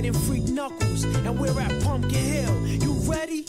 fighting Freak Knuckles, and we're at Pumpkin Hill. You ready?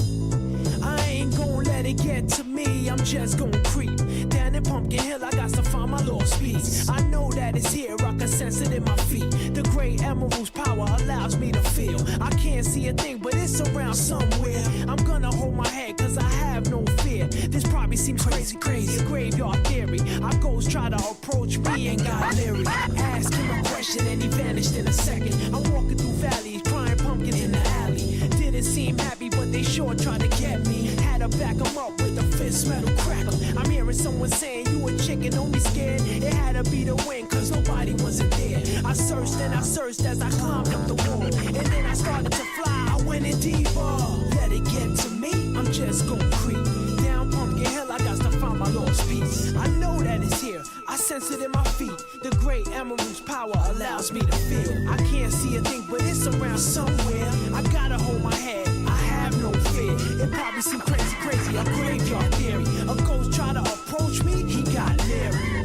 I ain't gon' let it get to me, I'm just gon' creep. Down in Pumpkin Hill, I got to find my lost piece. I know that it's here, I can sense it in my feet. The great emerald's power allows me to feel. I can't see a thing, but it's around somewhere. I'm gonna hold my head, cause I have no fear. This probably seems crazy, a graveyard theory. Our ghosts try to approach me and got leery. Ask him a question and he vanished in a second. I'm walking through valleys, crying pumpkins in the alley. Didn't seem happy, but they sure tried to get me. Had to back them up with a fist metal crackle. I'm hearing someone saying, you a chicken, don't be scared. It had to be the wind, cause nobody wasn't there. I searched and I searched as I climbed up the wall. And then I started to fly, I went in deeper. Let it get to me, I'm just gon' creep. Down Pumpkin Hill, I got to find my lost piece. I know that it's here, I sense it in my feet. The great emerald's power allows me to feel. I can't see a thing, but it's around somewhere. I gotta hold my head, I have no fear. It probably seems crazy, a graveyard theory. A ghost try to approach me, he got leery.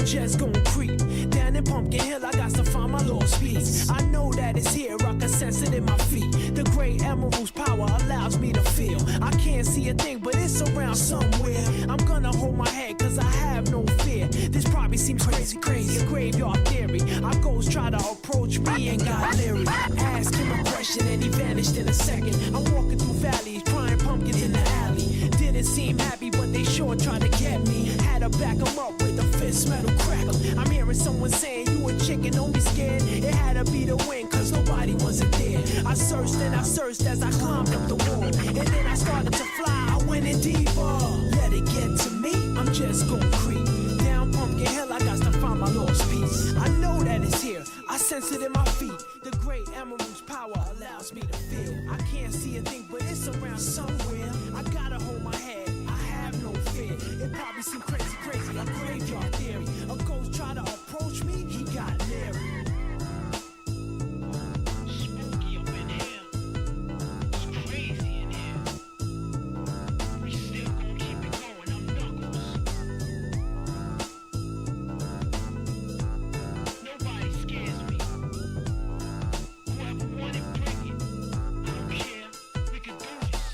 Just gon' creep. Down in Pumpkin Hill, I got to find my lost piece. I know that it's here, I can sense it in my feet. The great emerald's power allows me to feel. I can't see a thing, but it's around somewhere. I'm gonna hold my head, cause I have no fear. This probably seems crazy, a graveyard theory. Our ghosts try to approach me and got leery. Ask him a question and he vanished in a second. I'm walking through valleys, crying pumpkins in the alley. Didn't seem happy, but they sure tried to get me. Had to back them up with a fist metal crackle. I'm hearing someone saying, you a chicken, don't be scared. It had to be the wind, cause nobody wasn't there. I searched and I searched as I climbed up the wall. And then I started to fly, I went in deeper. Let it get to me, I'm just gon' creep. Down Pumpkin Hill, I got to find my lost piece. I know that it's here, I sense it in my feet. The great emerald's power allows me to feel. I can't see a thing, but it's around somewhere. I gotta hold my head, I have no fear. It probably seems crazy, a graveyard theory. A ghost try to approach me, he got leery. Spooky up in here. It's crazy in here. We still gon' keep it going, I'm Knuckles. Nobody scares me. Whoever wanted, bring it. I don't care, we can do this.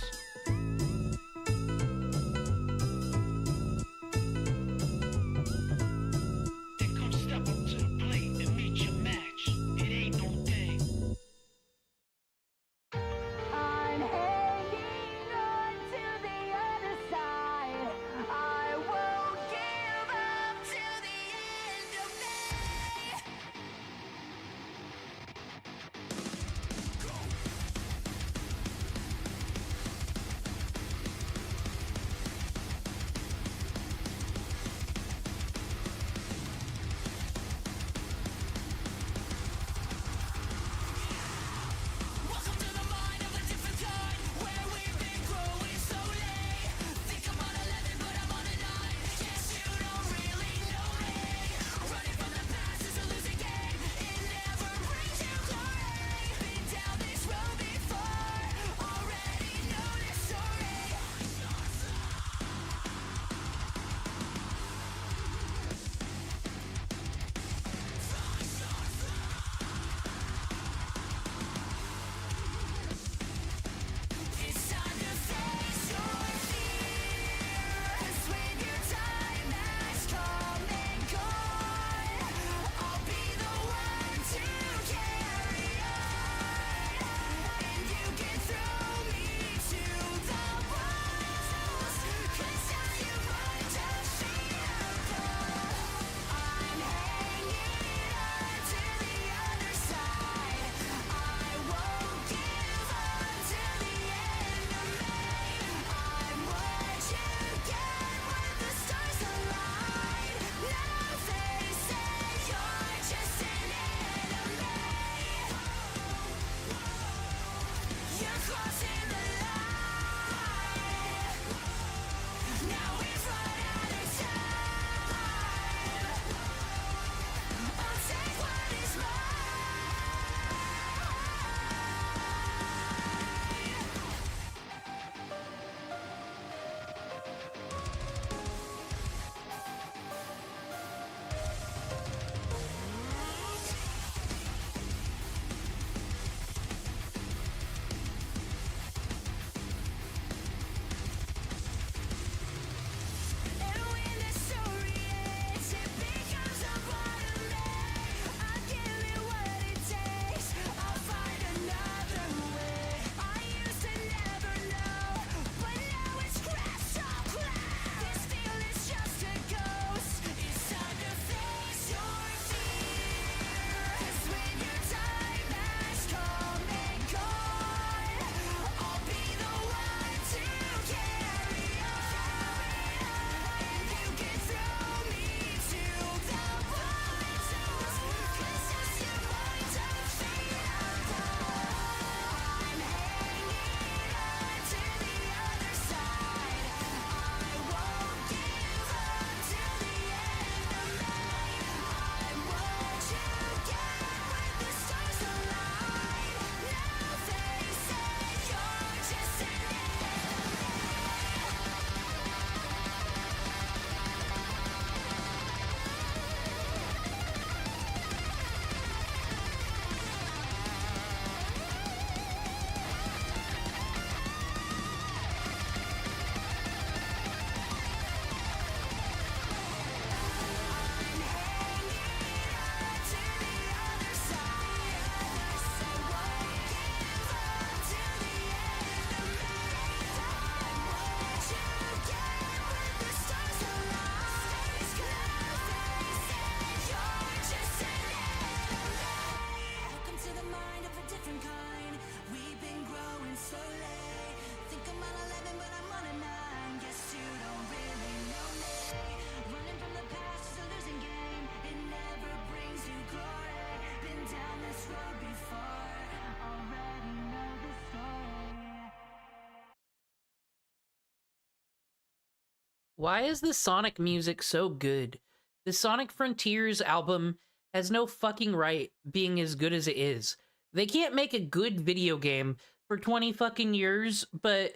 Why is the Sonic music so good? The Sonic Frontiers album has no fucking right being as good as it is. They can't make a good video game for 20 fucking years, but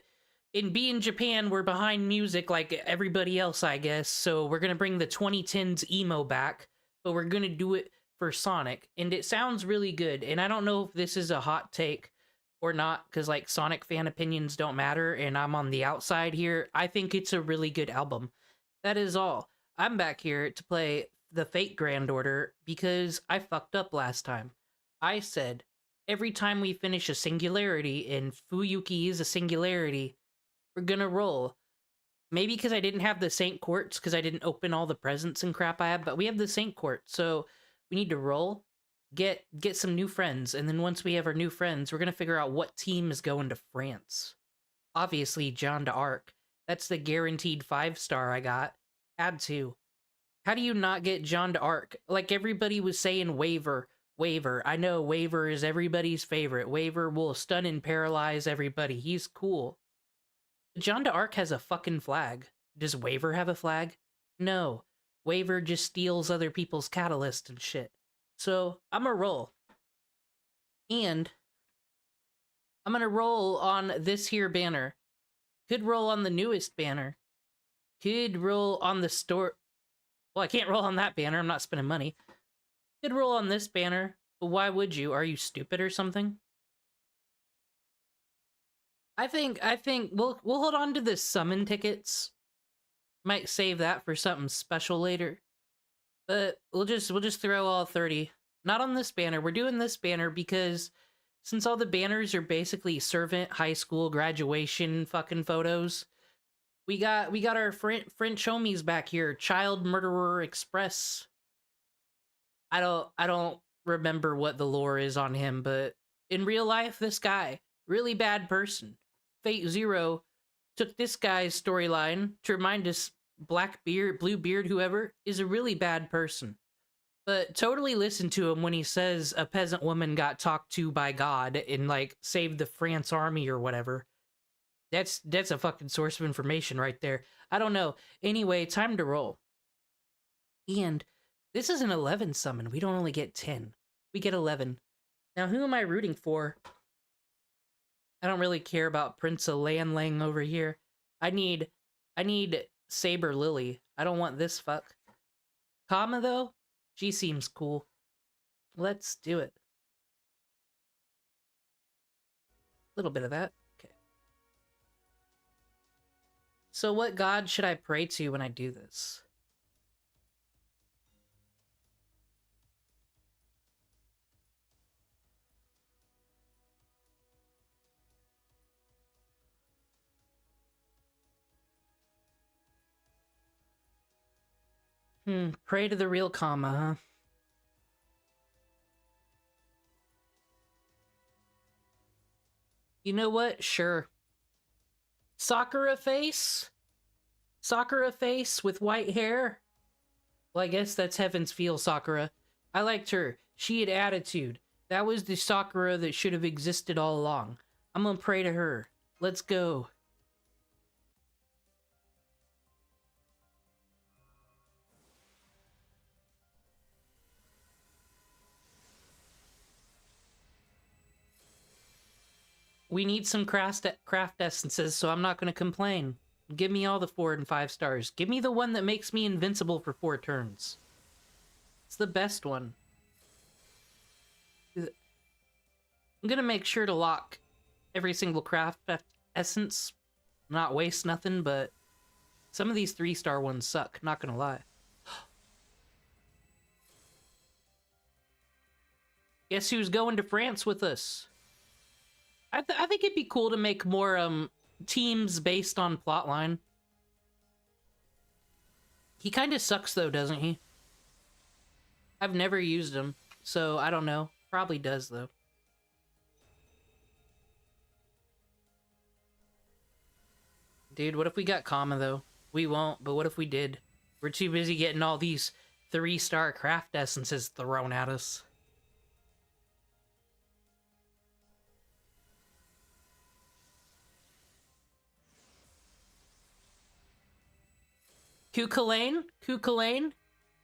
in Japan, we're behind music like everybody else, I guess. So we're gonna bring the 2010s emo back, but we're gonna do it for Sonic, and it sounds really good. And I don't know if this is a hot take or not, because like Sonic fan opinions don't matter, and I'm on the outside here. I think it's a really good album. That is all. I'm back here to play the Fate Grand Order because I fucked up last time. I said every time we finish a singularity, and Fuyuki is a singularity, we're gonna roll. Maybe because I didn't have the Saint Quartz, because I didn't open all the presents and crap I have, but we have the Saint Quartz, so we need to roll, get some new friends, and then once we have our new friends, we're gonna figure out what team is going to France. Obviously, John d'Arc. That's the guaranteed 5-star I got. Had to. How do you not get John d'Arc? Like everybody was saying Waver. Waver. I know Waver is everybody's favorite. Waver will stun and paralyze everybody. He's cool. John d'Arc has a fucking flag. Does Waver have a flag? No. Waver just steals other people's catalyst and shit. So, I'm gonna roll. And I'm gonna roll on this here banner. Could roll on the newest banner. Could roll on the store. Well, I can't roll on that banner. I'm not spending money. Could roll on this banner. But why would you? Are you stupid or something? I think we'll hold on to the summon tickets. Might save that for something special later. But we'll just throw all 30. Not on this banner. We're doing this banner because since all the banners are basically servant high school graduation fucking photos, we got our French homies back here. Child Murderer Express. I don't remember what the lore is on him, but in real life, this guy, really bad person. Fate Zero took this guy's storyline to remind us Blackbeard, Bluebeard, whoever, is a really bad person. But totally listen to him when he says a peasant woman got talked to by God and, like, saved the France army or whatever. That's a fucking source of information right there. I don't know. Anyway, time to roll. And this is an 11 summon. We don't only get 10. We get 11. Now, who am I rooting for? I don't really care about Prince of Lanlang over here. I need Saber Lily. I don't want this fuck. Kama, though? She seems cool. Let's do it. A little bit of that. Okay. So what god should I pray to when I do this? Pray to the real Kama, huh? You know what? Sure. Sakura face? Sakura face with white hair? Well, I guess that's Heaven's Feel Sakura. I liked her. She had attitude. That was the Sakura that should have existed all along. I'm gonna pray to her. Let's go. We need some craft essences, so I'm not going to complain. Give me all the 4 and 5 stars. Give me the one that makes me invincible for 4 turns. It's the best one. I'm going to make sure to lock every single craft essence. Not waste nothing, but some of these 3-star ones suck, not going to lie. Guess who's going to France with us? I think it'd be cool to make more teams based on plotline. He kind of sucks though, doesn't he? I've never used him, so I don't know. Probably does though. Dude, what if we got Kama though? We won't, but what if we did? We're too busy getting all these 3-star craft essences thrown at us. Kukulane? Kukulane?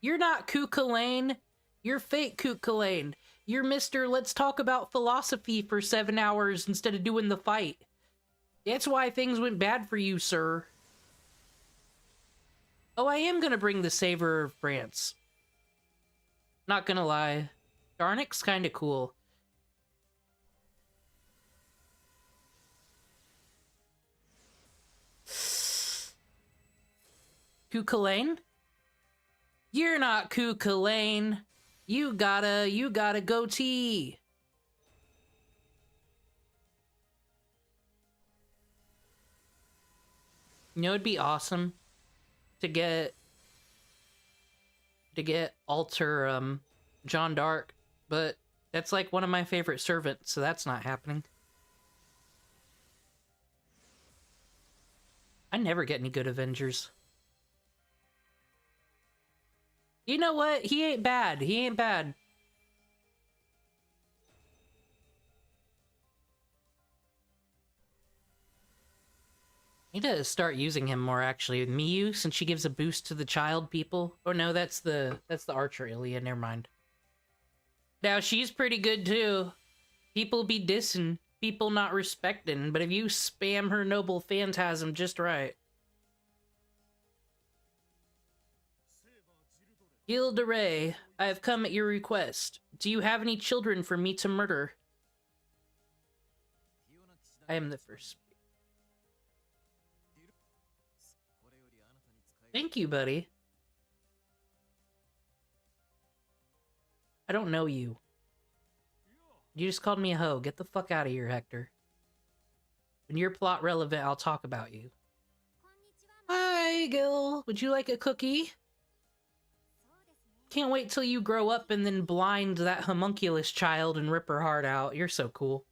You're not Kukulane. You're fake Kukulane. You're Mr. Let's talk about philosophy for 7 hours instead of doing the fight. That's why things went bad for you, sir. Oh, I am gonna bring the Saver of France. Not gonna lie. Darnik's kinda cool. Kukulane? You're not Kukulane. You got a goatee. You know, it'd be awesome to get alter Jeanne d'Arc, but that's like one of my favorite servants, so that's not happening. I never get any good Avengers. You know what? He ain't bad. He ain't bad. Need to start using him more, actually. Miyu, since she gives a boost to the child people. Or no, that's the Archer Ilya, never mind. Now, she's pretty good, too. People be dissing, people not respecting, but if you spam her noble phantasm just right. Gilderay, I have come at your request. Do you have any children for me to murder? I am the first. Thank you, buddy. I don't know you. You just called me a hoe. Get the fuck out of here, Hector. When you're plot relevant, I'll talk about you. Hi, Gil. Would you like a cookie? Can't wait till you grow up and then blind that homunculus child and rip her heart out. You're so cool.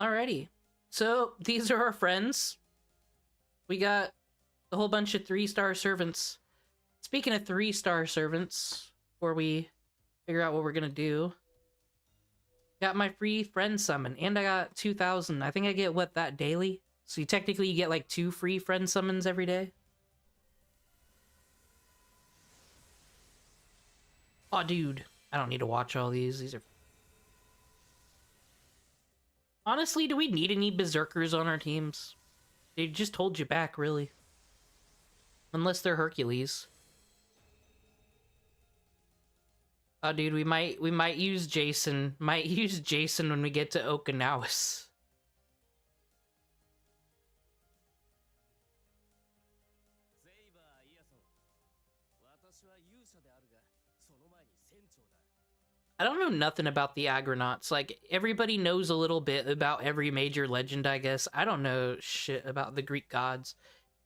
Alrighty. So, these are our friends. We got a whole bunch of 3-star servants. Speaking of 3-star servants, before we figure out what we're gonna do, got my free friend summon, and I got 2,000. I think I get, what, that daily? So you technically get like 2 free friend summons every day. Oh, dude. I don't need to watch all these. These are... Honestly, do we need any berserkers on our teams? They just hold you back, really. Unless they're Hercules. Oh, dude, we might use Jason. Might use Jason when we get to Okinawas. I don't know nothing about the Agronauts. Like, everybody knows a little bit about every major legend, I guess. I don't know shit about the Greek gods.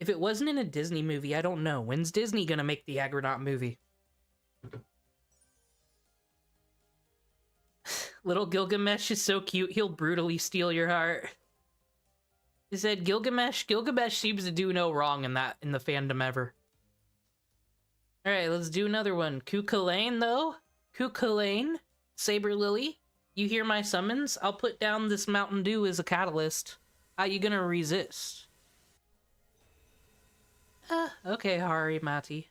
If it wasn't in a Disney movie, I don't know. When's Disney gonna make the Agronaut movie? Little Gilgamesh is so cute, he'll brutally steal your heart. He said Gilgamesh seems to do no wrong in the fandom ever. Alright, let's do another one. Kukulane, though? Kukulane? Saber Lily? You hear my summons? I'll put down this Mountain Dew as a catalyst. How you gonna resist? Okay, Hari Mati.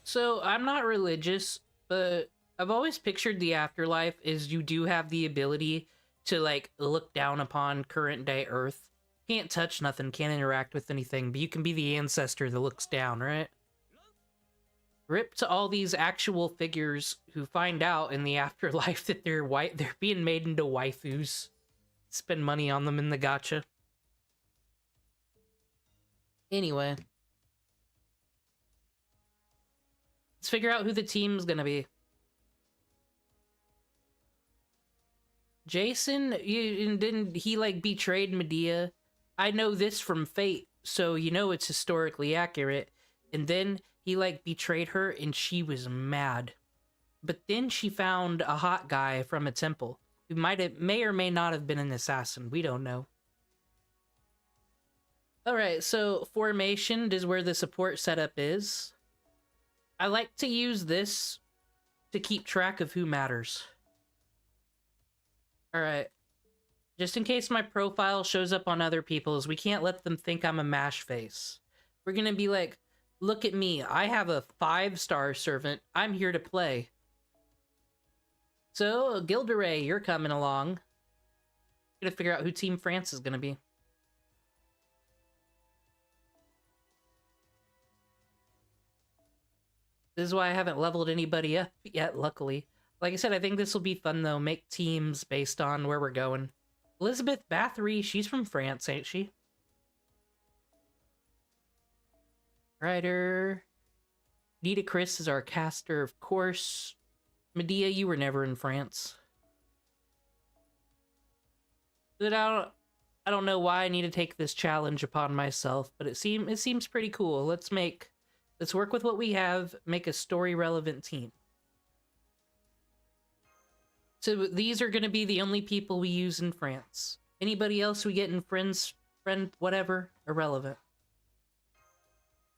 So, I'm not religious, but I've always pictured the afterlife as you do have the ability to, like, look down upon current-day Earth. Can't touch nothing, can't interact with anything, but you can be the ancestor that looks down, right? Rip to all these actual figures who find out in the afterlife that they're being made into waifus. Spend money on them in the gacha. Anyway. Let's figure out who the team's gonna be. Jason, didn't he, like, betrayed Medea? I know this from Fate, so you know it's historically accurate. And then he, like, betrayed her, and she was mad. But then she found a hot guy from a temple, who may or may not have been an assassin. We don't know. Alright, so formation is where the support setup is. I like to use this to keep track of who matters. Alright. Just in case my profile shows up on other people's, we can't let them think I'm a mash face. We're gonna be like, look at me, I have a 5-star servant, I'm here to play. So, Gilderay, you're coming along. Gonna figure out who Team France is gonna be. This is why I haven't leveled anybody up yet, luckily. Like I said, I think this will be fun, though. Make teams based on where we're going. Elizabeth Bathory, she's from France, ain't she? Writer. Nita Chris is our caster, of course. Medea, you were never in France. But I don't know why I need to take this challenge upon myself, but it seems pretty cool. Let's work with what we have, make a story-relevant team. So these are going to be the only people we use in France. Anybody else we get in friend, whatever, irrelevant.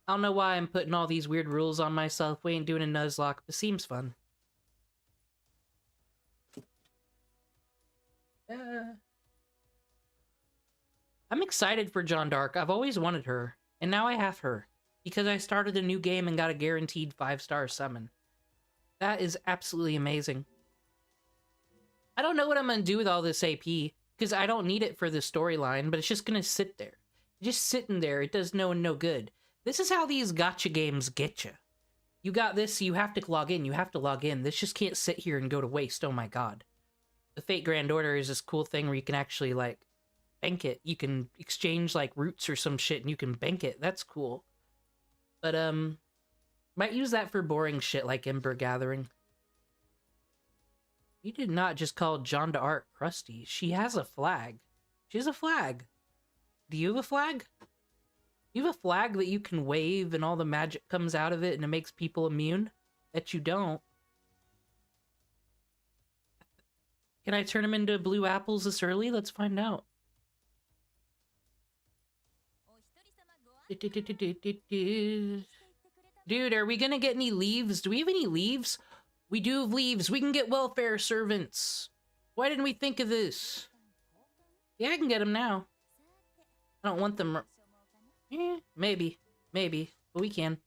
I don't know why I'm putting all these weird rules on myself. We ain't doing a Nuzlocke, but seems fun. I'm excited for Jeanne d'Arc. I've always wanted her, and now I have her. Because I started a new game and got a guaranteed 5-star summon. That is absolutely amazing. I don't know what I'm gonna do with all this AP, because I don't need it for the storyline, but it's just gonna sit there. Just sitting there, it does no one no good. This is how these gacha games get you. You got this, you have to log in, you have to log in. This just can't sit here and go to waste, oh my god. The Fate Grand Order is this cool thing where you can actually, like, bank it. You can exchange, like, roots or some shit and you can bank it. That's cool. But, might use that for boring shit like Ember Gathering. You did not just call Jeanne d'Arc crusty. She has a flag. She has a flag. Do you have a flag? You have a flag that you can wave and all the magic comes out of it and it makes people immune? Bet you don't. Can I turn them into blue apples this early? Let's find out. Dude, are we gonna get any leaves? Do we have any leaves? We do have leaves. We can get welfare servants. Why didn't we think of this? Yeah, I can get them now. I don't want them. Maybe. Maybe. But we can.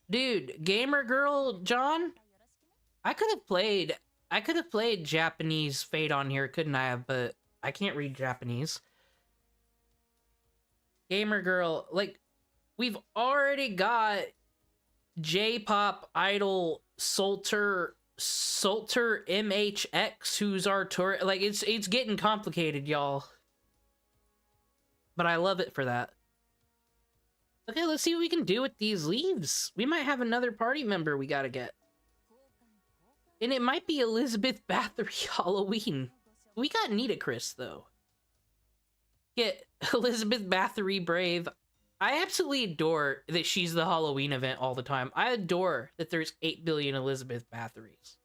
Dude, gamer girl John? I could have played Japanese Fate on here, couldn't I have? But I can't read Japanese. Gamer girl, like, we've already got J-pop idol Salter MHX, who's our tour. Like, it's getting complicated, y'all. But I love it for that. Okay, let's see what we can do with these leaves. We might have another party member we gotta get. And it might be Elizabeth Bathory Halloween. We got Nita Chris, though. Get Elizabeth Bathory Brave. I absolutely adore that she's the Halloween event all the time. I adore that there's 8 billion Elizabeth Bathories.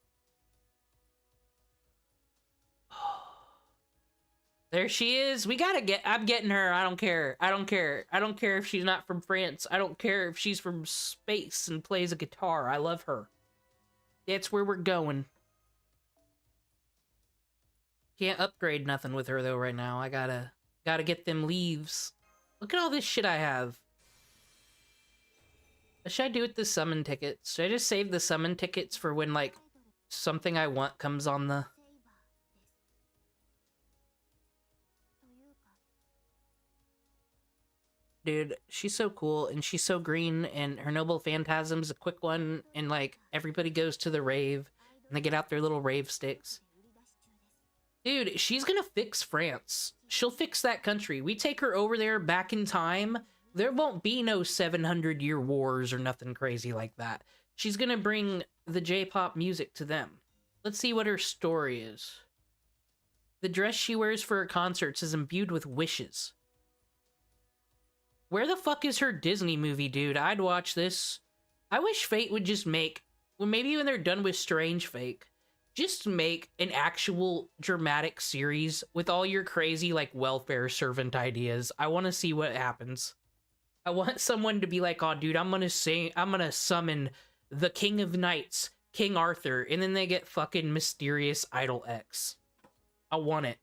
There she is. I'm getting her. I don't care. I don't care. I don't care if she's not from France. I don't care if she's from space and plays a guitar. I love her. That's where we're going. Can't upgrade nothing with her though right now. I gotta get them leaves. Look at all this shit I have. What should I do with the summon tickets? Should I just save the summon tickets for when, like, something I want comes on the... Dude, she's so cool, and she's so green, and her Noble Phantasm's a quick one, and, like, everybody goes to the rave, and they get out their little rave sticks. Dude, she's gonna fix France. She'll fix that country. We take her over there back in time, there won't be no 700-year wars or nothing crazy like that. She's gonna bring the J-pop music to them. Let's see what her story is. The dress she wears for her concerts is imbued with wishes. Where the fuck is her Disney movie, dude? I'd watch this. I wish Fate would just make... Well, maybe when they're done with Strange Fate, just make an actual dramatic series with all your crazy, like, welfare servant ideas. I want to see what happens. I want someone to be like, oh, dude, I'm gonna summon the King of Knights, King Arthur, and then they get fucking Mysterious Idol X. I want it.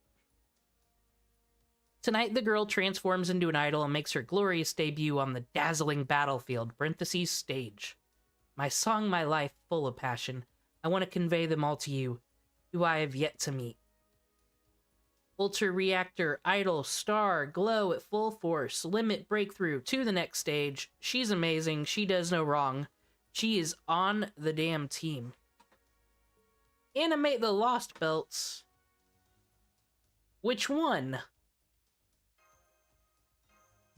Tonight, the girl transforms into an idol and makes her glorious debut on the dazzling battlefield, parentheses, stage. My song, my life, full of passion. I want to convey them all to you, who I have yet to meet. Ultra Reactor, Idol, Star, Glow at full force, Limit, Breakthrough, to the next stage. She's amazing, she does no wrong. She is on the damn team. Animate the Lost Belts. Which one?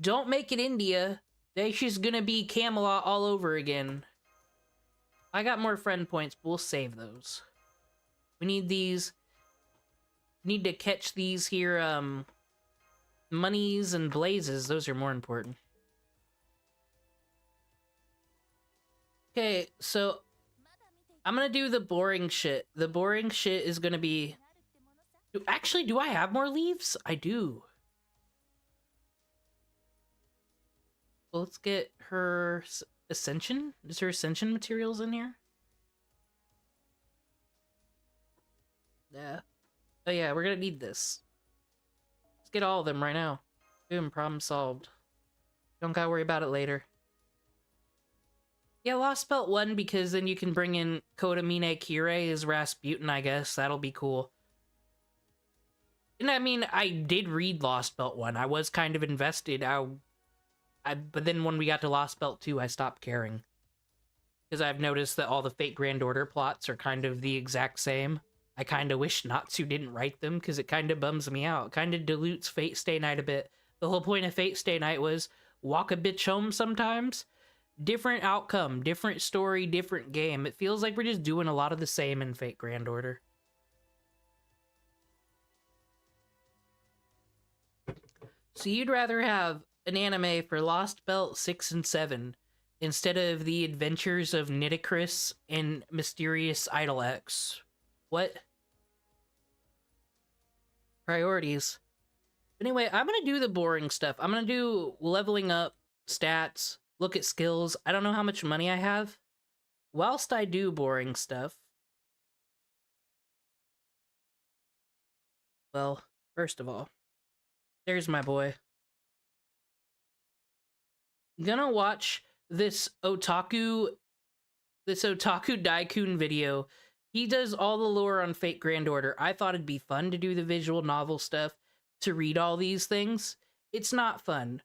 Don't make it India. That's just gonna be Camelot all over again. I got more friend points, but we'll save those. We need these. Need to catch these here, monies and blazes. Those are more important. Okay, so I'm gonna do the boring shit. The boring shit is gonna be... Actually, do I have more leaves? I do. Well, let's get her Ascension. Is there Ascension materials in here? Yeah. Oh yeah, we're gonna need this. Let's get all of them right now. Boom, problem solved. Don't gotta worry about it later. Yeah, Lost Belt 1, because then you can bring in Kodamine Kirei as Rasputin, I guess. That'll be cool. And I mean, I did read Lost Belt 1. I was kind of invested. But then when we got to Lost Belt 2, I stopped caring. Because I've noticed that all the Fate Grand Order plots are kind of the exact same. I kind of wish Natsu didn't write them, because it kind of bums me out. It kind of dilutes Fate Stay Night a bit. The whole point of Fate Stay Night was walk a bitch home sometimes. Different outcome, different story, different game. It feels like we're just doing a lot of the same in Fate Grand Order. So you'd rather have an anime for Lost Belt 6 and 7 instead of the adventures of Nitocris and Mysterious Idol X. What? Priorities. Anyway, I'm gonna do the boring stuff. I'm gonna do leveling up, stats, look at skills. I don't know how much money I have. Whilst I do boring stuff... Well, first of all, there's my boy. I'm gonna watch this Otaku Daikun video. He does all the lore on Fate Grand Order. I thought it'd be fun to do the visual novel stuff, to read all these things. It's not fun.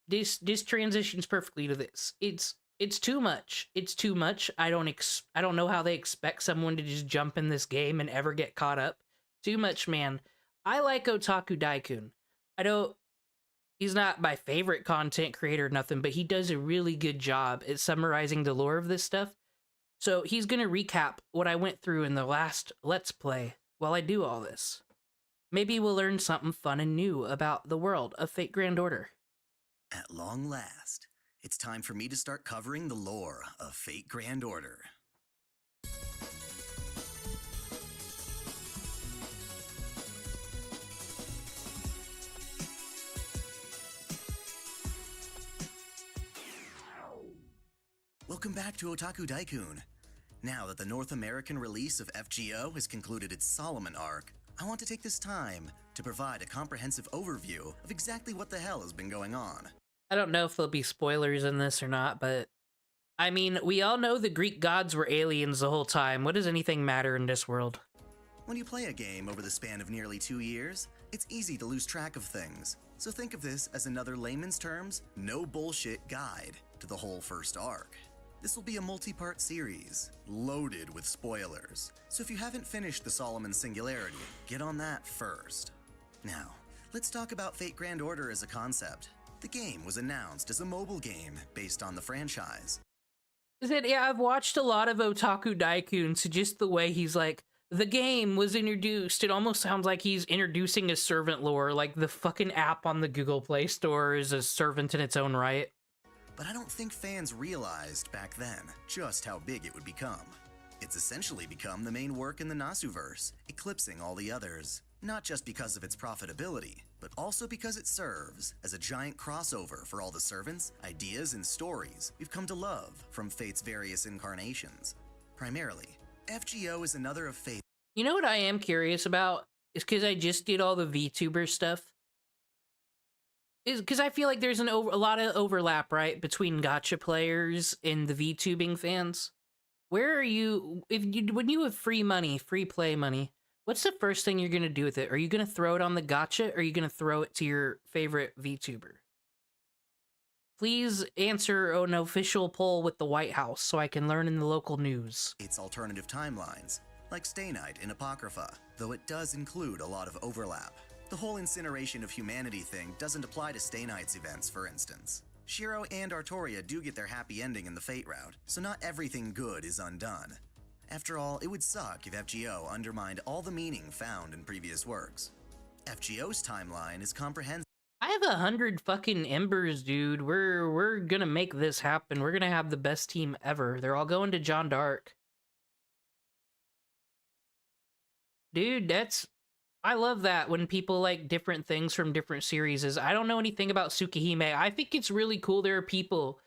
This transitions perfectly to this. It's too much. It's too much. I don't know how they expect someone to just jump in this game and ever get caught up. Too much, man. I like Otaku Daikun. He's not my favorite content creator or nothing, but he does a really good job at summarizing the lore of this stuff. So he's gonna recap what I went through in the last Let's Play while I do all this. Maybe we'll learn something fun and new about the world of Fate Grand Order. At long last, it's time for me to start covering the lore of Fate Grand Order. Welcome back to Otaku Daikun. Now that the North American release of FGO has concluded its Solomon arc, I want to take this time to provide a comprehensive overview of exactly what the hell has been going on. I don't know if there'll be spoilers in this or not, but... I mean, we all know the Greek gods were aliens the whole time. What does anything matter in this world? When you play a game over the span of nearly 2 years, it's easy to lose track of things. So think of this as another layman's terms, no bullshit guide to the whole first arc. This will be a multi-part series, loaded with spoilers. So if you haven't finished the Solomon Singularity, get on that first. Now, let's talk about Fate Grand Order as a concept. The game was announced as a mobile game based on the franchise. Yeah, I've watched a lot of Otaku Daikun, so just the way he's like, the game was introduced, it almost sounds like he's introducing a servant lore, like the fucking app on the Google Play Store is a servant in its own right. But I don't think fans realized back then just how big it would become. It's essentially become the main work in the Nasuverse, eclipsing all the others. Not just because of its profitability, but also because it serves as a giant crossover for all the servants, ideas, and stories we've come to love from Fate's various incarnations. Primarily, FGO is another of Fate's. You know what I am curious about? Is because I just did all the VTuber stuff. Is because I feel like there's a lot of overlap, right, between gacha players and the VTubing fans. Where are you, when you have free money, free play money, what's the first thing you're going to do with it? Are you going to throw it on the gacha, or are you going to throw it to your favorite VTuber? Please answer an official poll with the White House so I can learn in the local news. Its alternative timelines, like Stay Night in Apocrypha, though it does include a lot of overlap. The whole incineration of humanity thing doesn't apply to Stay Night's events, for instance. Shiro and Artoria do get their happy ending in the Fate route, so not everything good is undone. After all, it would suck if FGO undermined all the meaning found in previous works. FGO's timeline is comprehensive. I have 100 fucking embers, dude. We're gonna make this happen. We're gonna have the best team ever. They're all going to John Dark. Dude, I love that when people like different things from different series. I don't know anything about Tsukihime. I think it's really cool there are people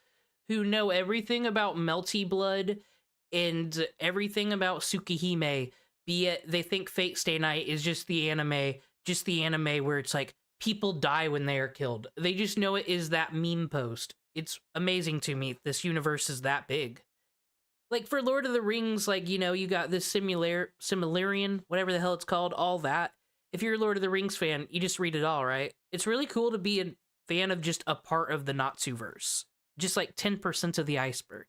who know everything about Melty Blood and everything about Tsukihime, be it they think Fate Stay Night is just the anime where it's like people die when they are killed. They just know it is that meme post. It's amazing to me this universe is that big. Like for Lord of the Rings, like, you know, you got this Similarian, whatever the hell it's called, all that. If you're a Lord of the Rings fan, you just read it all, right? It's really cool to be a fan of just a part of the Natsuverse. Just like 10% of the iceberg.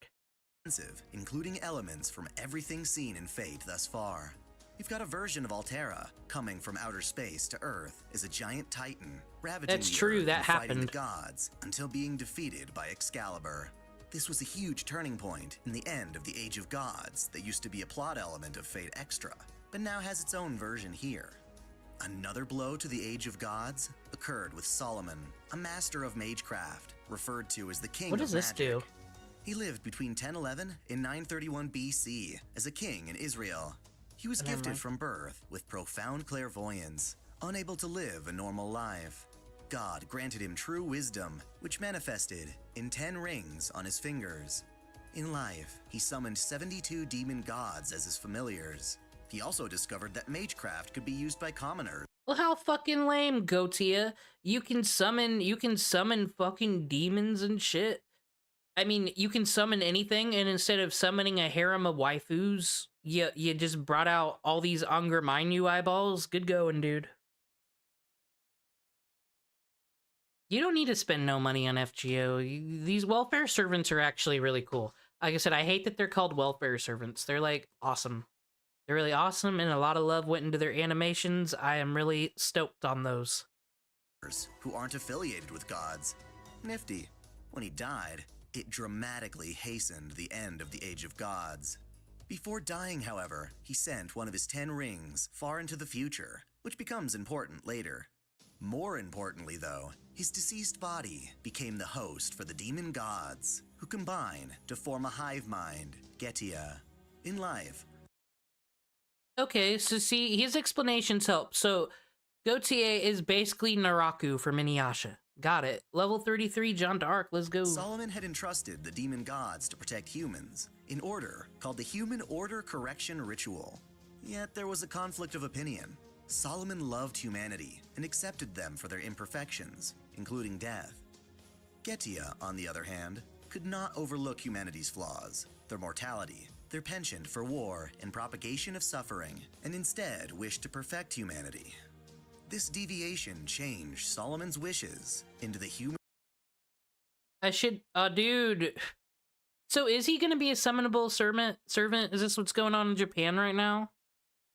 Including elements from everything seen in Fate thus far. We've got a version of Altera coming from outer space to Earth as a giant titan, ravaging That's the true, Earth that and fighting happened. the gods until being defeated by Excalibur. This was a huge turning point in the end of the Age of Gods that used to be a plot element of Fate Extra, but now has its own version here. Another blow to the Age of Gods occurred with Solomon, a master of magecraft, referred to as the King What of does this Magic. do? He lived between 1011 and 931 BC as a king in Israel. He was Never gifted mind. from birth with profound clairvoyance, unable to live a normal life. God granted him true wisdom, which manifested in 10 rings on his fingers. In life, he summoned 72 demon gods as his familiars. He also discovered that magecraft could be used by commoners. Well, how fucking lame, Gotia. You can summon fucking demons and shit. I mean, you can summon anything, and instead of summoning a harem of waifus, you just brought out all these Anger Mainyu eyeballs. Good going, dude. You don't need to spend no money on FGO. These welfare servants are actually really cool. Like I said, I hate that they're called welfare servants. They're, like, awesome. They're really awesome, and a lot of love went into their animations. I am really stoked on those. Who aren't affiliated with gods. Nifty. When he died, it dramatically hastened the end of the Age of Gods. Before dying, however, he sent one of his 10 rings far into the future, which becomes important later. More importantly, though, his deceased body became the host for the demon gods, who combine to form a hive mind, Getia. In life, Okay, so see, his explanations help. So, Gautier is basically Naraku from Inuyasha. Got it. Level 33, John Dark, let's go. Solomon had entrusted the demon gods to protect humans, in order called the Human Order Correction Ritual. Yet there was a conflict of opinion. Solomon loved humanity and accepted them for their imperfections, including death. Getia, on the other hand, could not overlook humanity's flaws, their mortality, their penchant for war and propagation of suffering, and instead wished to perfect humanity. This deviation changed Solomon's wishes into the human. Dude. So is he gonna be a summonable servant? Is this what's going on in Japan right now?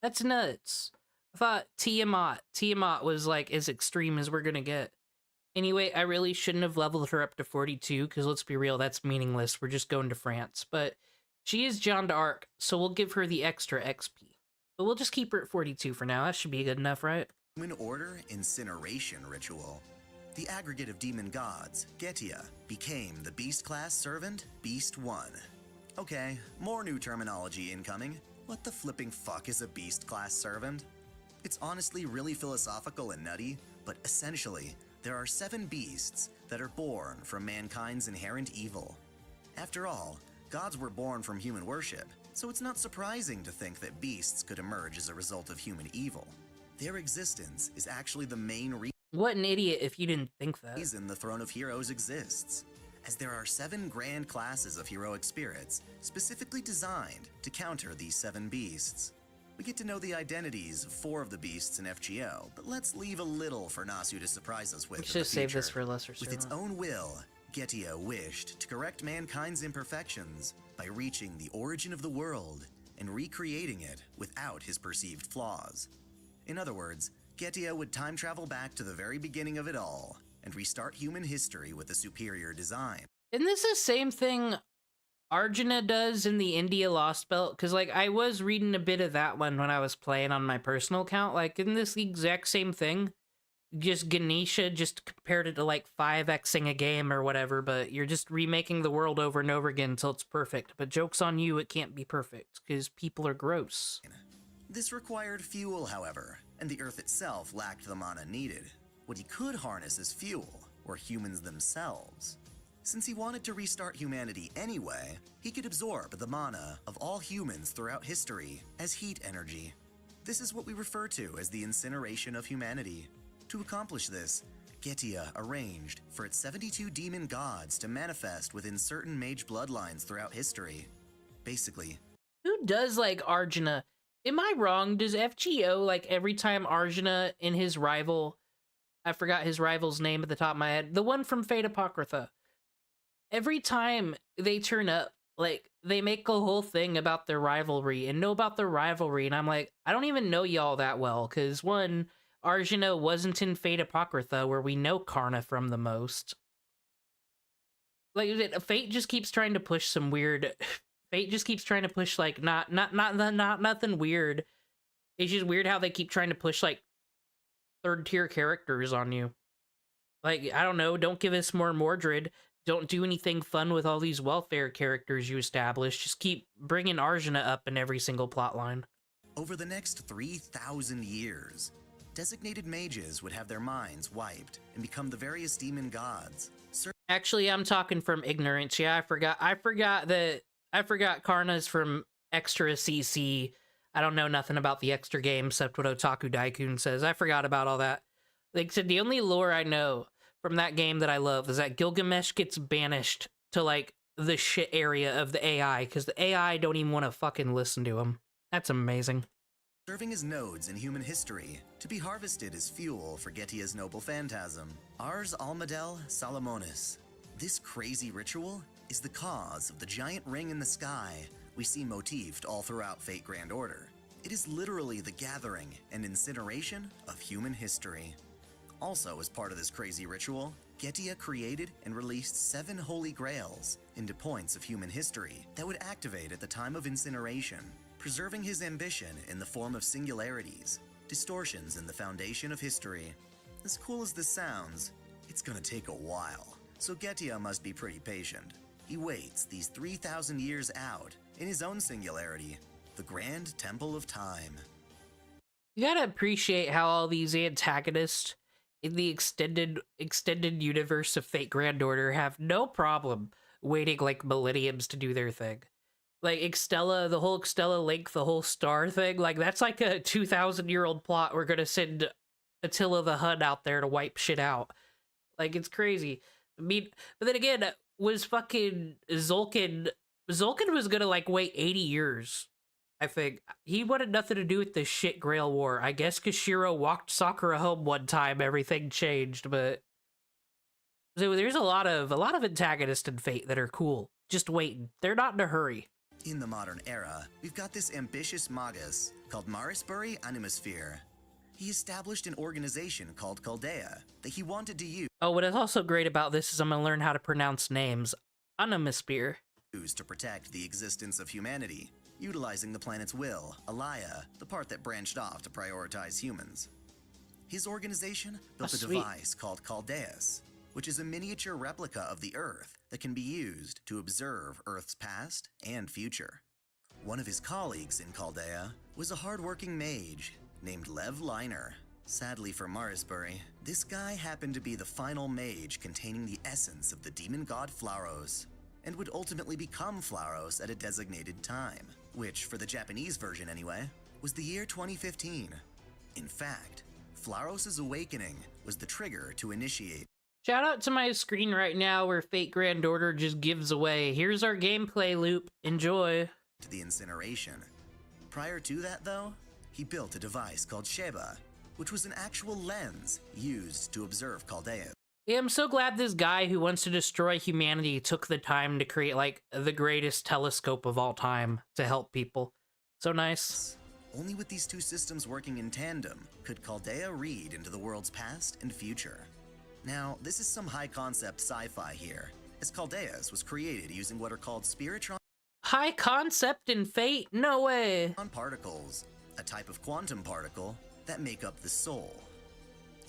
That's nuts. I thought Tiamat was like as extreme as we're gonna get. Anyway, I really shouldn't have leveled her up to 42, because let's be real, that's meaningless. We're just going to France. But she is Jeanne d'Arc, so we'll give her the extra XP. But we'll just keep her at 42 for now. That should be good enough, right? Human Order Incineration Ritual. The aggregate of demon gods, Getia, became the beast class servant, Beast 1. Okay, more new terminology incoming. What the flipping fuck is a beast class servant? It's honestly really philosophical and nutty, But essentially, there are 7 beasts that are born from mankind's inherent evil. After all, gods were born from human worship, so it's not surprising to think that beasts could emerge as a result of human evil. Their existence is actually the main What an idiot if you didn't think that. reason the Throne of Heroes exists, as there are 7 grand classes of heroic spirits specifically designed to counter these 7 beasts. We get to know the identities of 4 of the beasts in FGO, but let's leave a little for Nasu to surprise us with. We in should the save this future. for a lesser With its server. own will, Getia wished to correct mankind's imperfections by reaching the origin of the world and recreating it without his perceived flaws. In other words, Getia would time travel back to the very beginning of it all and restart human history with a superior design. Isn't this the same thing Arjuna does in the India Lost Belt? Because, like, I was reading a bit of that one when I was playing on my personal account. Like, isn't this the exact same thing? Just Ganesha just compared it to, like, 5xing a game or whatever, but you're just remaking the world over and over again until it's perfect. But joke's on you, it can't be perfect, because people are gross. This required fuel, however, and the Earth itself lacked the mana needed. What he could harness as fuel were humans themselves. Since he wanted to restart humanity anyway, he could absorb the mana of all humans throughout history as heat energy. This is what we refer to as the incineration of humanity. To accomplish this, Getia arranged for its 72 demon gods to manifest within certain mage bloodlines throughout history. Basically, Who does, like, Arjuna? Am I wrong? Does FGO, like, every time Arjuna and his rival... I forgot his rival's name at the top of my head. The one from Fate Apocrypha. Every time they turn up, like, they make a whole thing about their rivalry and know about their rivalry, and I'm like, I don't even know y'all that well, because one, Arjuna wasn't in Fate Apocrypha, where we know Karna from the most. Like, Fate just keeps trying to push some weird... Fate just keeps trying to push, like, not nothing weird. It's just weird how they keep trying to push, like, third-tier characters on you. Like, I don't know, don't give us more Mordred. Don't do anything fun with all these welfare characters you establish. Just keep bringing Arjuna up in every single plotline. over the next 3,000 years, designated mages would have their minds wiped and become the various demon gods. Actually, I'm talking from ignorance. Yeah, I forgot Karna's from Extra CC. I don't know nothing about the extra game except what Otaku Daikun says. I forgot about all that. Like I said, the only lore I know from that game that I love is that Gilgamesh gets banished to, like, the shit area of the AI, because the AI don't even want to fucking listen to him. That's amazing. Serving as nodes in human history, to be harvested as fuel for Getia's noble phantasm, Ars Almadel Salomonis. This crazy ritual is the cause of the giant ring in the sky we see motifed all throughout Fate Grand Order. It is literally the gathering and incineration of human history. Also, as part of this crazy ritual, Getia created and released 7 holy grails into points of human history that would activate at the time of incineration, preserving his ambition in the form of singularities, distortions in the foundation of history. As cool as this sounds, it's gonna take a while, so Getia must be pretty patient. He waits these 3,000 years out in his own singularity, the Grand Temple of Time. You gotta appreciate how all these antagonists in the extended universe of Fate Grand Order have no problem waiting like millenniums to do their thing. Like Extella, the whole Extella Link, the whole star thing, like that's like a 2,000-year-old plot. We're gonna send Attila the Hun out there to wipe shit out. Like, it's crazy. I mean, but then again, was fucking Zulkin was gonna like wait 80 years. I think he wanted nothing to do with this shit Grail War. I guess because Shiro walked Sakura home one time, everything changed. But so there's a lot of antagonists in Fate that are cool, just waiting. They're not in a hurry. In the modern era, we've got this ambitious magus called Marisbury Animosphere. He established an organization called Chaldea that he wanted to Oh, what is also great about this is I'm gonna learn how to pronounce names. Animosphere. use to protect the existence of humanity, utilizing the planet's will, Alaya, the part that branched off to prioritize humans. His organization built a sweet. device called Chaldeus, which is a miniature replica of the Earth that can be used to observe Earth's past and future. One of his colleagues in Chaldea was a hardworking mage named Lev Liner. Sadly for Marisbury, this guy happened to be the final mage containing the essence of the demon god Flauros, and would ultimately become Flauros at a designated time, which, for the Japanese version anyway, was the year 2015. In fact, Flauros' awakening was the trigger to initiate Shout out to my screen right now where Fate Grand Order just gives away. Here's our gameplay loop. Enjoy. the incineration. Prior to that, though, he built a device called Sheba, which was an actual lens used to observe Chaldeans. Yeah, I'm so glad this guy who wants to destroy humanity took the time to create, like, the greatest telescope of all time to help people. So nice. Only with these two systems working in tandem could Chaldea read into the world's past and future. Now, this is some high-concept sci-fi here, as Chaldeas was created using what are called spiritron High concept in Fate? No way. particles, a type of quantum particle that make up the soul.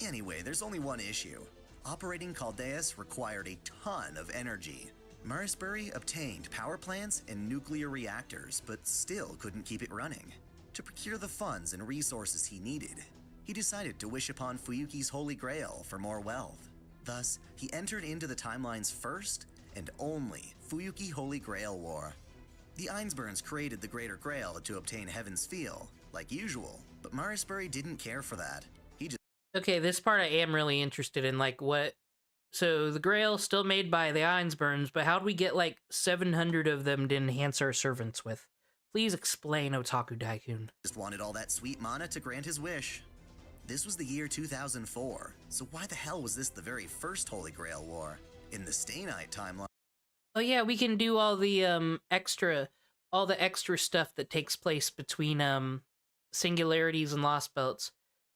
Anyway, there's only one issue. Operating Chaldeas required a ton of energy. Marisbury obtained power plants and nuclear reactors, but still couldn't keep it running. To procure the funds and resources he needed, he decided to wish upon Fuyuki's Holy Grail for more wealth. Thus, he entered into the timeline's first and only Fuyuki Holy Grail War. The Ainsburns created the Greater Grail to obtain Heaven's Feel, like usual, but Marisbury didn't care for that. He just Okay, this part I am really interested in, like, what... So, the Grail still made by the Ainsburns, but how'd we get, like, 700 of them to enhance our servants with? Please explain, Otaku Daikun. wanted all that sweet mana to grant his wish. This was the year 2004, so why the hell was this the very first Holy Grail War? In the Stainite timeline, Oh yeah, we can do all the extra stuff that takes place between singularities and lost belts.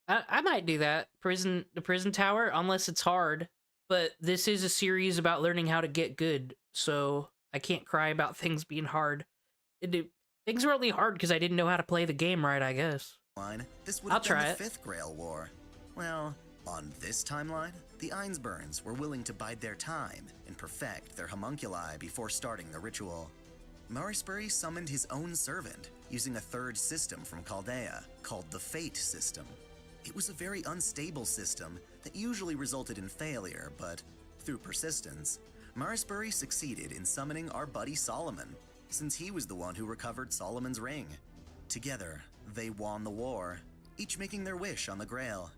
I might do that. The prison tower, unless it's hard. But this is a series about learning how to get good, so I can't cry about things being hard. Things were only hard because I didn't know how to play the game right, I guess. this would I'll have been try the it. Fifth Grail War. Well, on this timeline, the Ainsburns were willing to bide their time and perfect their homunculi before starting the ritual. Marisbury summoned his own servant using a third system from Chaldea called the Fate System. It was a very unstable system that usually resulted in failure, but through persistence, Marisbury succeeded in summoning our buddy Solomon, since he was the one who recovered Solomon's ring. Together, they won the war, each making their wish on the Grail.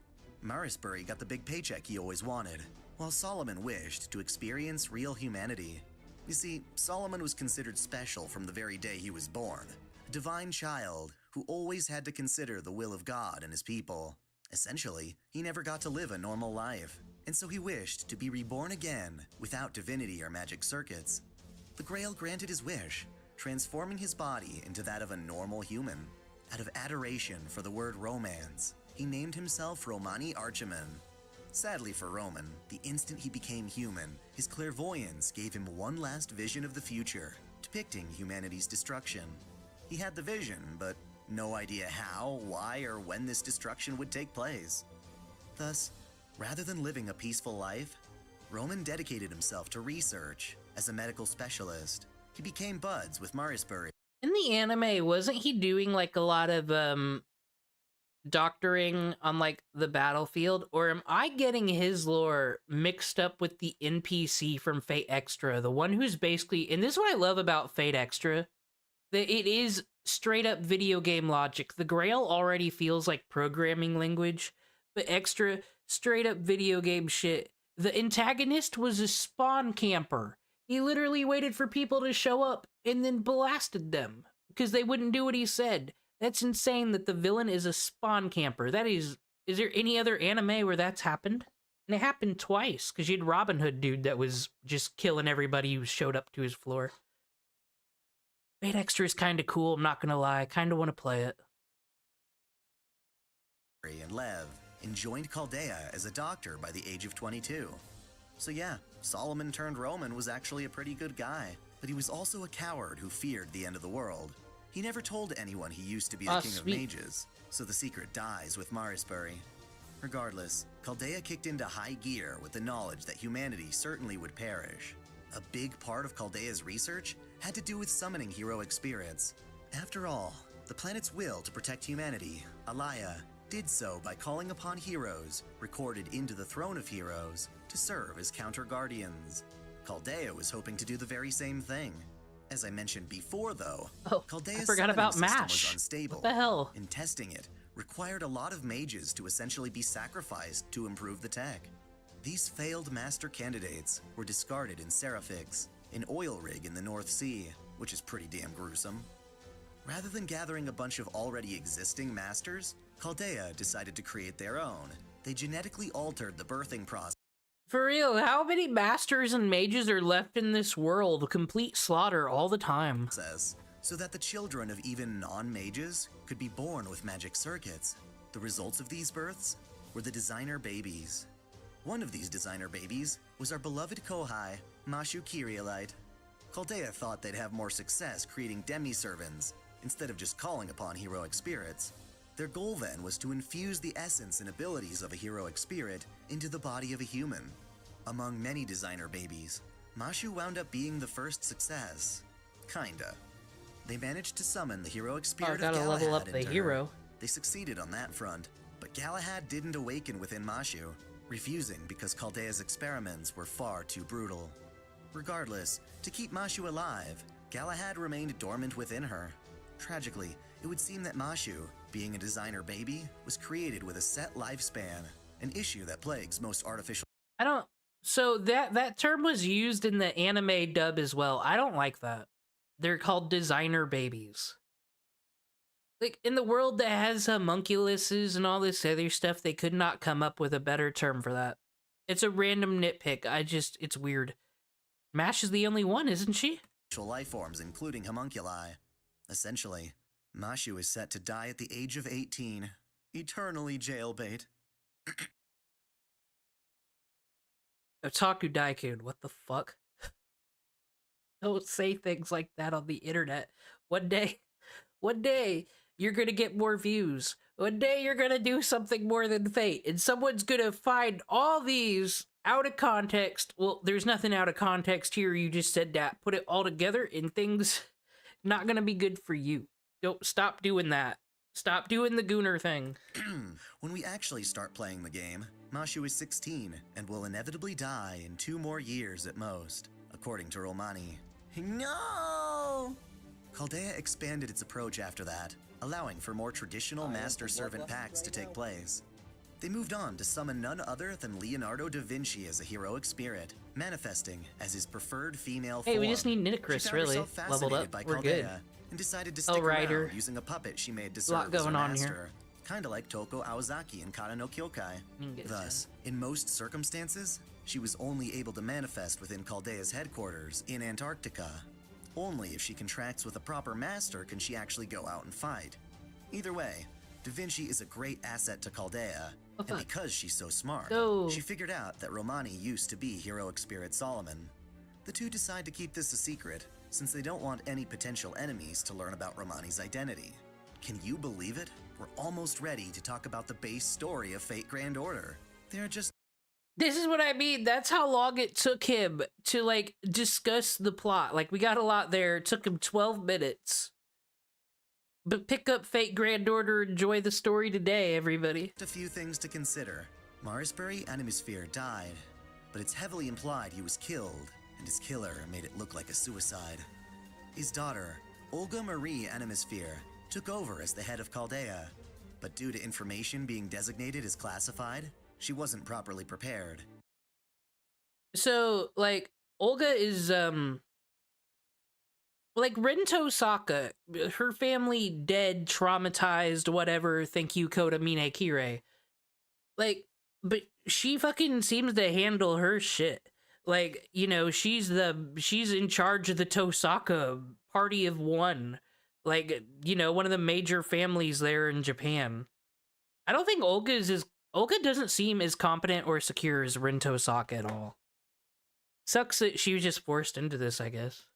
Marisbury got the big paycheck he always wanted, while Solomon wished to experience real humanity. You see, Solomon was considered special from the very day he was born, a divine child who always had to consider the will of God and his people. Essentially, he never got to live a normal life, and so he wished to be reborn again without divinity or magic circuits. The Grail granted his wish, transforming his body into that of a normal human. Out of adoration for the word romance, he named himself Romani Archiman. Sadly for Roman, the instant he became human, his clairvoyance gave him one last vision of the future, depicting humanity's destruction. He had the vision, but no idea how, why, or when this destruction would take place. Thus, rather than living a peaceful life, Roman dedicated himself to research. As a medical specialist, he became buds with Marisbury. In the anime, wasn't he doing, like, a lot of, doctoring on, like, the battlefield? Or am I getting his lore mixed up with the NPC from Fate Extra? The one who's basically... And this is what I love about Fate Extra. That it is straight up video game logic. The Grail already feels like programming language, but Extra, straight up video game shit. The antagonist was a spawn camper. He literally waited for people to show up and then blasted them because they wouldn't do what he said. That's insane that the villain is a spawn camper. That is there any other anime where that's happened? And it happened twice, because you had Robin Hood dude that was just killing everybody who showed up to his floor. Fate Extra is kind of cool, I'm not gonna lie. I kind of want to play it. And Lev, and joined Chaldea as a doctor by the age of 22. So yeah, Solomon turned Roman was actually a pretty good guy, but he was also a coward who feared the end of the world. He never told anyone he used to be the king Sweet. of mages, so the secret dies with Marisbury. Regardless, Chaldea kicked into high gear with the knowledge that humanity certainly would perish. A big part of Chaldea's research had to do with summoning heroic spirits. After all, the planet's will to protect humanity, Alaya, did so by calling upon heroes recorded into the Throne of Heroes to serve as counter-guardians. Chaldea was hoping to do the very same thing. As I mentioned before, though, Oh, I Chaldea's forgot summoning about system MASH. was unstable. What the hell? And testing it required a lot of mages to essentially be sacrificed to improve the tech. These failed master candidates were discarded in Seraphix, an oil rig in the North Sea, which is pretty damn gruesome. Rather than gathering a bunch of already existing masters, Chaldea decided to create their own. They genetically altered the birthing process. For real, how many masters and mages are left in this world? Complete slaughter all the time. So that the children of even non-mages could be born with magic circuits. The results of these births were the designer babies. One of these designer babies was our beloved Kohai, Mashu Kyrielite. Chaldea thought they'd have more success creating demi-servants instead of just calling upon heroic spirits. Their goal then was to infuse the essence and abilities of a heroic spirit into the body of a human. Among many designer babies, Mashu wound up being the first success. Kinda. They managed to summon the heroic spirit of gotta Galahad level up the into her. hero. They succeeded on that front, but Galahad didn't awaken within Mashu, refusing because Chaldea's experiments were far too brutal. Regardless, to keep Mashu alive, Galahad remained dormant within her. Tragically, it would seem that Mashu, being a designer baby, was created with a set lifespan, an issue that plagues most artificial. I don't. So that term was used in the anime dub as well. I don't like that. They're called designer babies. Like, in the world that has homunculuses and all this other stuff, they could not come up with a better term for that. It's a random nitpick. It's weird. Mash is the only one, isn't she? Life forms, including homunculi. Essentially, Mashu is set to die at the age of 18, eternally jailbait. Otaku Daikun, what the fuck? Don't say things like that on the internet. One day, you're gonna get more views. One day, you're gonna do something more than Fate, and someone's gonna find all these out of context. Well, there's nothing out of context here. You just said that. Put it all together, and things not gonna be good for you. Don't stop doing that. Stop doing the Gooner thing. When we actually start playing the game, Mashu is 16 and will inevitably die in 2 more years at most, according to Romani. No! Chaldea expanded its approach after that, allowing for more traditional master-servant pacts to take place. They moved on to summon none other than Leonardo da Vinci as a heroic spirit, manifesting as his preferred female form. Hey, we just need Nitocris, She found really. herself Leveled fascinated up. by We're Chaldea good. and decided to stick Rider. around using a puppet she made to Lot serve as her going on here. master, kinda like Toko Aozaki in Kara no Kyokai. You can get Thus, in most circumstances, she was only able to manifest within Chaldea's headquarters in Antarctica. Only if she contracts with a proper master can she actually go out and fight. Either way, Da Vinci is a great asset to Chaldea, and fuck. because she's so smart, Go. she figured out that Romani used to be heroic spirit Solomon. The two decide to keep this a secret, since they don't want any potential enemies to learn about Romani's identity. Can you believe it? We're almost ready to talk about the base story of Fate Grand Order. They're just This is what I mean. That's how long it took him to, like, discuss the plot. Like, we got a lot there. It took him 12 minutes. But pick up Fate Grand Order, enjoy the story today, everybody. a few things to consider. Marisbury Animusphere died, but it's heavily implied he was killed, and his killer made it look like a suicide. His daughter, Olga Marie Animusphere, took over as the head of Chaldea, but due to information being designated as classified, she wasn't properly prepared. So, like, Olga is, like, Rento Saka, her family dead, traumatized, whatever, thank you, Kota Minekire. Like, but she fucking seems to handle her shit. Like, you know, she's in charge of the Tosaka party of one. Like, you know, one of the major families there in Japan. I don't think Olga doesn't seem as competent or secure as Rento Saka at all. Sucks that she was just forced into this, I guess.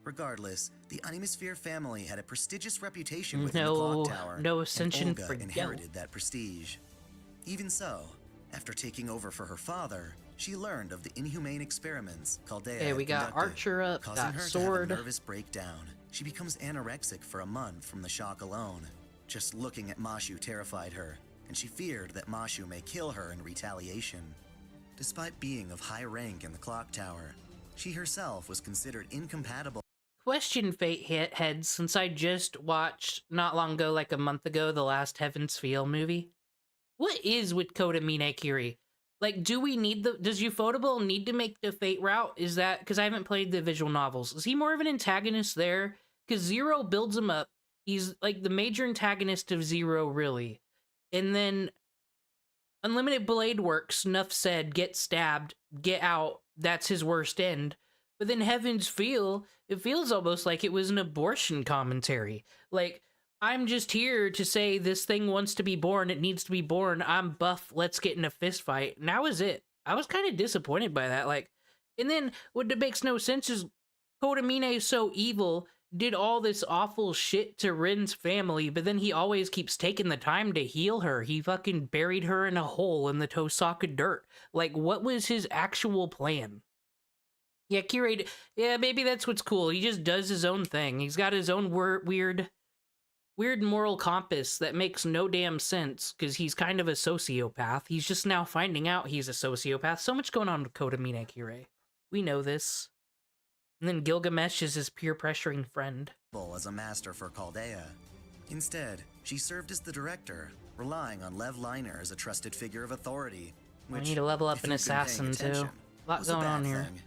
Regardless, the Animusphere family had a prestigious reputation within the No, Clock Tower, no ascension and Olga for inherited that prestige. Even so, after taking over for her father, she learned of the inhumane experiments Chaldea Hey, we had got conducted, Archer up, causing got her Sword. to have a nervous breakdown. She becomes anorexic for a month from the shock alone. Just looking at Mashu terrified her, and she feared that Mashu may kill her in retaliation. Despite being of high rank in the clock tower, she herself was considered incompatible. Question, Fate heads, since I just watched not long ago, like a month ago, the last Heaven's Feel movie. What is with Kota Minekiri? Like, do we need does Ufotable need to make the Fate route? Is that, because I haven't played the visual novels, is he more of an antagonist there? Because Zero builds him up. He's like the major antagonist of Zero, really. And then Unlimited Blade Works, enough said, get stabbed, get out, that's his worst end. But then Heaven's Feel, it feels almost like it was an abortion commentary. Like, I'm just here to say this thing wants to be born, it needs to be born, I'm buff, let's get in a fist fight. And that was it. I was kind of disappointed by that. Like, and then what makes no sense is Kota Mine is so evil, did all this awful shit to Rin's family, but then he always keeps taking the time to heal her. He fucking buried her in a hole in the Tosaka dirt. Like, what was his actual plan? Yeah, Kirei, yeah, maybe that's what's cool. He just does his own thing. He's got his own weird moral compass that makes no damn sense, because he's kind of a sociopath. He's just now finding out he's a sociopath. So much going on with Kota Minekiri. We know this. And then Gilgamesh is his peer-pressuring friend. As a master for Chaldea. Instead, she served as the director, relying on Lev Liner as a trusted figure of authority. We Which, need to level up if an you've been paying assassin, too. attention, A lot was a going bad on here. thing.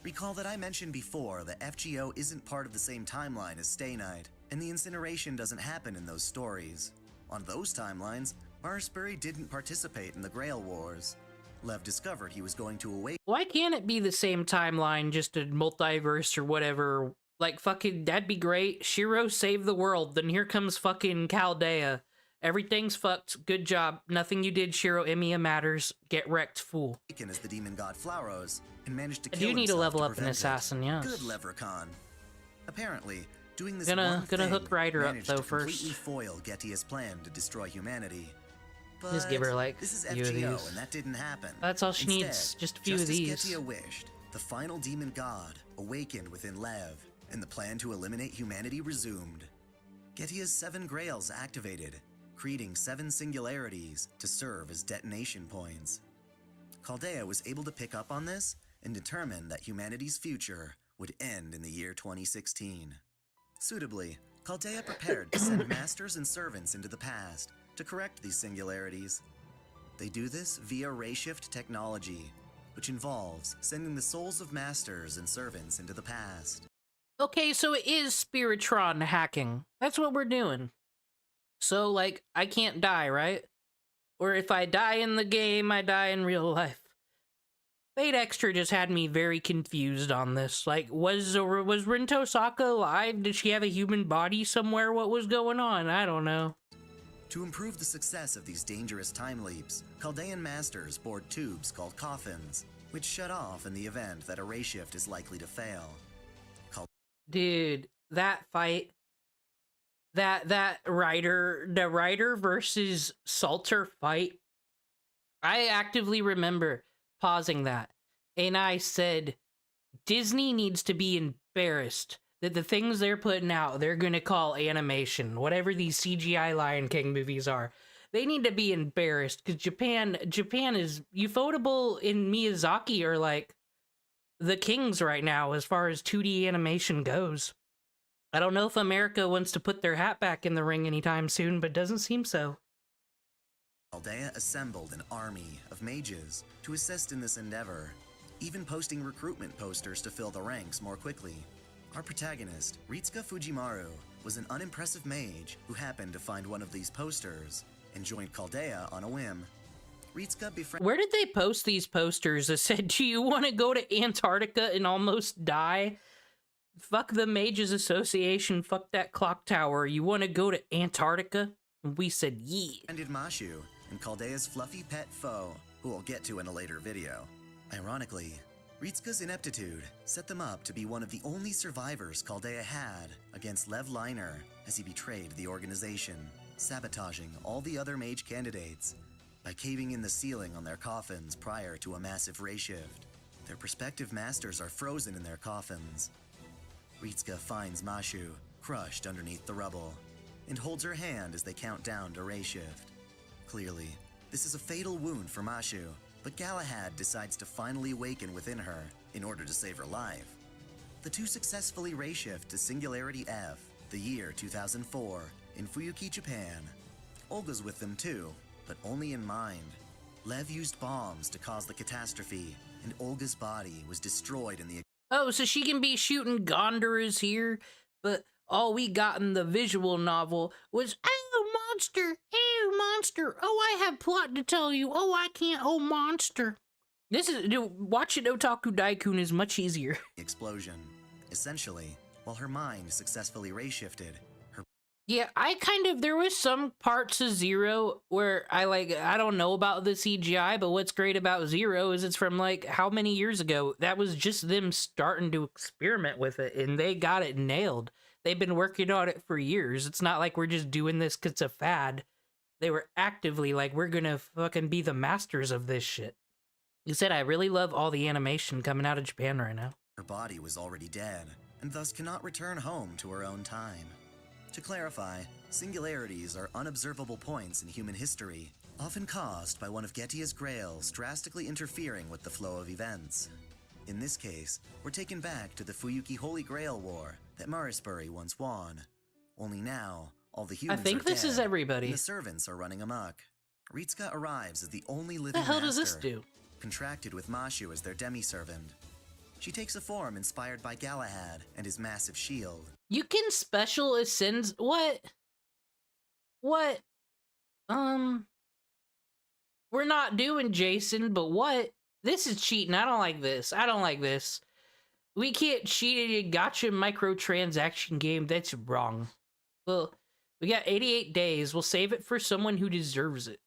Recall that I mentioned before that FGO isn't part of the same timeline as Stay Night, and the incineration doesn't happen in those stories. On those timelines, Marsbury didn't participate in the Grail Wars. Lev discovered he was going to awaken. Why can't it be the same timeline, just a multiverse or whatever? Like, fucking, that'd be great. Shiro saved the world, then here comes fucking Chaldea. Everything's fucked. Good job. Nothing you did, Shiro Emiya, matters. Get wrecked, fool. As the demon god Flauros and managed to I kill do need to himself level up an prevent it. assassin, yes. Good Leprechaun. Apparently, doing this Gonna one thing hook Ryder up, managed though, to first. completely foil Getia's plan to destroy humanity. But Just give her, like, this is a few of FGO, these. and that didn't happen. That's all she Instead, needs, just a few of as these. Getia wished, the final demon god awakened within Lev, and the plan to eliminate humanity resumed. Getia's 7 grails activated, creating 7 singularities to serve as detonation points. Chaldea was able to pick up on this and determine that humanity's future would end in the year 2016. Suitably, Chaldea prepared to send masters and servants into the past to correct these singularities. They do this via Rayshift technology, which involves sending the souls of masters and servants into the past. Okay, so it is Spiritron hacking. That's what we're doing. So, like, I can't die, right? Or if I die in the game, I die in real life. Fate Extra just had me very confused on this. Like, was Rin Tosaka alive? Did she have a human body somewhere? What was going on? I don't know. To improve the success of these dangerous time leaps, Chaldean masters board tubes called coffins, which shut off in the event that a Rayshift is likely to fail. Dude, that fight, the Ryder versus Salter fight, I actively remember pausing that, and I said, Disney needs to be embarrassed that the things they're putting out, they're gonna call animation, whatever these CGI Lion King movies are. They need to be embarrassed, because Japan is, Ufotable and Miyazaki are like the kings right now as far as 2D animation goes. I don't know if America wants to put their hat back in the ring anytime soon, but doesn't seem so. Chaldea assembled an army of mages to assist in this endeavor, even posting recruitment posters to fill the ranks more quickly. Our protagonist, Ritsuka Fujimaru, was an unimpressive mage who happened to find one of these posters and joined Chaldea on a whim. Ritsuka befriended. Where did they post these posters that said, do you want to go to Antarctica and almost die? Fuck the Mages Association, fuck that clock tower. You want to go to Antarctica? And we said, yeah. Mashu and Chaldea's fluffy pet foe, who we'll get to in a later video. Ironically, Ritsuka's ineptitude set them up to be one of the only survivors Chaldea had against Lev Liner as he betrayed the organization, sabotaging all the other mage candidates by caving in the ceiling on their coffins prior to a massive Rayshift. Their prospective masters are frozen in their coffins. Ritsuka finds Mashu crushed underneath the rubble and holds her hand as they count down to Rayshift. Clearly, this is a fatal wound for Mashu, but Galahad decides to finally awaken within her in order to save her life. The two successfully ray shift to Singularity F, the year 2004, in Fuyuki, Japan. Olga's with them too, but only in mind. Lev used bombs to cause the catastrophe, and Olga's body was destroyed in the... Oh, so she can be shooting Gondorers here, but all we got in the visual novel was, oh, monster, oh, monster, oh, I have plot to tell you, oh, I can't, oh, monster. This is, dude, watching Otaku Daikun is much easier. explosion. Essentially, while her mind successfully ray-shifted, her... Yeah, there was some parts of Zero where I don't know about the CGI, but what's great about Zero is it's from, like, how many years ago? That was just them starting to experiment with it, and they got it nailed. They've been working on it for years. It's not like we're just doing this because it's a fad. They were actively like, we're gonna fucking be the masters of this shit. You said I really love all the animation coming out of Japan right now. her body was already dead, and thus cannot return home to her own time. To clarify, singularities are unobservable points in human history, often caused by one of Getia's grails drastically interfering with the flow of events. In this case, we're taken back to the Fuyuki Holy Grail War that Marisbury once won. Only now, all the humans I think are this dead, is everybody. and the servants are running amok. Ritsuka arrives as the only living The hell master, does this do? contracted with Mashu as their demi-servant. She takes a form inspired by Galahad and his massive shield. You can special ascend. What? What? We're not doing Jason, but what? This is cheating. I don't like this. I don't like this. We can't cheat at a gotcha microtransaction game. That's wrong. Well, we got 88 days. We'll save it for someone who deserves it.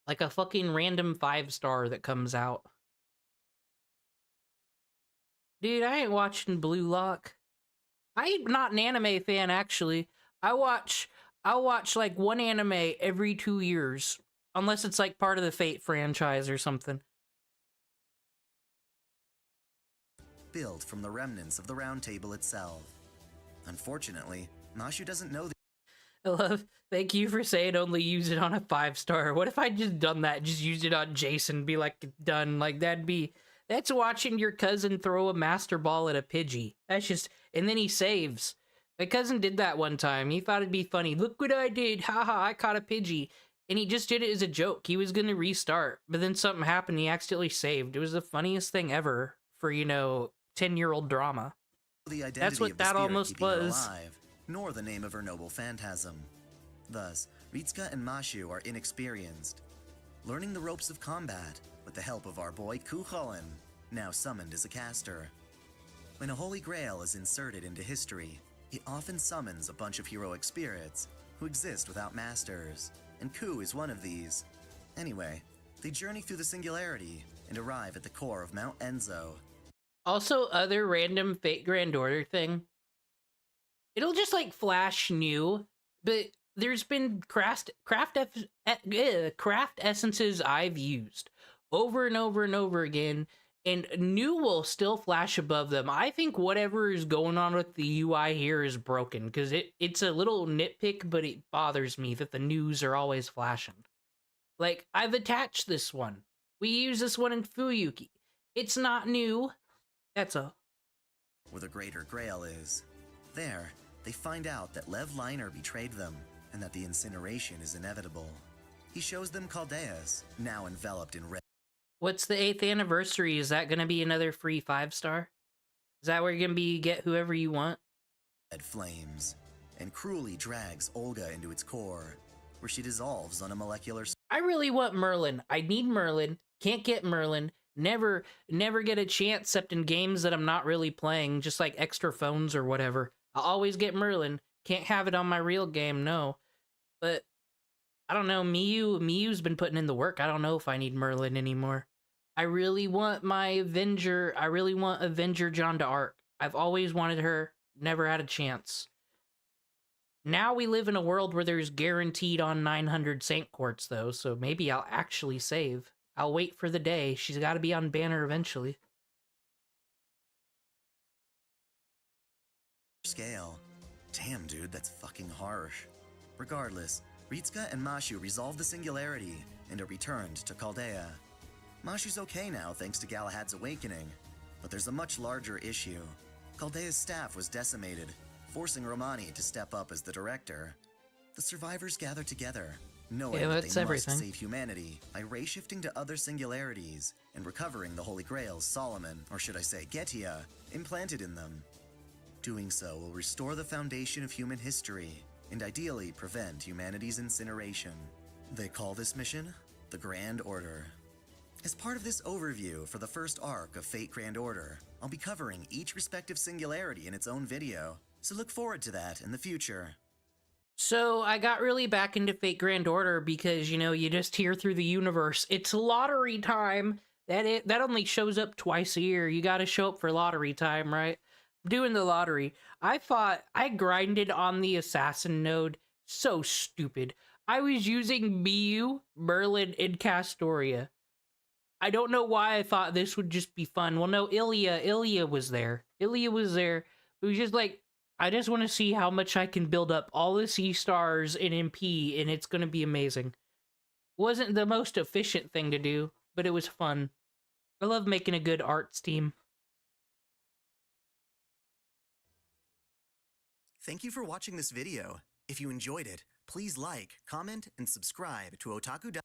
Like a fucking random 5-star that comes out. Dude, I ain't watching Blue Lock. I'm not an anime fan, actually. I'll watch like one anime every 2 years. Unless it's like part of the Fate franchise or something. Built from the remnants of the Round Table itself. Unfortunately, Mashu doesn't know I love, thank you for saying only use it on a 5-star. What if I just done that? Just used it on Jason, be like, done. Like, that's watching your cousin throw a master ball at a Pidgey. That's just, and then he saves. My cousin did that one time. He thought it'd be funny. Look what I did. Haha, I caught a Pidgey. And he just did it as a joke. He was going to restart. But then something happened. He accidentally saved. It was the funniest thing ever for, 10-year-old drama. the identity That's what of the that spirit almost keeping her was. alive, nor the name of her noble phantasm. Thus, Ritsuka and Mashu are inexperienced, learning the ropes of combat with the help of our boy Cuchulainn, now summoned as a caster. When a holy grail is inserted into history, it often summons a bunch of heroic spirits who exist without masters, and Ku is one of these. Anyway, they journey through the singularity and arrive at the core of Mount Enzo. Also, other random Fate Grand Order thing. It'll just like flash new, but there's been craft essences I've used over and over and over again, and new will still flash above them. I think whatever is going on with the UI here is broken, because it's a little nitpick, but it bothers me that the news are always flashing. Like, I've attached this one. We use this one in Fuyuki. It's not new. That's all. Where the Greater Grail is. There, they find out that Lev Liner betrayed them, and that the incineration is inevitable. He shows them Caldeus, now enveloped in red What's the 8th anniversary? Is that going to be another free 5-star? Is that where you're going to be get whoever you want? flames, and cruelly drags Olga into its core, where she dissolves on a molecular I really want Merlin. I need Merlin. Can't get Merlin. Never get a chance except in games that I'm not really playing, just like extra phones or whatever. I'll always get Merlin. Can't have it on my real game, no. But I don't know, Miyu's been putting in the work. I don't know if I need Merlin anymore. I really want my Avenger. I really want Avenger Jeanne d'Arc. I've always wanted her. Never had a chance. Now we live in a world where there's guaranteed on 900 Saint Quartz, though, so maybe I'll actually save. I'll wait for the day. She's got to be on banner eventually. scale. Damn, dude, that's fucking harsh. Regardless, Ritsuka and Mashu resolve the singularity and are returned to Chaldea. Mashu's okay now thanks to Galahad's awakening, but there's a much larger issue. Chaldea's staff was decimated, forcing Romani to step up as the director. The survivors gather together, knowing that they must save humanity by ray-shifting to other singularities and recovering the Holy Grails Solomon, or should I say Getia, implanted in them. Doing so will restore the foundation of human history and ideally prevent humanity's incineration. They call this mission the Grand Order. As part of this overview for the first arc of Fate Grand Order, I'll be covering each respective singularity in its own video, so look forward to that in the future. So I got really back into Fate Grand Order because, you know, you just hear through the universe, it's lottery time. That only shows up twice a year. You gotta show up for lottery time, right? I'm doing the lottery. I grinded on the assassin node. So stupid. I was using Miyu, Merlin, and Castoria. I don't know why I thought this would just be fun. Well, no, Ilya was there. Ilya was there. It was just like, I just want to see how much I can build up all the C-stars in MP, and it's going to be amazing. Wasn't the most efficient thing to do, but it was fun. I love making a good arts team. Thank you for watching this video. If you enjoyed it, please like, comment, and subscribe to Otaku.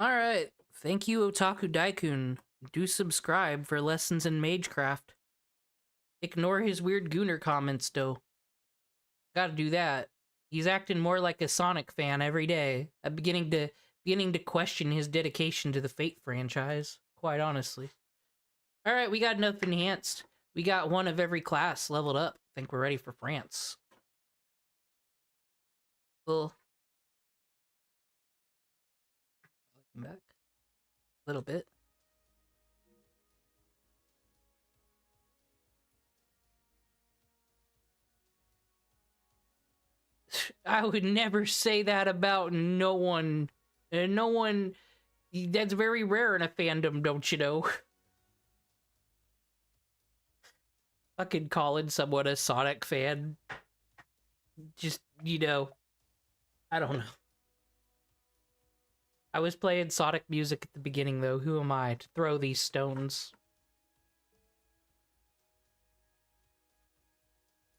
Alright, thank you Otaku Daikun. Do subscribe for lessons in Magecraft. Ignore his weird Gooner comments, though. Gotta do that. He's acting more like a Sonic fan every day. I'm beginning to question his dedication to the Fate franchise, quite honestly. Alright, we got enough enhanced. We got one of every class leveled up. I think we're ready for France. Well, back a little bit. I would never say that about no one. No one. That's very rare in a fandom, don't you know? Fucking calling someone a Sonic fan. Just, you know. I don't know. I was playing Sonic music at the beginning, though. Who am I to throw these stones?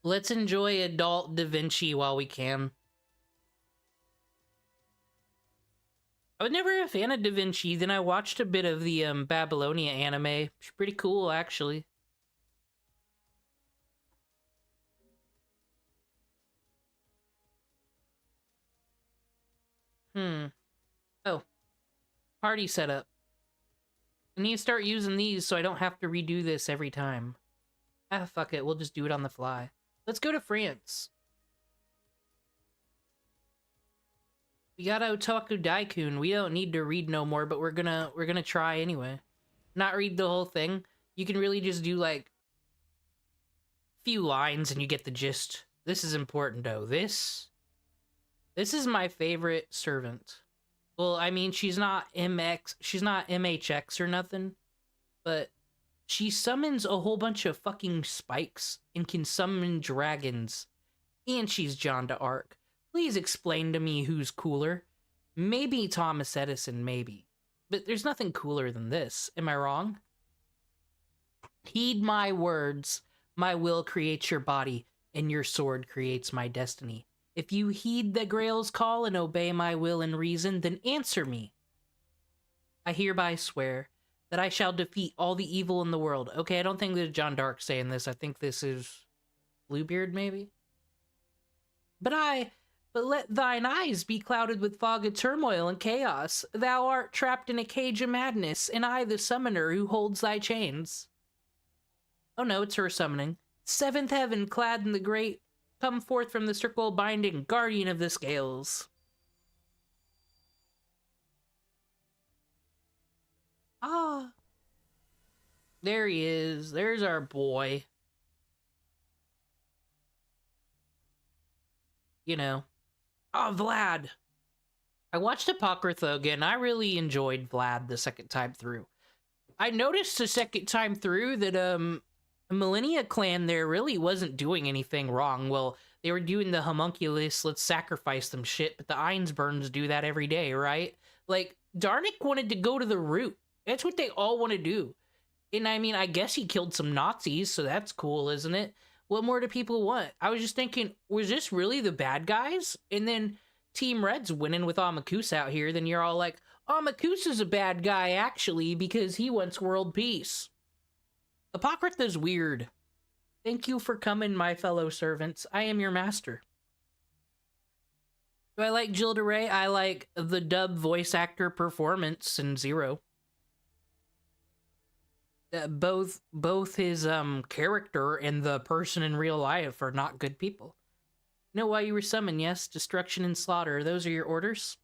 Let's enjoy adult Da Vinci while we can. I was never a fan of Da Vinci, then I watched a bit of the Babylonia anime. It's pretty cool, actually. Oh. Party setup. I need to start using these so I don't have to redo this every time. Ah, fuck it. We'll just do it on the fly. Let's go to France. We got Otaku Daikun. We don't need to read no more, but we're gonna try anyway. Not read the whole thing. You can really just do like few lines and you get the gist. This is important though. This is my favorite servant. Well, I mean, she's not MHX or nothing, but she summons a whole bunch of fucking spikes and can summon dragons. And she's John d'Arc. Please explain to me who's cooler. Maybe Thomas Edison, maybe. But there's nothing cooler than this. Am I wrong? Heed my words. My will creates your body, and your sword creates my destiny. If you heed the Grail's call and obey my will and reason, then answer me. I hereby swear that I shall defeat all the evil in the world. Okay, I don't think this is John d'Arc saying this. I think this is Bluebeard, maybe? But let thine eyes be clouded with fog of turmoil and chaos. Thou art trapped in a cage of madness, and I the summoner who holds thy chains. Oh no, it's her summoning. Seventh heaven, clad in the great, come forth from the circle binding, guardian of the scales. Ah. There he is. There's our boy. You know. Oh, Vlad. I watched Apocrypha again. I really enjoyed Vlad the second time through. I noticed the second time through that, Millennia Clan there really wasn't doing anything wrong. Well, They were doing the homunculus, let's sacrifice them shit, but the Einsburns do that every day, right? Like, Darnick wanted to go to the root. That's what they all want to do. And I mean, I guess he killed some Nazis, so that's cool, isn't it? What more do people want? I was just thinking, was this really the bad guys? And then Team Red's winning with Amakusa out here, then you're all like, Amakusa's a bad guy, actually, because he wants world peace. Apocrypha's weird. Thank you for coming, my fellow servants. I am your master. Do I like Gilda Ray? I like the dub voice actor performance in Zero. Both his character and the person in real life are not good people. Know why you were summoned, yes? Destruction and slaughter. Those are your orders?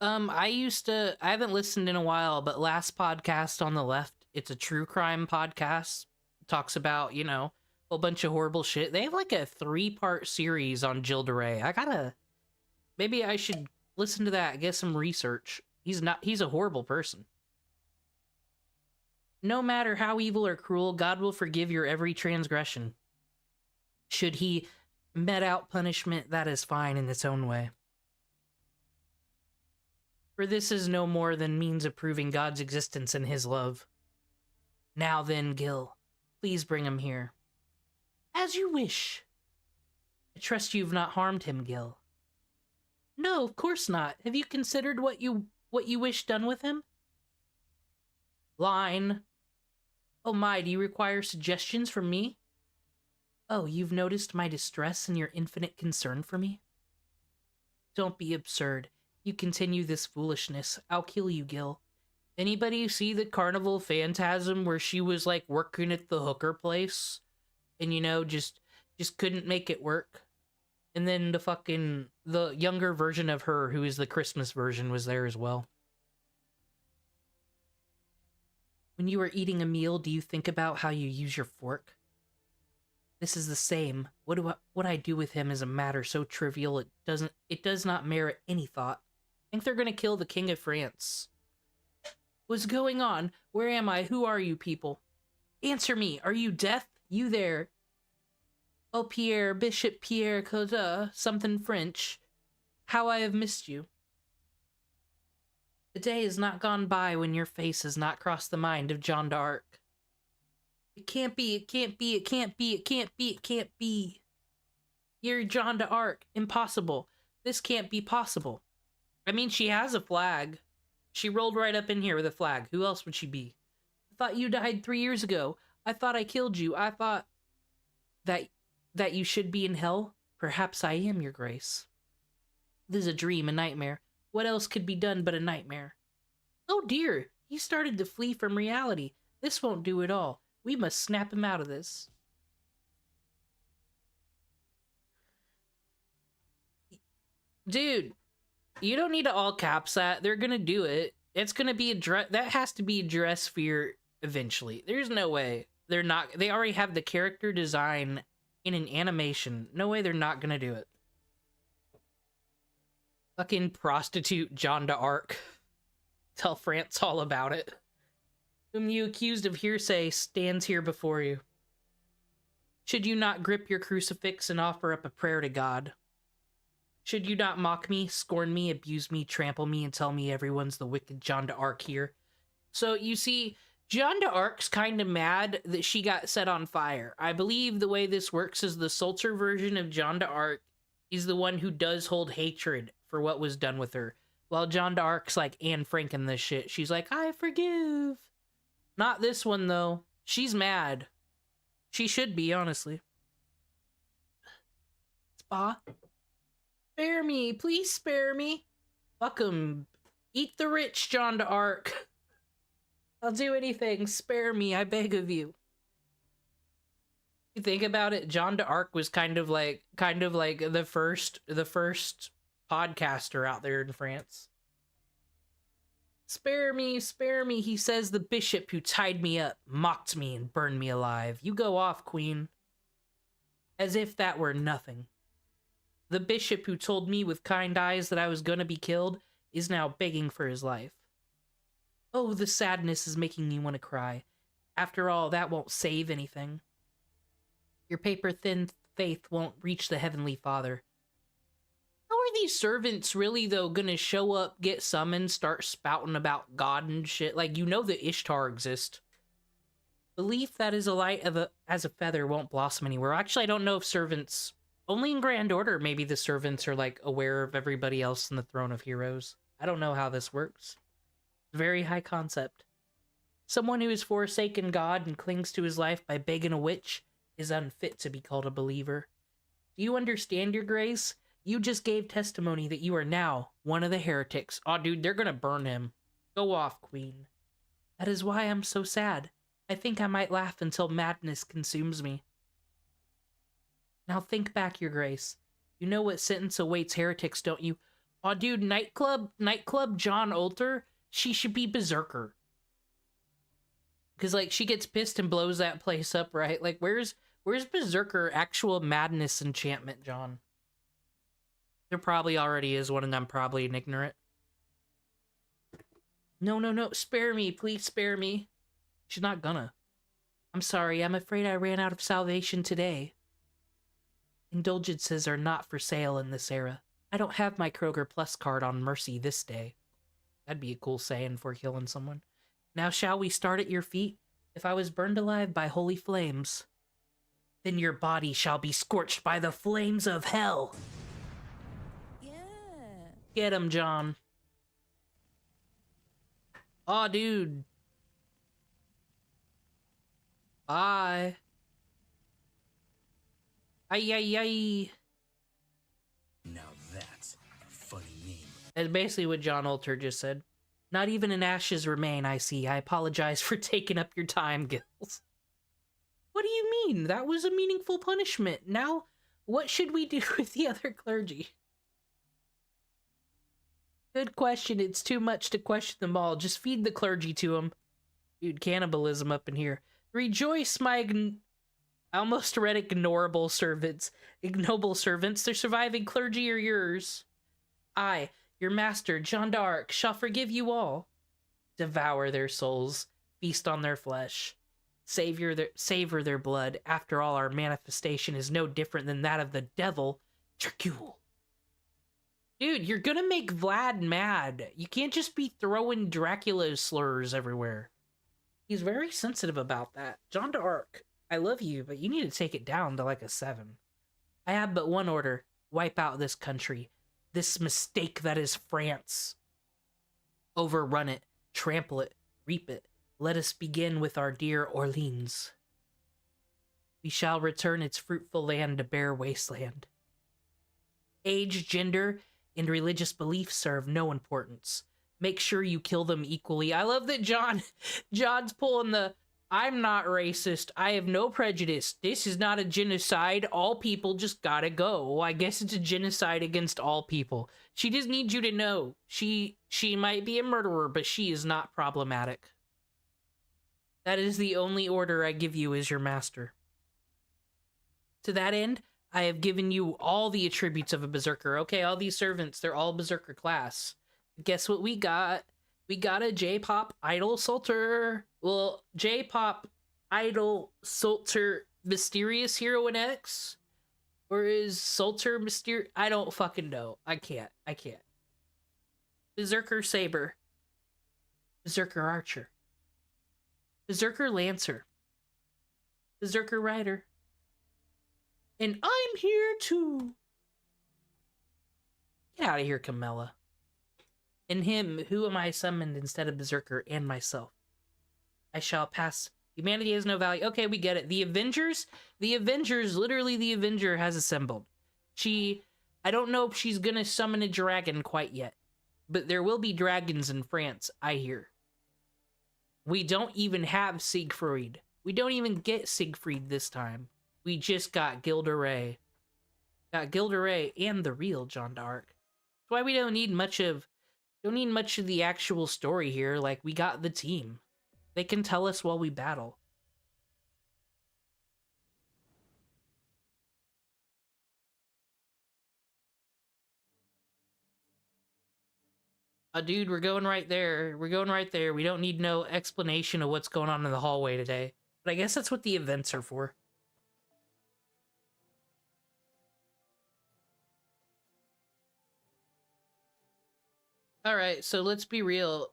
I haven't listened in a while, but last podcast on the left, it's a true crime podcast. Talks about, you know, a whole bunch of horrible shit. They have like a 3-part series on Gilda Ray. Maybe I should listen to that, get some research. He's a horrible person. No matter how evil or cruel, God will forgive your every transgression. Should he met out punishment, that is fine in its own way. For this is no more than means of proving God's existence and his love. Now then, Gil, please bring him here. As you wish. I trust you've not harmed him, Gil. No, of course not. Have you considered what you wish done with him? Line. Oh my, do you require suggestions from me? Oh, you've noticed my distress and your infinite concern for me? Don't be absurd. You continue this foolishness, I'll kill you, Gil. Anybody see the Carnival Phantasm where she was like working at the hooker place and, you know, just couldn't make it work? And then the younger version of her, who is the Christmas version, was there as well. When you are eating a meal, do you think about how you use your fork? This is the same. What I do with him is a matter so trivial it does not merit any thought. I think they're gonna kill the King of France. What's going on? Where am I? Who are you people? Answer me. Are you deaf? You there? Oh, Pierre, Bishop Pierre Cauda, something French. How I have missed you. The day has not gone by when your face has not crossed the mind of Jeanne d'Arc. It can't be, it can't be, it can't be, it can't be, it can't be. You're Jeanne d'Arc. Impossible. This can't be possible. I mean, she has a flag. She rolled right up in here with a flag. Who else would she be? I thought you died 3 years ago. I thought I killed you. I thought that you should be in hell. Perhaps I am, your grace. This is a dream, a nightmare. What else could be done but a nightmare? Oh dear, he started to flee from reality. This won't do at all. We must snap him out of this. Dude, you don't need to all caps that. They're gonna do it. It's gonna be that has to be a dress sphere eventually. There's no way they're not. They already have the character design in an animation. No way they're not gonna do it. Fucking prostitute Jeanne d'Arc. Tell France all about it. Whom you accused of hearsay stands here before you. Should you not grip your crucifix and offer up a prayer to God? Should you not mock me, scorn me, abuse me, trample me, and tell me everyone's the wicked Jeanne d'Arc here? So, you see, Jeanne d'Arc's kind of mad that she got set on fire. I believe the way this works is the Sulzer version of Jeanne d'Arc is the one who does hold hatred for what was done with her. While Jeanne d'Arc's like Anne Frank in this shit. She's like, I forgive. Not this one, though. She's mad. She should be, honestly. Spa? Spare me. Please spare me. Fuck 'em. Eat the rich, Jeanne d'Arc. I'll do anything. Spare me, I beg of you. You think about it, Jeanne d'Arc was kind of like the first podcaster out there in France. Spare me, he says the bishop who tied me up, mocked me, and burned me alive. You go off, queen. As if that were nothing. The bishop who told me with kind eyes that I was gonna be killed is now begging for his life. Oh, the sadness is making me want to cry. After all, that won't save anything. Your paper-thin faith won't reach the Heavenly Father. How are these servants really, though, gonna show up, get summoned, start spouting about God and shit? Like, you know that Ishtar exists. Belief that is a light as a feather won't blossom anywhere. Actually, I don't know if servants... Only in Grand Order, maybe the servants are, like, aware of everybody else in the Throne of Heroes. I don't know how this works. Very high concept. Someone who has forsaken God and clings to his life by begging a witch is unfit to be called a believer. Do you understand, Your Grace? You just gave testimony that you are now one of the heretics. Aw, dude, they're gonna burn him. Go off, Queen. That is why I'm so sad. I think I might laugh until madness consumes me. Now think back, Your Grace. You know what sentence awaits heretics, don't you? Aw, dude, nightclub John Olter, she should be Berserker. Because, like, she gets pissed and blows that place up, right? Like, where's Berserker actual madness enchantment, John? There probably already is one, and I'm probably an ignorant. No, spare me, please spare me. She's not gonna. I'm sorry, I'm afraid I ran out of salvation today. Indulgences are not for sale in this era. I don't have my Kroger Plus card on Mercy this day. That'd be a cool saying for killing someone. Now shall we start at your feet? If I was burned alive by holy flames, then your body shall be scorched by the flames of hell. Yeah. Get him, John. Aw, dude. Bye. Ay. Now that's a funny name. That's basically what John Olter just said. Not even an ashes remain, I see. I apologize for taking up your time, Gills. What do you mean? That was a meaningful punishment. Now, what should we do with the other clergy? Good question. It's too much to question them all. Just feed the clergy to them. Dude, cannibalism up in here. Rejoice, my... I almost read ignoble servants. Ignoble servants. The surviving clergy are yours. I, your master, Jeanne d'Arc, shall forgive you all. Devour their souls. Feast on their flesh. Savor their blood. After all, our manifestation is no different than that of the devil, Dracul. Dude, you're gonna make Vlad mad. You can't just be throwing Dracula slurs everywhere. He's very sensitive about that. Jeanne d'Arc, I love you, but you need to take it down to like a 7. I have but one order. Wipe out this country. This mistake that is France. Overrun it. Trample it. Reap it. Let us begin with our dear Orleans. We shall return its fruitful land to bare wasteland. Age, gender, and religious beliefs serve no importance. Make sure you kill them equally. I love that John's pulling the, I'm not racist. I have no prejudice. This is not a genocide. All people just gotta go. Well, I guess it's a genocide against all people. She just needs you to know. She might be a murderer, but she is not problematic. That is the only order I give you as your master. To that end, I have given you all the attributes of a berserker. Okay, all these servants, they're all berserker class. Guess what we got? We got a J-pop idol Sulter. Well, J-pop idol Sulter mysterious hero in X? Or is Sulter mysterious? I don't fucking know. I can't. Berserker Saber. Berserker Archer. Berserker Lancer. Berserker Rider. And I'm here too. Get out of here, Camilla. In him, who am I summoned instead of Berserker and myself? I shall pass. Humanity has no value. Okay, we get it. The Avengers, literally the Avenger has assembled. I don't know if she's gonna summon a dragon quite yet, but there will be dragons in France, I hear. We don't even have Siegfried. We don't even get Siegfried this time. We just got Gilderay. Got Gilderay and the real Jeanne d'Arc. That's why we don't need much of the actual story here. Like, we got the team. They can tell us while we battle. Dude, we're going right there. We don't need no explanation of what's going on in the hallway today. But I guess that's what the events are for. Alright, so let's be real.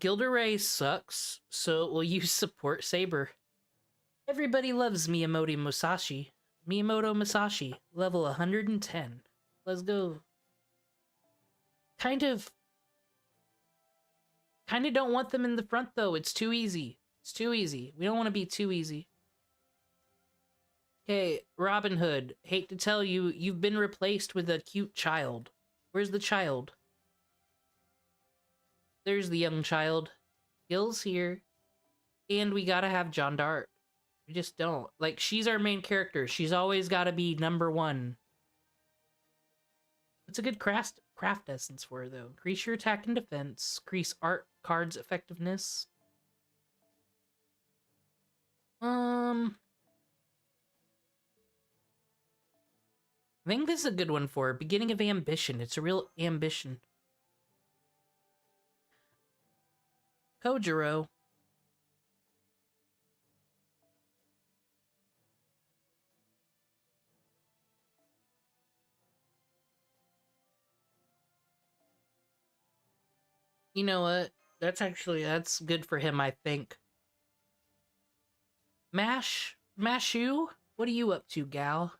Gilderay sucks, so will you support Saber? Everybody loves Miyamoto Musashi. Miyamoto Musashi, level 110. Let's go. Kind of don't want them in the front, though. It's too easy. It's too easy. We don't want to be too easy. Okay, Robin Hood. Hate to tell you, you've been replaced with a cute child. Where's the child? There's the young child. Gil's here. And we gotta have Jeanne d'Arc. We just don't. Like, she's our main character. She's always gotta be #1. It's a good craft essence for her, though. Increase your attack and defense. Increase art cards effectiveness. I think this is a good one for her. Beginning of ambition. It's a real ambition. Kojiro. You know what? That's good for him, I think. Mashu? What are you up to, gal?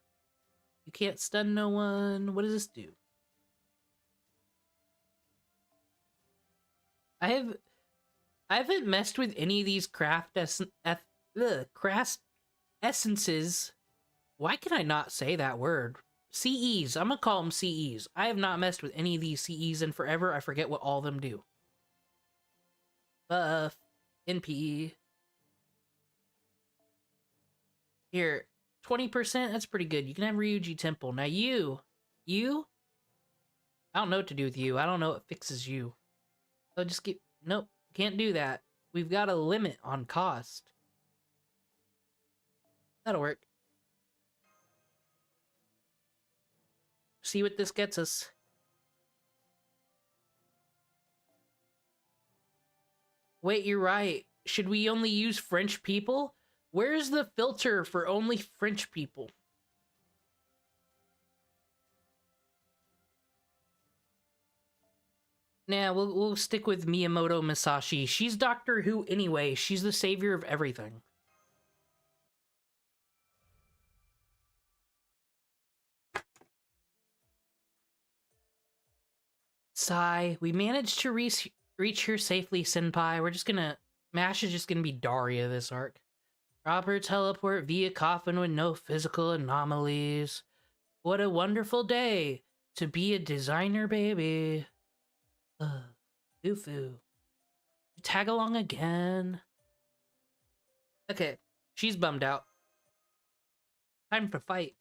You can't stun no one. What does this do? I haven't messed with any of these craft essences. Why can I not say that word? CEs. I'm gonna call them CEs. I have not messed with any of these CEs in forever. I forget what all of them do. Buff. NP. Here. 20%? That's pretty good. You can have Ryuji Temple. Now you? I don't know what to do with you. I don't know what fixes you. So just get... Nope. Can't do that. We've got a limit on cost. That'll work. See what this gets us. Wait, you're right. Should we only use French people? Where's the filter for only French people? Nah, we'll stick with Miyamoto Musashi. She's Doctor Who anyway. She's the savior of everything. Sigh. We managed to reach her safely, Senpai. We're just gonna... MASH is just gonna be Daria this arc. Proper teleport via coffin with no physical anomalies. What a wonderful day to be a designer, baby. Fufu. Tag along again. Okay, she's bummed out. Time to fight.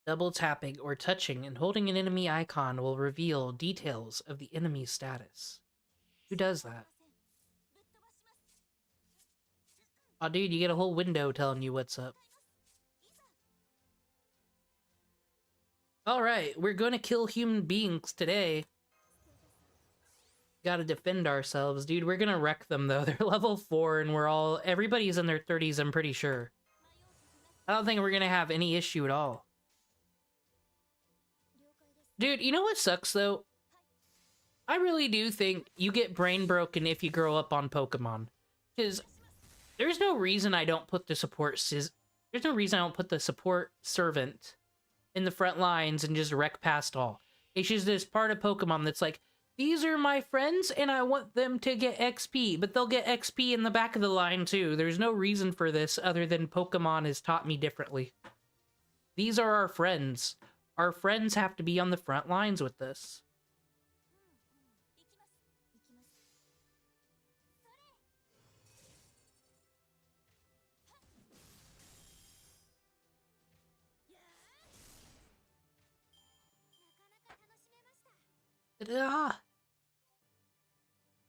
Double tapping or touching and holding an enemy icon will reveal details of the enemy's status. Who does that? Oh, dude, you get a whole window telling you what's up. Alright, we're gonna kill human beings today. Gotta defend ourselves, dude. We're gonna wreck them, though. They're level 4, and everybody's in their 30s, I'm pretty sure. I don't think we're gonna have any issue at all. Dude, you know what sucks, though? I really do think you get brain broken if you grow up on Pokemon. Because there's no reason I don't put the support servant in the front lines and just wreck past all. It's just this part of Pokemon that's like, these are my friends and I want them to get XP, but they'll get XP in the back of the line too. There's no reason for this other than Pokemon has taught me differently. These are our friends. Our friends have to be on the front lines with this.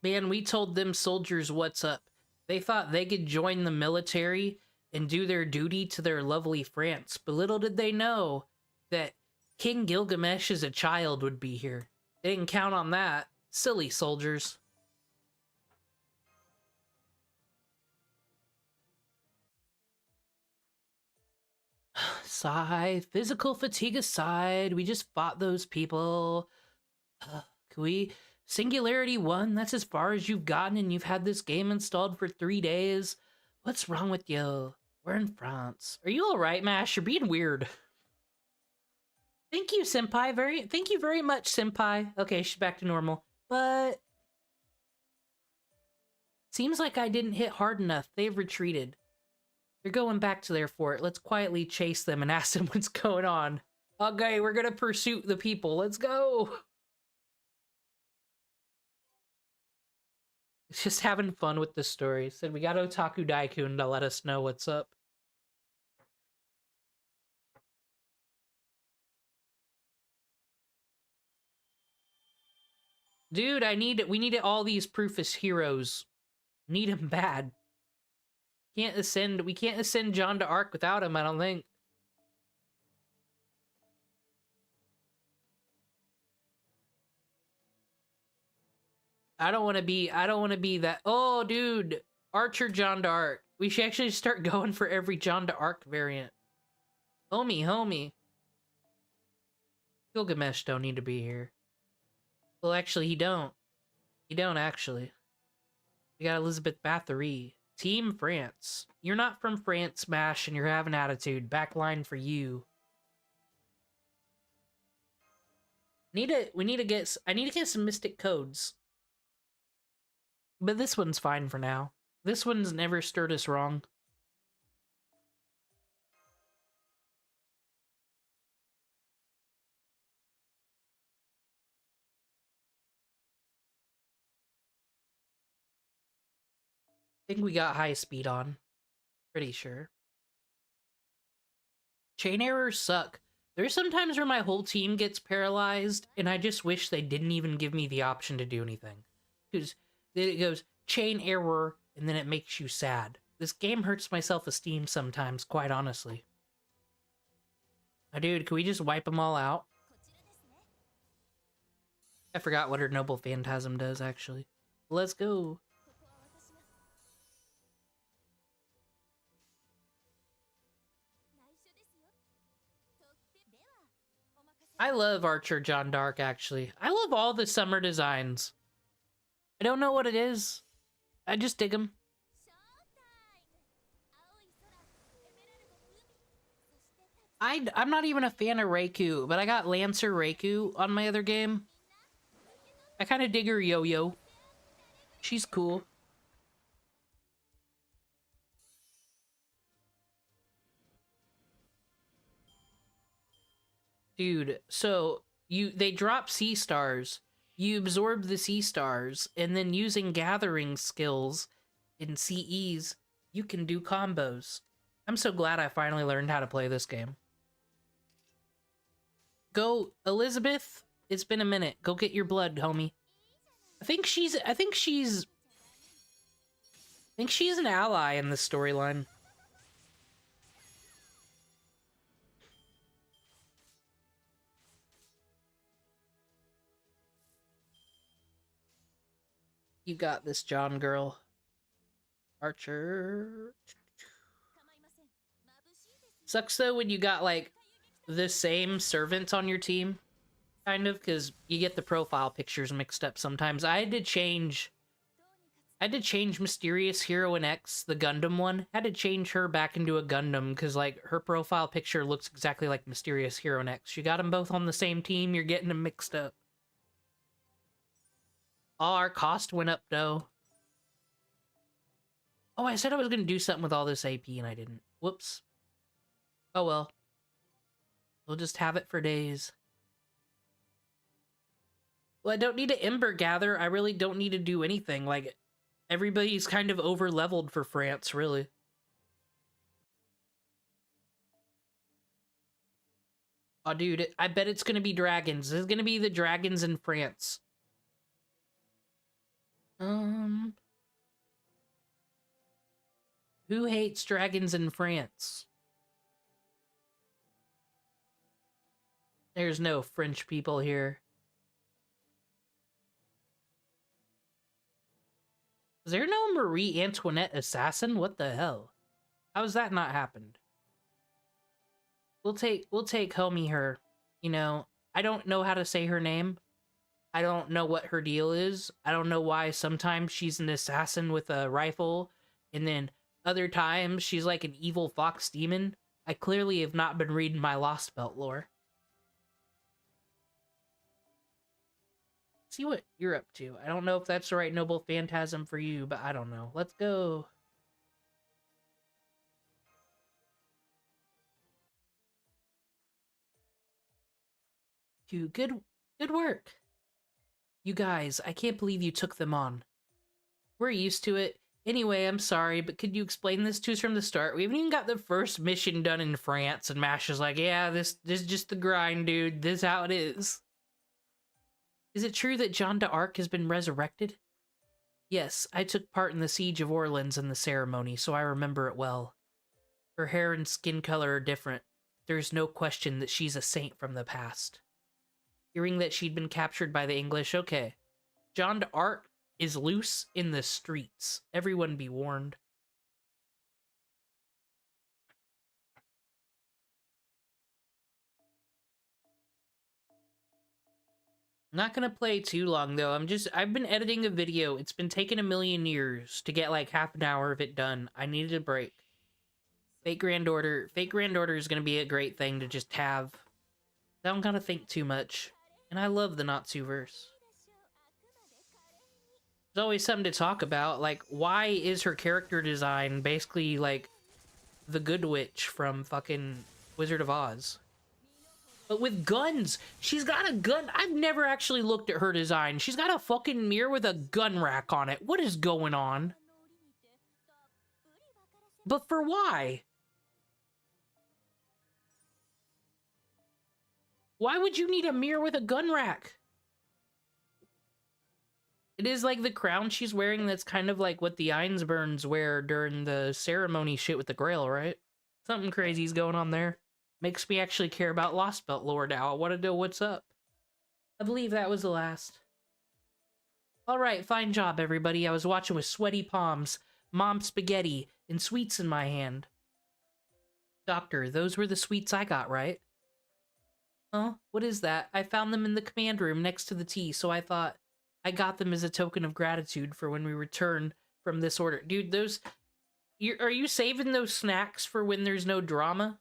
Man, we told them soldiers what's up. They thought they could join the military and do their duty to their lovely France, but little did they know that King Gilgamesh as a child would be here. They didn't count on that. Silly soldiers. Sigh. Physical fatigue aside, we just fought those people. Can we... Singularity 1, that's as far as you've gotten and you've had this game installed for 3 days? What's wrong with you? We're in France. Are you alright, Mash? You're being weird. Thank you, Senpai. Thank you very much, Senpai. Okay, she's back to normal. But... seems like I didn't hit hard enough. They've retreated. They're going back to their fort. Let's quietly chase them and ask them what's going on. Okay, we're gonna pursue the people. Let's go! It's just having fun with the story. Said we got Otaku Daikun to let us know what's up. Dude, we need all these Prufus heroes. Need him bad. We can't ascend John to Arc without him, I don't think. I don't want to be that. Oh, dude. Archer John d'Arc. We should actually start going for every John d'Arc variant. Homie. Gilgamesh don't need to be here. Well, actually, he don't. He don't, actually. We got Elizabeth Bathory. Team France. You're not from France, Smash, and you're having attitude. Backline for you. I need to get some Mystic Codes. But this one's fine for now. This one's never stirred us wrong. I think we got high speed on. Pretty sure. Chain errors suck. There's sometimes where my whole team gets paralyzed, and I just wish they didn't even give me the option to do anything. Because then it goes, chain error, and then it makes you sad. This game hurts my self-esteem sometimes, quite honestly. Oh, dude, can we just wipe them all out? I forgot what her Noble Phantasm does, actually. Let's go. I love Archer John d'Arc, actually. I love all the summer designs. I don't know what it is. I just dig them. I'm not even a fan of Reiku, but I got Lancer Reiku on my other game. I kind of dig her yo-yo. She's cool. Dude, so they drop sea stars. You absorb the sea stars, and then using gathering skills in CEs, you can do combos. I'm so glad I finally learned how to play this game. Go, Elizabeth. It's been a minute. Go get your blood, homie. I think she's an ally in this storyline. You got this, John girl. Archer. Sucks though when you got like the same servants on your team, kind of, because you get the profile pictures mixed up sometimes. I had to change Mysterious Heroine X, the Gundam one. I had to change her back into a Gundam because like her profile picture looks exactly like Mysterious Heroine X. You got them both on the same team, you're getting them mixed up. Oh, our cost went up, though. Oh, I said I was going to do something with all this AP, and I didn't. Whoops. Oh, well. We'll just have it for days. Well, I don't need to Ember Gather. I really don't need to do anything. Like, everybody's kind of over-leveled for France, really. Oh, dude, I bet it's going to be dragons. This is going to be the dragons in France. Who hates dragons in France? There's no French people here. Is there no Marie Antoinette assassin? What the hell? How has that not happened? we'll take homie her. You know, I don't know how to say her name. I don't know what her deal is. I don't know why sometimes she's an assassin with a rifle, and then other times she's like an evil fox demon. I clearly have not been reading my Lost Belt lore. See what you're up to. I don't know if that's the right noble phantasm for you, but I don't know. Let's go. Good work. You guys, I can't believe you took them on. We're used to it. Anyway, I'm sorry, but could you explain this to us from the start? We haven't even got the first mission done in France, and Mash is like, yeah, this is just the grind, dude. This is how it is. Is it true that Jeanne d'Arc has been resurrected? Yes, I took part in the Siege of Orleans and the ceremony, so I remember it well. Her hair and skin color are different. There's no question that she's a saint from the past. Hearing that she'd been captured by the English, okay. Jeanne d'Arc is loose in the streets. Everyone be warned. I'm not gonna play too long though. I've been editing a video. It's been taking a million years to get like half an hour of it done. I needed a break. Fate Grand Order is gonna be a great thing to just have. I don't gotta think too much. And I love the Natsuverse. There's always something to talk about, like, why is her character design basically like the Good Witch from fucking Wizard of Oz? But with guns! She's got a gun! I've never actually looked at her design. She's got a fucking mirror with a gun rack on it. What is going on? But for why? Why would you need a mirror with a gun rack? It is like the crown she's wearing that's kind of like what the Ainsburns wear during the ceremony shit with the Grail, right? Something crazy's going on there. Makes me actually care about Lost Belt lore now. I want to know what's up. I believe that was the last. Alright, fine job, everybody. I was watching with sweaty palms, mom spaghetti, and sweets in my hand. Doctor, those were the sweets I got, right? Huh? What is that? I found them in the command room next to the tea, so I thought I got them as a token of gratitude for when we return from this order. Dude, those... are you saving those snacks for when there's no drama?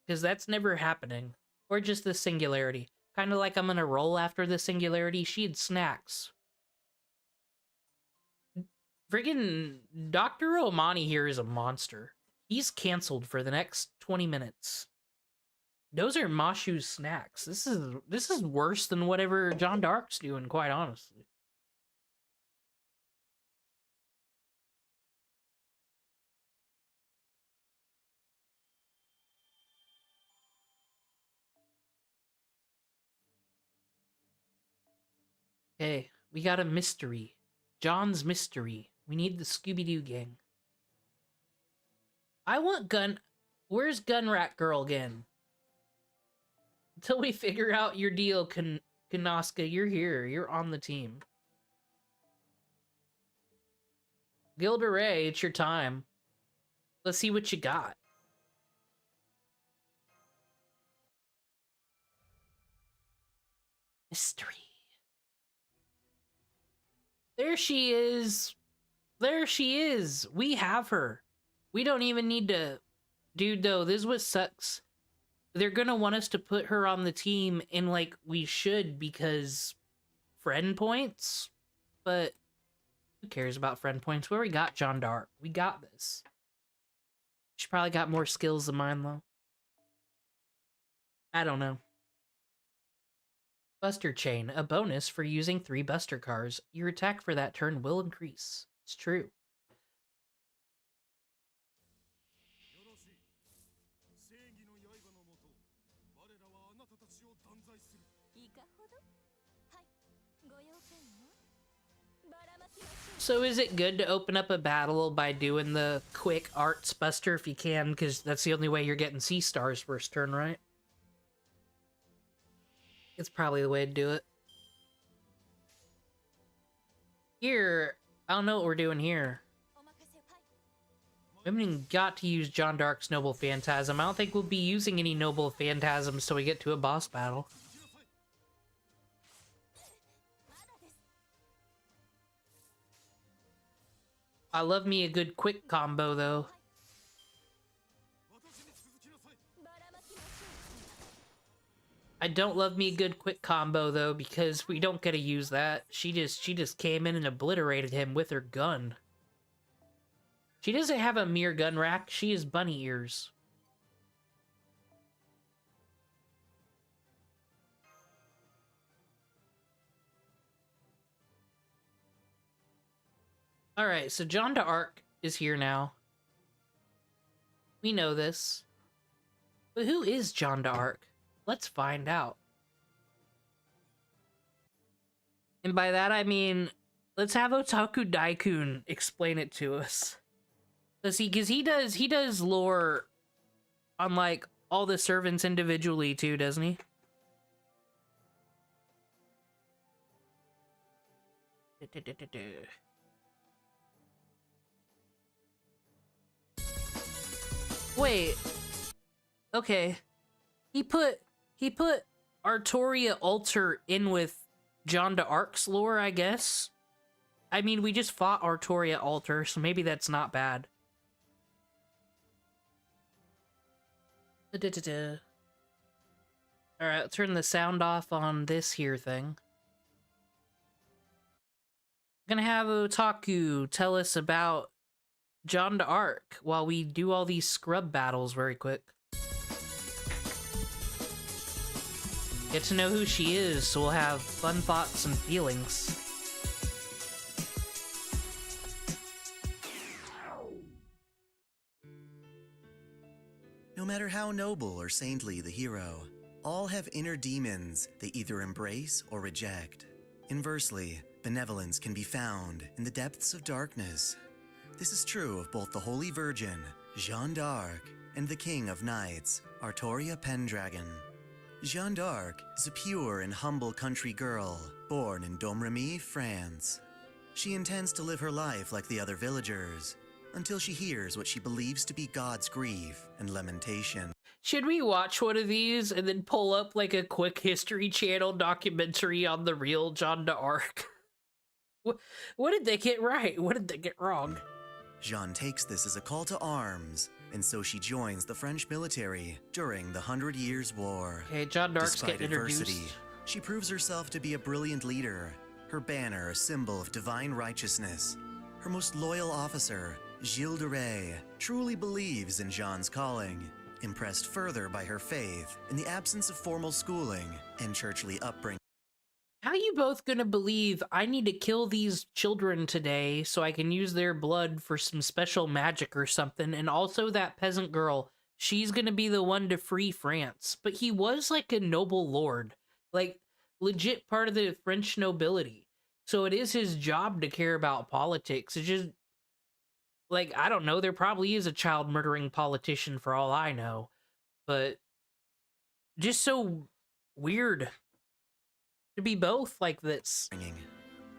Because that's never happening. Or just the singularity. Kind of like I'm gonna roll after the singularity. She had snacks. Friggin' Dr. Omani here is a monster. He's canceled for the next 20 minutes. Those are Mashu's snacks. This is worse than whatever Jeanne d'Arc's doing, quite honestly. Okay, we got a mystery. John's mystery. We need the Scooby-Doo gang. I want gun... Where's Gun Rack Girl again? Until we figure out your deal, Kanoska, you're here. You're on the team. Gilda Ray, it's your time. Let's see what you got. Mystery. There she is. There she is. We have her. We don't even need to... Dude, though, this is what sucks. They're gonna want us to put her on the team, and, like, we should because friend points? But who cares about friend points? We already got Jeanne d'Arc. We got this. She probably got more skills than mine, though. I don't know. Buster Chain, a bonus for using 3 Buster Cars. Your attack for that turn will increase. It's true. So is it good to open up a battle by doing the quick arts buster if you can? Because that's the only way you're getting C-stars first turn, right? It's probably the way to do it. Here, I don't know what we're doing here. We haven't even got to use John Dark's Noble Phantasm. I don't think we'll be using any Noble Phantasms till we get to a boss battle. I love me a good quick combo, though. I don't love me a good quick combo, though, because we don't get to use that. She just came in and obliterated him with her gun. She doesn't have a mere gun rack, she is bunny ears. Alright, so John d'Arc is here now. We know this. But who is John d'Arc? Let's find out. And by that I mean, let's have Otaku Daikun explain it to us. Cause he does lore on like all the servants individually too, doesn't he? Wait. Okay. He put Artoria Alter in with John d'Arc's lore, I guess. I mean, we just fought Artoria Alter, so maybe that's not bad. Alright, I'll turn the sound off on this here thing. I'm gonna have Otaku tell us about John d'Arc while we do all these scrub battles very quick. Get to know who she is, so we'll have fun thoughts and feelings. No matter how noble or saintly the hero, all have inner demons they either embrace or reject. Inversely, benevolence can be found in the depths of darkness. This is true of both the Holy Virgin, Jeanne d'Arc, and the King of Knights, Artoria Pendragon. Jeanne d'Arc is a pure and humble country girl, born in Domremy, France. She intends to live her life like the other villagers, until she hears what she believes to be God's grief and lamentation. Should we watch one of these and then pull up like a quick History Channel documentary on the real John d'Arc? What did they get right? What did they get wrong? Jeanne takes this as a call to arms, and so she joins the French military during the 100 Years' War. Okay, John d'Arc's Despite getting adversity, introduced. she proves herself to be a brilliant leader, her banner a symbol of divine righteousness. Her most loyal officer, Gilles de Rais, truly believes in Jeanne's calling, impressed further by her faith in the absence of formal schooling and churchly upbringing. How you both gonna believe I need to kill these children today so I can use their blood for some special magic or something, and also that peasant girl, she's gonna be the one to free France? But he was like a noble lord, like legit part of the French nobility. So it is his job to care about politics. It's just, like, I don't know, there probably is a child murdering politician for all I know. But just so weird to be both like this.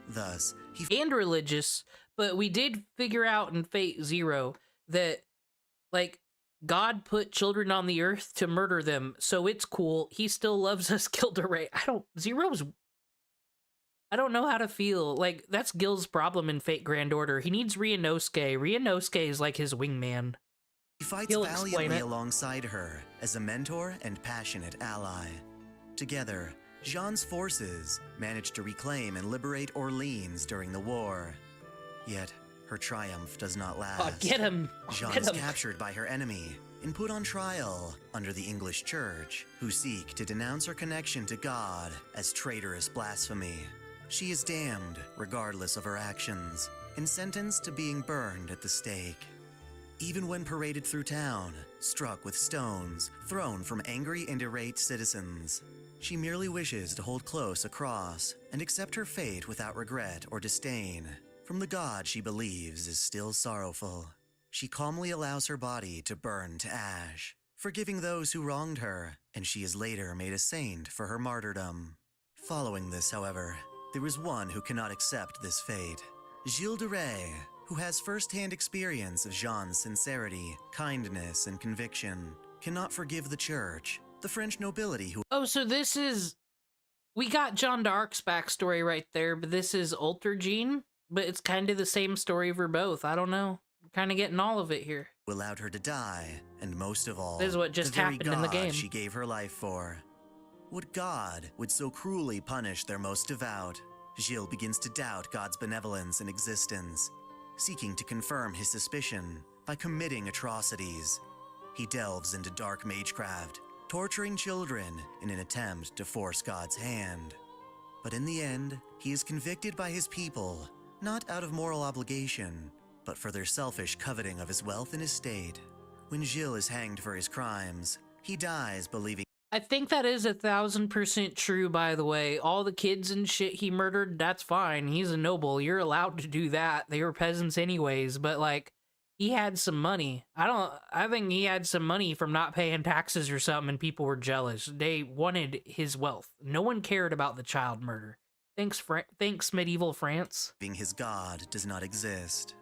Thus, he And religious, but we did figure out in Fate Zero that, like, God put children on the earth to murder them, so it's cool. He still loves us, Gilderay. I don't know how to feel. Like, that's Gil's problem in Fate Grand Order. He needs Ryunosuke. Ryunosuke is like his wingman. fights He'll explain valiantly it. alongside her as a mentor and passionate ally. Together, Jeanne's forces managed to reclaim and liberate Orleans during the war. Yet, her triumph does not last. Oh, get him! Jeanne Get is him! captured by her enemy and put on trial under the English Church, who seek to denounce her connection to God as traitorous blasphemy. She is damned, regardless of her actions, and sentenced to being burned at the stake. Even when paraded through town, struck with stones thrown from angry and irate citizens, she merely wishes to hold close a cross and accept her fate without regret or disdain from the God she believes is still sorrowful. She calmly allows her body to burn to ash, forgiving those who wronged her, and she is later made a saint for her martyrdom. Following this, however, there is one who cannot accept this fate. Gilles de Rais, who has first-hand experience of Jean's sincerity, kindness, and conviction, cannot forgive the church, the French nobility who Oh, so this is... We got Jeanne d'Arc's backstory right there, but this is Alter Jean? But it's kind of the same story for both. I don't know. I'm kind of getting all of it here. allowed her to die, and most of all, This is what just the very happened in the God game. she gave her life for. What God would so cruelly punish their most devout? Gilles begins to doubt God's benevolence and existence, seeking to confirm his suspicion by committing atrocities. He delves into dark magecraft, torturing children in an attempt to force God's hand. But in the end, he is convicted by his people, not out of moral obligation, but for their selfish coveting of his wealth and estate. When Gilles is hanged for his crimes, he dies believing I think that is 1000% true, by the way. All the kids and shit he murdered, that's fine. He's a noble. You're allowed to do that. They were peasants anyways, but like, he had some money. I think he had some money from not paying taxes or something, and people were jealous. They wanted his wealth. No one cared about the child murder. Thanks, medieval France. his God does not exist.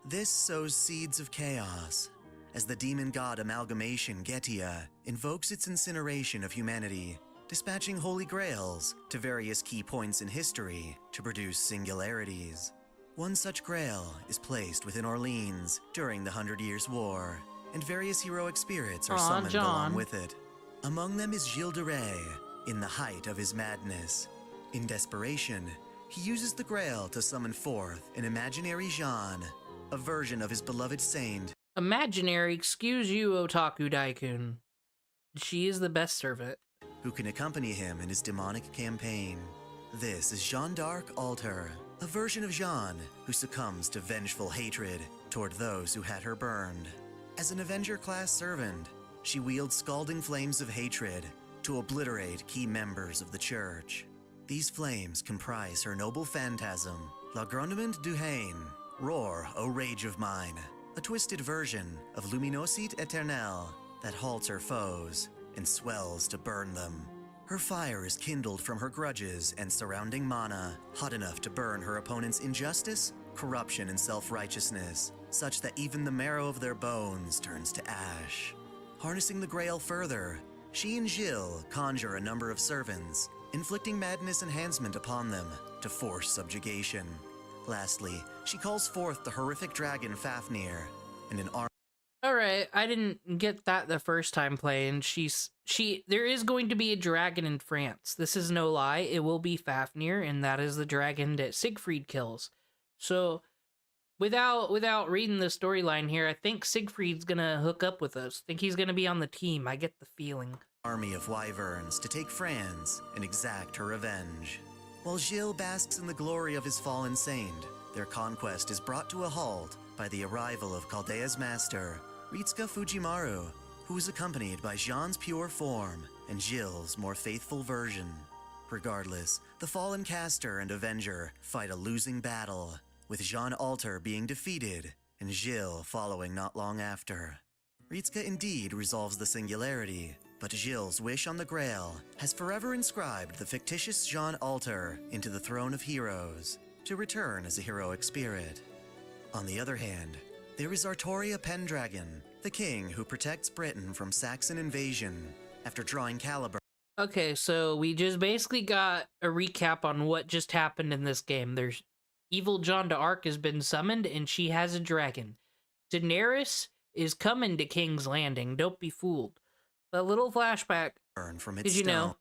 This sows seeds of chaos, as the demon god amalgamation Getia invokes its incineration of humanity, dispatching holy grails to various key points in history to produce singularities. One such grail is placed within Orleans during the 100 Years' War, and various heroic spirits are Aw, summoned John. along with it. Among them is Gilles de Rais, in the height of his madness. In desperation, he uses the grail to summon forth an imaginary Jeanne, a version of his beloved saint, Imaginary, excuse you, Otaku Daikun. She is the best servant. who can accompany him in his demonic campaign. This is Jeanne d'Arc Alter, a version of Jeanne who succumbs to vengeful hatred toward those who had her burned. As an Avenger-class servant, she wields scalding flames of hatred to obliterate key members of the Church. These flames comprise her noble phantasm, La Grondement du Haine, Roar, O Rage of Mine, a twisted version of Luminosité Éternelle that halts her foes and swells to burn them. Her fire is kindled from her grudges and surrounding mana, hot enough to burn her opponent's injustice, corruption, and self-righteousness, such that even the marrow of their bones turns to ash. Harnessing the Grail further, she and Gilles conjure a number of servants, inflicting madness enhancement upon them to force subjugation. Lastly, she calls forth the horrific dragon Fafnir and an army. Alright, I didn't get that the first time playing. There is going to be a dragon in France. This is no lie. It will be Fafnir, and that is the dragon that Siegfried kills. So, without reading the storyline here, I think Siegfried's gonna hook up with us. I think he's gonna be on the team. I get the feeling. Army of wyverns to take France and exact her revenge. While Gilles basks in the glory of his fallen saint, their conquest is brought to a halt by the arrival of Chaldea's master, Ritsuka Fujimaru, who is accompanied by Jeanne's pure form and Gilles' more faithful version. Regardless, the fallen caster and avenger fight a losing battle, with Jeanne Alter being defeated and Gilles following not long after. Ritsuka indeed resolves the singularity, but Gilles' wish on the Grail has forever inscribed the fictitious Jeanne Alter into the throne of heroes, to return as a heroic spirit. On the other hand, there is Artoria Pendragon, the king who protects Britain from Saxon invasion after drawing Caliber. Okay, so we just basically got a recap on what just happened in this game. There's evil Jeanne d'Arc has been summoned, and she has a dragon. Daenerys is coming to King's Landing. Don't be fooled. A little flashback. From its Did you know?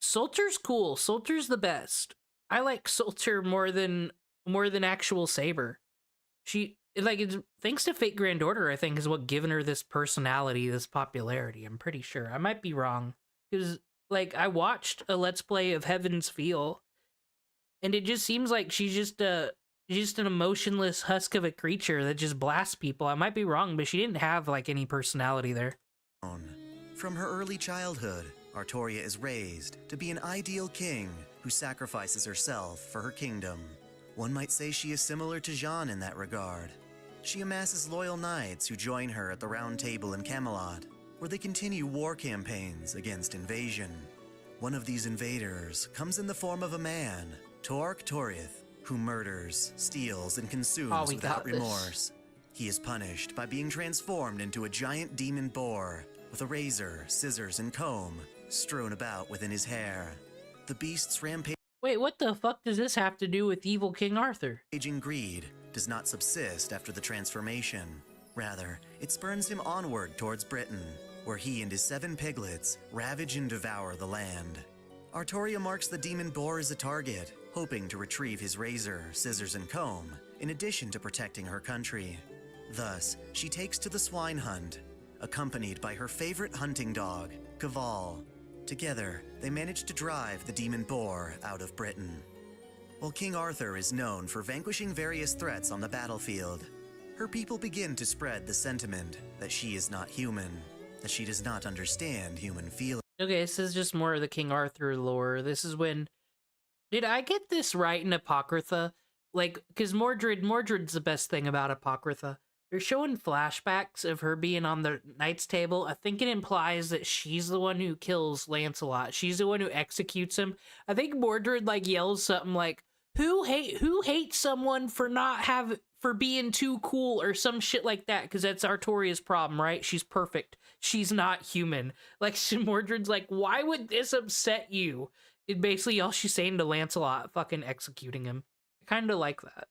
stone. Sulter's cool. Sulter's the best. I like Sulter more than actual Saber. It's thanks to Fate Grand Order, I think, is what given her this personality, this popularity. I'm pretty sure. I might be wrong. Because, I watched a Let's Play of Heaven's Feel, and it just seems like she's just an emotionless husk of a creature that just blasts people. I might be wrong, but she didn't have, any personality there. From her early childhood, Artoria is raised to be an ideal king who sacrifices herself for her kingdom. One might say she is similar to Jeanne in that regard. She amasses loyal knights who join her at the Round Table in Camelot, where they continue war campaigns against invasion. One of these invaders comes in the form of a man, Tork Torith, who murders, steals, and consumes Oh, we without got this. remorse. He is punished by being transformed into a giant demon boar with a razor, scissors, and comb strewn about within his hair. The beast's rampaging Wait, what the fuck does this have to do with evil King Arthur? greed does not subsist after the transformation. Rather, it spurns him onward towards Britain, where he and his 7 piglets ravage and devour the land. Artoria marks the demon boar as a target, hoping to retrieve his razor, scissors, and comb, in addition to protecting her country. Thus, she takes to the swine hunt, accompanied by her favorite hunting dog, Caval. Together, they manage to drive the demon boar out of Britain. While King Arthur is known for vanquishing various threats on the battlefield, her people begin to spread the sentiment that she is not human, that she does not understand human feelings. Okay, this is just more of the King Arthur lore. This is when... Did I get this right in Apocrypha? Like, because Mordred's the best thing about Apocrypha. They're showing flashbacks of her being on the Knight's Table. I think it implies that she's the one who kills Lancelot. She's the one who executes him. I think Mordred, like, yells something like, who hates someone for being too cool or some shit like that, because that's Artoria's problem, right? She's perfect. She's not human. Like, Mordred's like, why would this upset you? It basically all she's saying to Lancelot, fucking executing him. I kind of like that.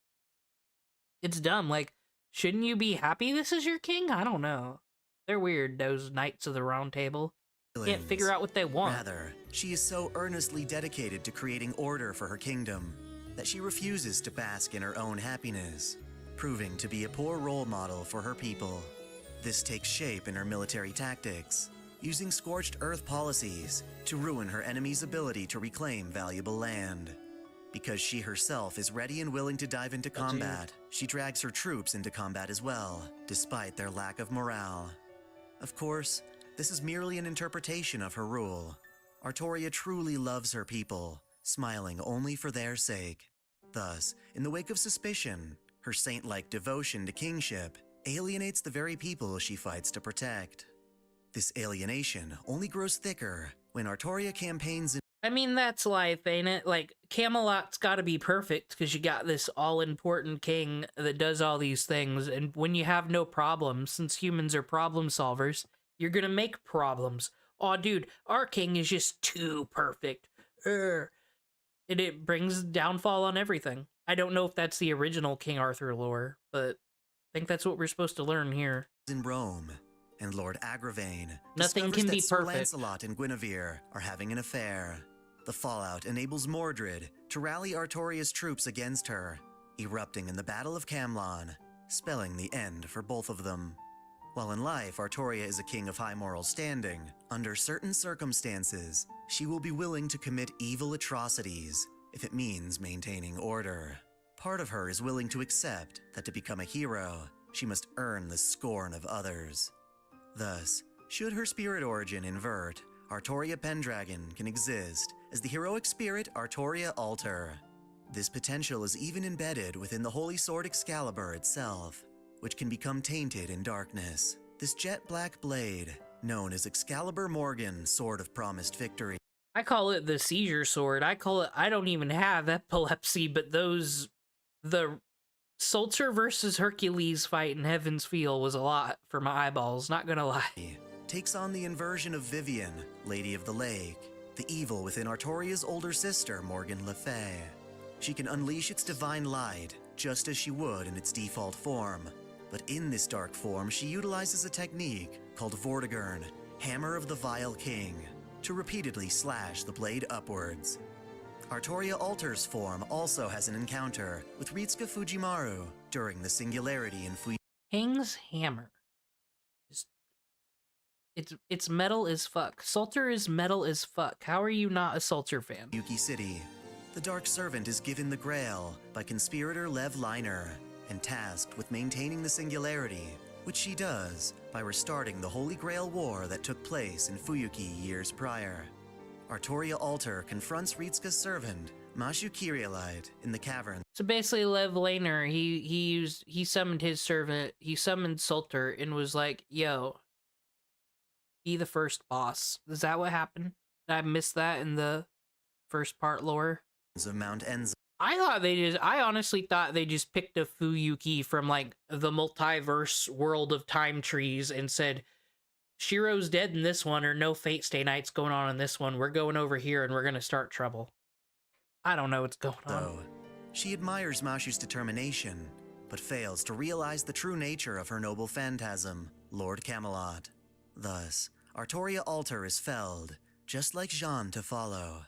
It's dumb. Like, shouldn't you be happy this is your king? I don't know. They're weird, those Knights of the Round Table. Can't figure out what they want. Rather, she is so earnestly dedicated to creating order for her kingdom that she refuses to bask in her own happiness, proving to be a poor role model for her people. This takes shape in her military tactics, using scorched earth policies to ruin her enemy's ability to reclaim valuable land. Because she herself is ready and willing to dive into combat, she drags her troops into combat as well, despite their lack of morale. Of course, this is merely an interpretation of her rule. Artoria truly loves her people, smiling only for their sake. Thus, in the wake of suspicion, her saint-like devotion to kingship alienates the very people she fights to protect. This alienation only grows thicker when Artoria campaigns in I mean, that's life, ain't it? Like, Camelot's gotta be perfect, because you got this all-important king that does all these things, and when you have no problems, since humans are problem solvers, you're gonna make problems. Aw, dude, our king is just too perfect. And it brings downfall on everything. I don't know if that's the original King Arthur lore, but I think that's what we're supposed to learn here. Rome, and Lord Agravain Nothing discovers can that be Sir perfect. Lancelot and Guinevere are having an affair. The fallout enables Mordred to rally Artoria's troops against her, erupting in the Battle of Camlan, spelling the end for both of them. While in life, Artoria is a king of high moral standing, under certain circumstances, she will be willing to commit evil atrocities if it means maintaining order. Part of her is willing to accept that to become a hero, she must earn the scorn of others. Thus, should her spirit origin invert, Artoria Pendragon can exist as the heroic spirit Artoria Alter. This potential is even embedded within the holy sword Excalibur itself, which can become tainted in darkness. This jet black blade, known as Excalibur Morgan, Sword of Promised Victory, I call it the seizure sword. I don't even have epilepsy, but the Sulzer versus Hercules fight in Heaven's Feel was a lot for my eyeballs, not gonna lie. takes on the inversion of Vivian, Lady of the Lake, the evil within Artoria's older sister, Morgan Le Fay. She can unleash its divine light, just as she would in its default form. But in this dark form, she utilizes a technique called Vortigern, Hammer of the Vile King, to repeatedly slash the blade upwards. Artoria Alter's form also has an encounter with Ritsuka Fujimaru during the Singularity in King's Hammer. It's metal as fuck. Sulzer is metal as fuck. How are you not a Sulzer fan? Fuyuki City. The Dark Servant is given the Grail by conspirator Lev Liner and tasked with maintaining the Singularity, which she does by restarting the Holy Grail War that took place in Fuyuki years prior. Artoria Alter confronts Ritsuka's servant, Mashu Kyrielite, in the cavern. So basically, Lev Laner, he summoned his servant, he summoned Sulzer and was like, yo, be the first boss. Is that what happened? Did I miss that in the first part lore? Of Mount Enza. I honestly thought they just picked a Fuyuki from like the multiverse world of time trees and said, Shiro's dead in this one, or no Fate Stay Night's going on in this one. We're going over here and we're gonna start trouble. I don't know what's going on. Though, she admires Mashu's determination, but fails to realize the true nature of her noble phantasm, Lord Camelot. Thus, Artoria Alter is felled, just like Jean to follow.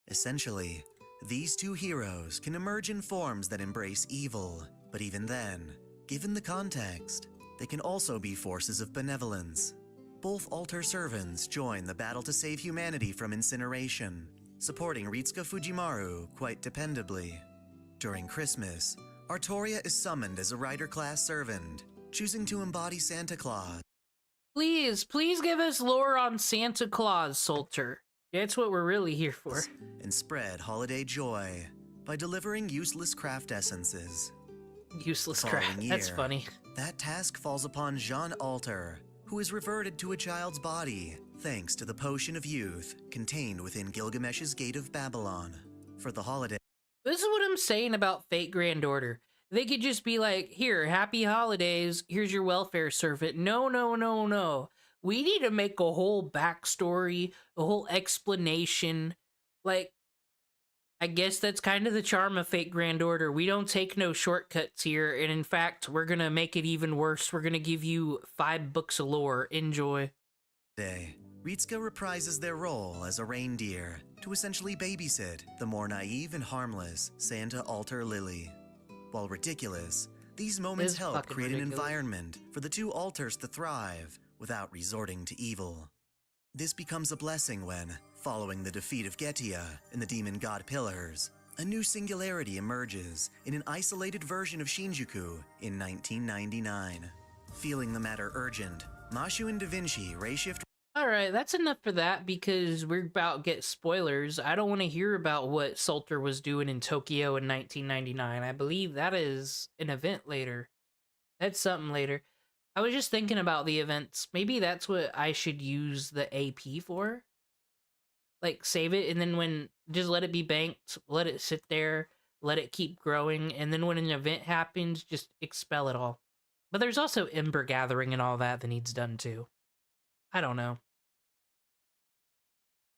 Essentially, these two heroes can emerge in forms that embrace evil, but even then, given the context, they can also be forces of benevolence. Both Alter servants join the battle to save humanity from incineration, supporting Ritsuka Fujimaru quite dependably. During Christmas, Artoria is summoned as a Rider-class servant, choosing to embody Santa Claus. Please give us lore on Santa Claus, Salter. That's what we're really here for. And spread holiday joy by delivering useless craft essences. Useless Following crap. That's year, funny. That task falls upon Jean Alter, who is reverted to a child's body thanks to the potion of youth contained within Gilgamesh's Gate of Babylon. For the holiday, This is what I'm saying about Fate Grand Order. They could just be like, here, happy holidays, here's your welfare servant. No. We need to make a whole backstory, a whole explanation. Like, I guess that's kind of the charm of Fate Grand Order. We don't take no shortcuts here, and in fact, we're gonna make it even worse. We're gonna give you 5 books of lore. Enjoy. Ritsuka reprises their role as a reindeer to essentially babysit the more naive and harmless Santa Alter Lily. While ridiculous, these moments Is help fucking create an ridiculous. environment for the two alters to thrive without resorting to evil. This becomes a blessing when, following the defeat of Getia and the demon god Pillars, a new singularity emerges in an isolated version of Shinjuku in 1999. Feeling the matter urgent, Mashu and Da Vinci reshift. Alright, that's enough for that because we're about to get spoilers. I don't want to hear about what Salter was doing in Tokyo in 1999. I believe that is an event later. That's something later. I was just thinking about the events. Maybe that's what I should use the AP for. Like, save it, and then when... just let it be banked, let it sit there, let it keep growing, and then when an event happens, just expel it all. But there's also Ember Gathering and all that needs done too. I don't know.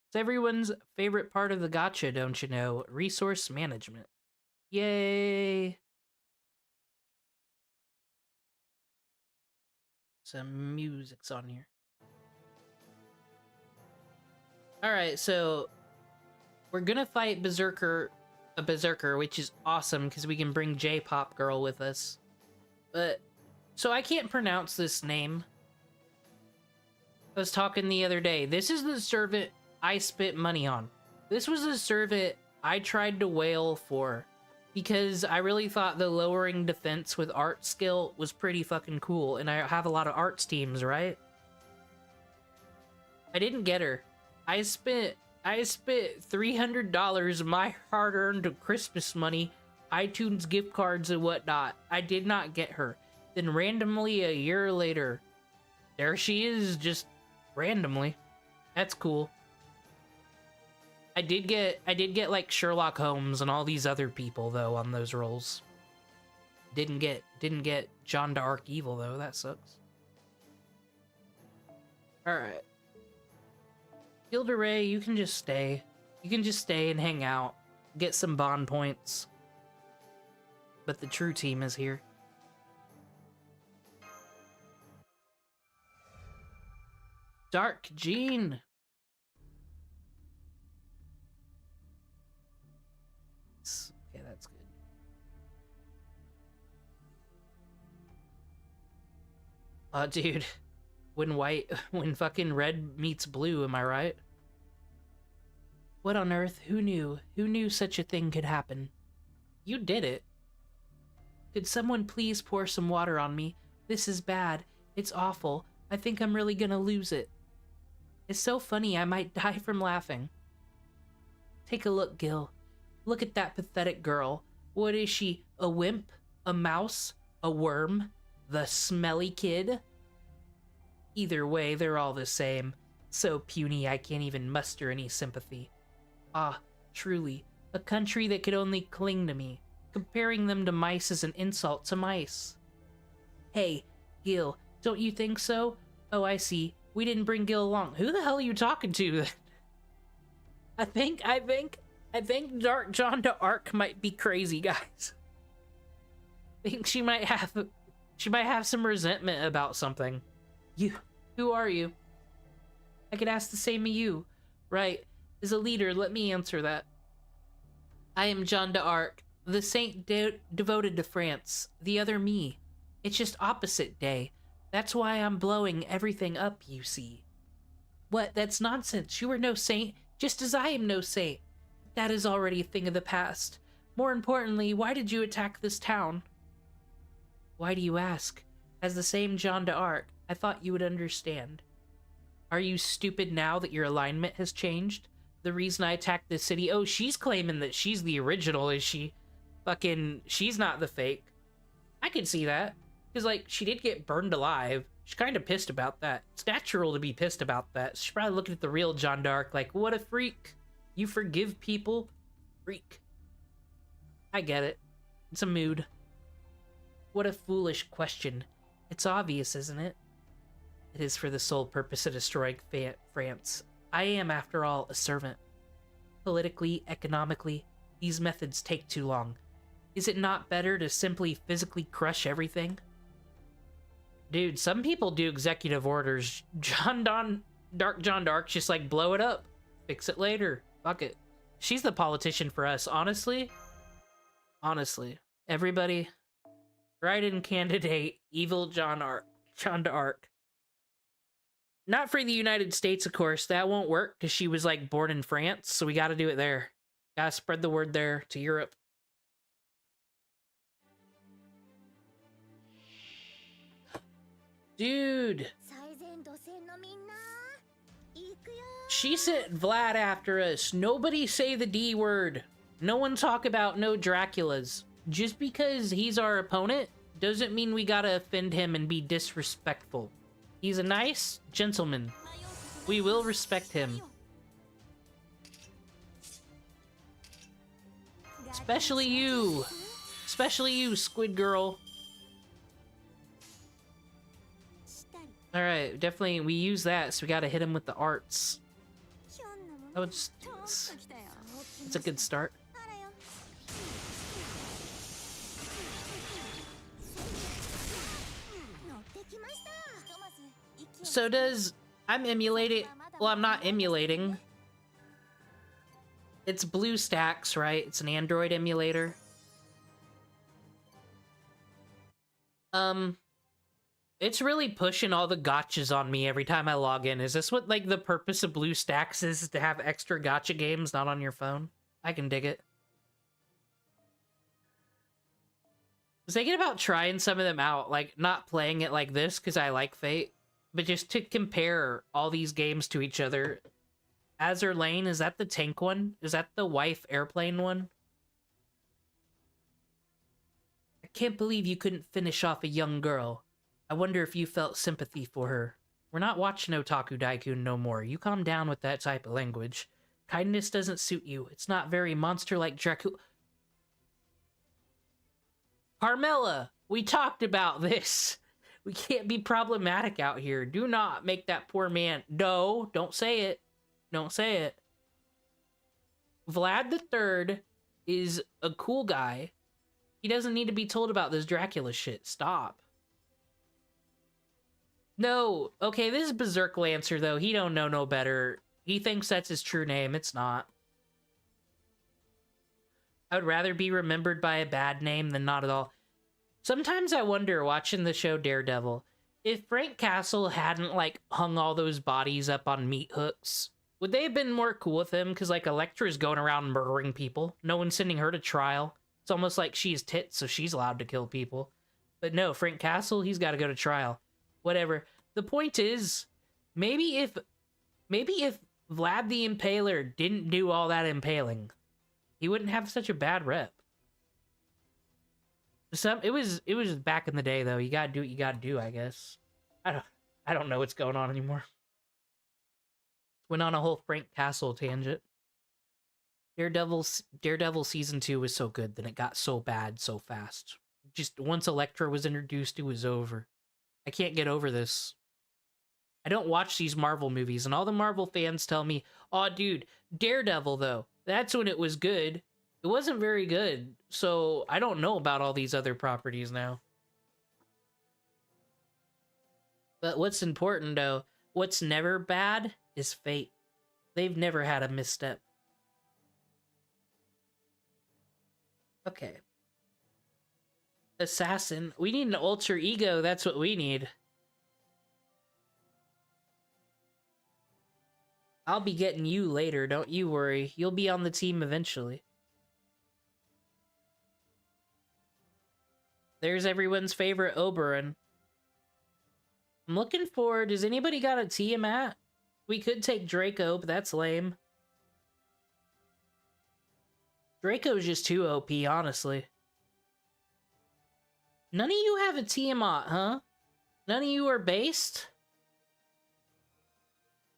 It's everyone's favorite part of the gacha, don't you know? Resource management. Yay! Some music's on here. Alright, so we're gonna fight a Berserker, which is awesome because we can bring J-Pop Girl with us. But, so I can't pronounce this name. I was talking the other day. This is the servant I spent money on. This was the servant I tried to whale for because I really thought the lowering defense with art skill was pretty fucking cool, and I have a lot of arts teams, right? I didn't get her. I spent $300 of my hard-earned Christmas money, iTunes gift cards and whatnot. I did not get her. Then randomly a year later, there she is, just randomly. That's cool. I did get like Sherlock Holmes and all these other people though on those roles. Didn't get John d'Arc Evil though. That sucks. All right. Gilderay, you can just stay. You can just stay and hang out, get some bond points. But the true team is here. Dark Gene. Okay, that's good. Dude, when fucking red meets blue, am I right? What on earth? Who knew? Who knew such a thing could happen? You did it. Could someone please pour some water on me? This is bad. It's awful. I think I'm really gonna lose it. It's so funny I might die from laughing. Take a look, Gil. Look at that pathetic girl. What is she? A wimp? A mouse? A worm? The smelly kid? Either way, they're all the same. So puny I can't even muster any sympathy. Ah, truly, A country that could only cling to me. Comparing them to mice is an insult to mice. Hey, Gil, don't you think so? Oh, I see. We didn't bring Gil along. Who the hell are you talking to? I think Dark John d'Arc might be crazy, guys. I think she might have some resentment about something. Who are you? I could ask the same of you. Right. As a leader, let me answer that. I am John d'Arc, the saint devoted to France, the other me. It's just opposite day. That's why I'm blowing everything up, you see. What? That's nonsense. You are no saint, just as I am no saint. That is already a thing of the past. More importantly, why did you attack this town? Why do you ask? As the same John d'Arc, I thought you would understand. Are you stupid now that your alignment has changed? The reason I attacked this city... Oh, she's claiming that she's the original, is she? She's not the fake. I can see that. Because, like, she did get burned alive. She's kind of pissed about that. It's natural to be pissed about that. She's probably looking at the real John d'Arc like, what a freak. You forgive people? Freak. I get it. It's a mood. What a foolish question. It's obvious, isn't it? It is for the sole purpose of destroying France. I am, after all, a servant. Politically, economically, these methods take too long. Is it not better to simply physically crush everything? Dude, some people do executive orders. Dark John d'Arc just like blow it up. Fix it later. Fuck it. She's the politician for us, honestly. Honestly. Everybody, write in candidate evil John d'Arc. Not for the United States, of course. That won't work because she was like born in France, so we gotta do it there. Gotta spread the word there to Europe. Dude. She sent Vlad after us. Nobody say the D word. No one talk about no Draculas. Just because he's our opponent doesn't mean we gotta offend him and be disrespectful. He's a nice gentleman. We will respect him. Especially you. Especially you, Squid Girl. Alright, definitely, we use that, so we gotta hit him with the arts. Oh, it's a good start. So I'm emulating, well, I'm not emulating. It's BlueStacks, right? It's an Android emulator. It's really pushing all the gotchas on me every time I log in. Is this what, like, the purpose of BlueStacks is to have extra gotcha games not on your phone? I can dig it. I was thinking about trying some of them out, like, not playing it like this because I like Fate, but just to compare all these games to each other. Azur Lane, is that the tank one? Is that the wife airplane one? I can't believe you couldn't finish off a young girl. I wonder if you felt sympathy for her. We're not watching Otaku Daikun no more. You calm down with that type of language. Kindness doesn't suit you. It's not very monster-like Dracula. Carmela, we talked about this. We can't be problematic out here. Do not make that poor man... No, don't say it. Don't say it. Vlad III is a cool guy. He doesn't need to be told about this Dracula shit. Stop. No, okay, this is Berserk Lancer, though. He don't know no better. He thinks that's his true name. It's not. I would rather be remembered by a bad name than not at all. Sometimes I wonder, watching the show Daredevil, if Frank Castle hadn't, like, hung all those bodies up on meat hooks, would they have been more cool with him? Because, like, Elektra's going around murdering people. No one's sending her to trial. It's almost like she's tits, so she's allowed to kill people. But no, Frank Castle, he's got to go to trial. Whatever. The point is, maybe if Vlad the Impaler didn't do all that impaling, he wouldn't have such a bad rep. It was back in the day, though. You gotta do what you gotta do, I guess. I don't know what's going on anymore. Went on a whole Frank Castle tangent. Daredevil season 2 was so good, then it got so bad so fast. Just once Elektra was introduced, it was over. I can't get over this. I don't watch these Marvel movies, and all the Marvel fans tell me, "Oh, dude, Daredevil though, that's when it was good." It wasn't very good, so I don't know about all these other properties now. But what's important though, what's never bad is Fate. They've never had a misstep. Okay. Assassin. We need an alter ego, that's what we need. I'll be getting you later, don't you worry. You'll be on the team eventually. There's everyone's favorite Oberon. I'm looking for... Does anybody got a Tiamat? We could take Draco, but that's lame. Draco's just too OP, honestly. None of you have a Tiamat, huh? None of you are based?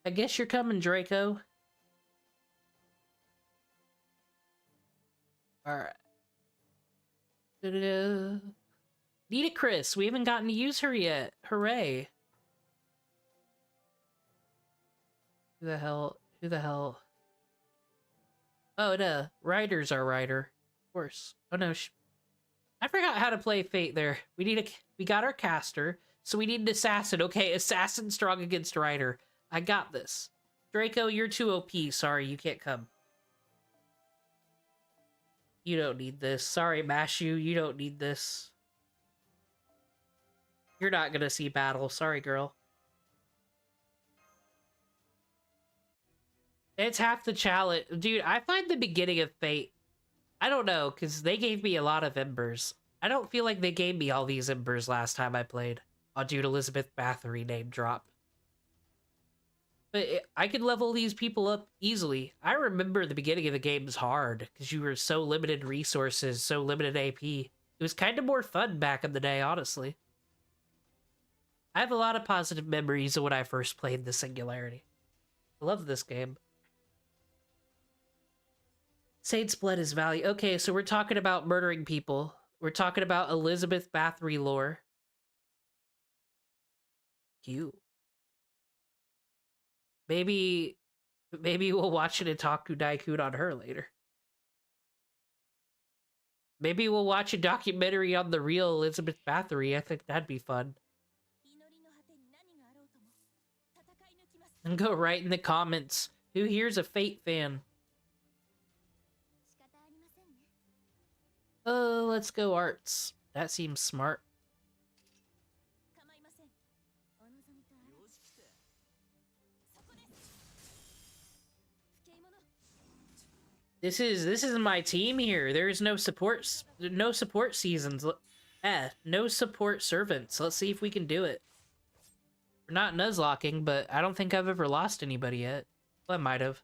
I guess you're coming, Draco. Alright. Nitocris, we haven't gotten to use her yet. Hooray. Who the hell? Oh, no. Ryder's our Ryder. Of course. Oh, no. I forgot how to play Fate there. We got our caster, so we need an assassin. Okay, assassin strong against Ryder. I got this. Draco, you're too OP. Sorry, you can't come. You don't need this. Sorry, Mashu, you don't need this. You're not gonna see battle. Sorry, girl. It's half the challenge. Dude, I find the beginning of Fate... I don't know, because they gave me a lot of embers. I don't feel like they gave me all these embers last time I played. Oh, dude, Elizabeth Bathory name drop. But I could level these people up easily. I remember the beginning of the game was hard, because you were so limited resources, so limited AP. It was kind of more fun back in the day, honestly. I have a lot of positive memories of when I first played the Singularity. I love this game. Saint's Blood is value. Okay, so we're talking about murdering people. We're talking about Elizabeth Bathory lore. Cute. Maybe we'll watch an Otaku Daikun on her later. Maybe we'll watch a documentary on the real Elizabeth Bathory. I think that'd be fun. And go right in the comments. Who here's a Fate fan? Let's go arts. That seems smart. This is my team here. There's no support seasons. No support servants. Let's see if we can do it. We're not nuzlocking, but I don't think I've ever lost anybody yet. Well, I might have.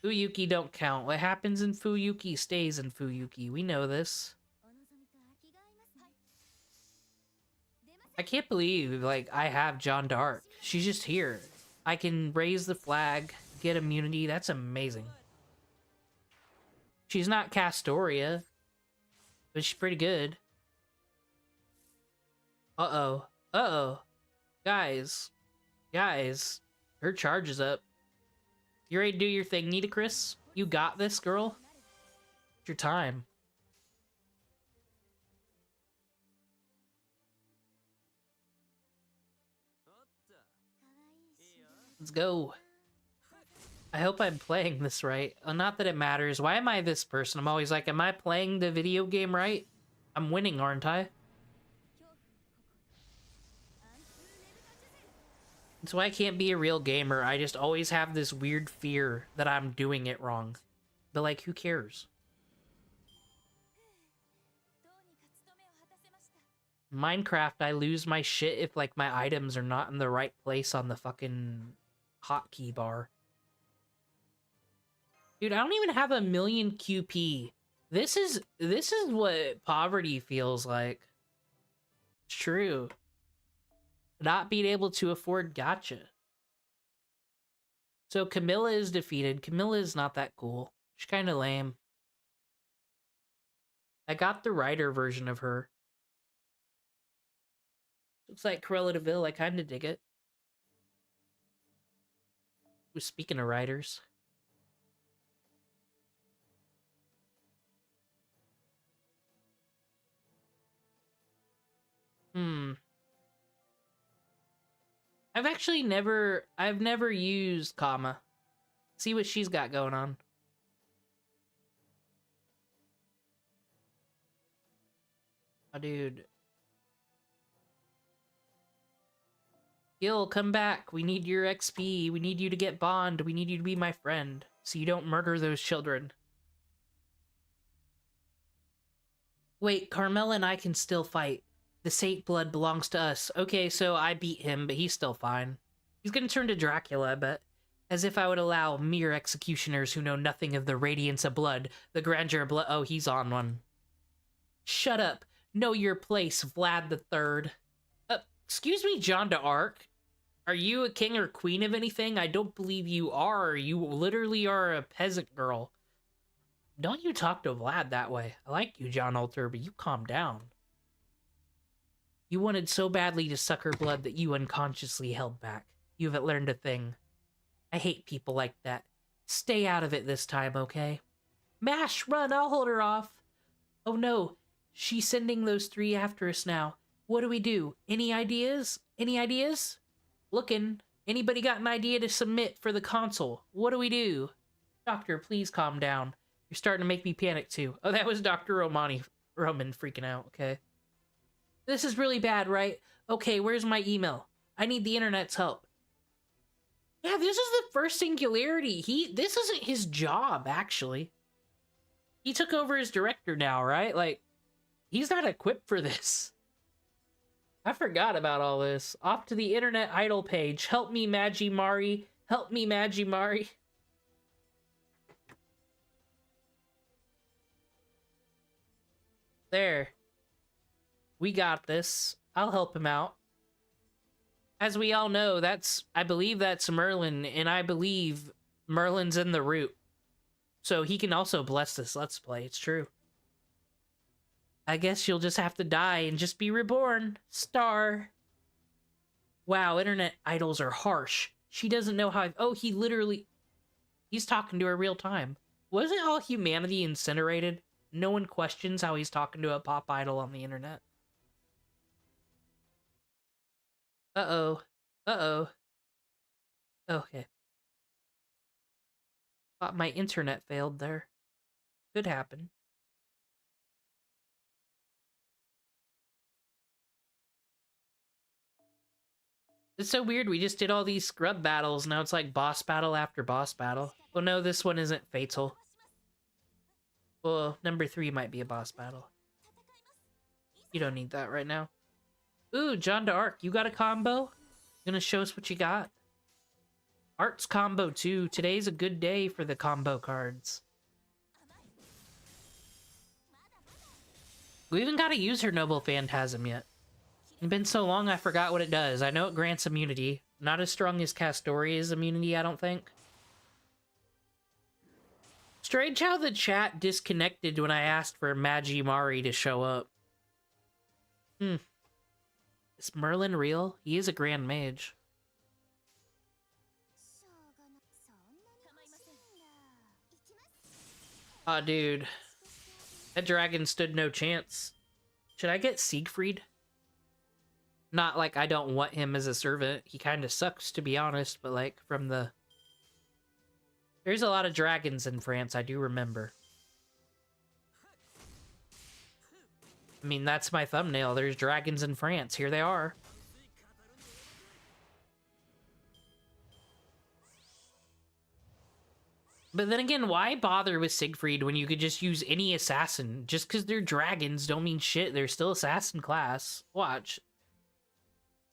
Fuyuki don't count. What happens in Fuyuki stays in Fuyuki. We know this. I can't believe, like, I have Jeanne d'Arc. She's just here. I can raise the flag, get immunity. That's amazing. She's not Castoria, but she's pretty good. Uh-oh. Uh-oh. Guys. Her charge is up. You ready to do your thing, Nitocris? You got this, girl? It's your time. Let's go. I hope I'm playing this right. Not that it matters. Why am I this person? I'm always like, am I playing the video game right? I'm winning, aren't I? That's why I can't be a real gamer. I just always have this weird fear that I'm doing it wrong. But, like, who cares? Minecraft, I lose my shit if, like, my items are not in the right place on the fucking hotkey bar. Dude, I don't even have a million QP. This is what poverty feels like. It's true. Not being able to afford gacha. So Camilla is defeated. Camilla is not that cool. She's kind of lame. I got the writer version of her. Looks like Cruella de Vil. I kind of dig it. Ooh, speaking of writers. I've never used Comma. See what she's got going on. Oh, dude. Gil, come back. We need your XP. We need you to get Bond. We need you to be my friend, so you don't murder those children. Wait, Carmel and I can still fight. The Saint blood belongs to us. Okay, so I beat him, but he's still fine. He's gonna turn to Dracula, I bet. As if I would allow mere executioners who know nothing of the radiance of blood, the grandeur of blood. Oh, he's on one. Shut up. Know your place, Vlad the Third. Excuse me, John d'Arc. Are you a king or queen of anything? I don't believe you are. You literally are a peasant girl. Don't you talk to Vlad that way. I like you, John Alter, but you calm down. You wanted so badly to suck her blood that you unconsciously held back. You haven't learned a thing. I hate people like that. Stay out of it this time, okay? Mash, run, I'll hold her off. Oh no, she's sending those three after us now. What do we do? Any ideas? Any ideas? Looking. Anybody got an idea to submit for the console? What do we do? Doctor, please calm down. You're starting to make me panic too. Oh, that was Dr. Roman freaking out, okay. This is really bad, right? Okay, where's my email? I need the internet's help. Yeah, this is the first Singularity. This isn't his job, actually. He took over as director now, right? Like, he's not equipped for this. I forgot about all this. Off to the internet idol page. Help me, Magimari. Help me, Magimari. There. We got this. I'll help him out. As we all know, I believe that's Merlin, and I believe Merlin's in the root. So he can also bless this Let's Play, it's true. I guess you'll just have to die and just be reborn. Star. Wow, internet idols are harsh. She doesn't know how oh, he's talking to her real time. Wasn't all humanity incinerated? No one questions how he's talking to a pop idol on the internet. Uh-oh. Uh-oh. Okay. Thought my internet failed there. Could happen. It's so weird, we just did all these scrub battles, now it's like boss battle after boss battle. Well, no, this one isn't fatal. Well, number 3 might be a boss battle. You don't need that right now. Ooh, John d'Arc, you got a combo? You gonna show us what you got? Art's combo too. Today's a good day for the combo cards. We even gotta use her Noble Phantasm yet. It's been so long I forgot what it does. I know it grants immunity. Not as strong as Castoria's immunity, I don't think. Strange how the chat disconnected when I asked for Magimari to show up. Is Merlin real? He is a grand mage. Aw, dude. That dragon stood no chance. Should I get Siegfried? Not like I don't want him as a servant. He kind of sucks, to be honest, but like, from the... There's a lot of dragons in France, I do remember. I mean, that's my thumbnail. There's dragons in France. Here they are. But then again, why bother with Siegfried when you could just use any assassin? Just because they're dragons don't mean shit. They're still assassin class. Watch.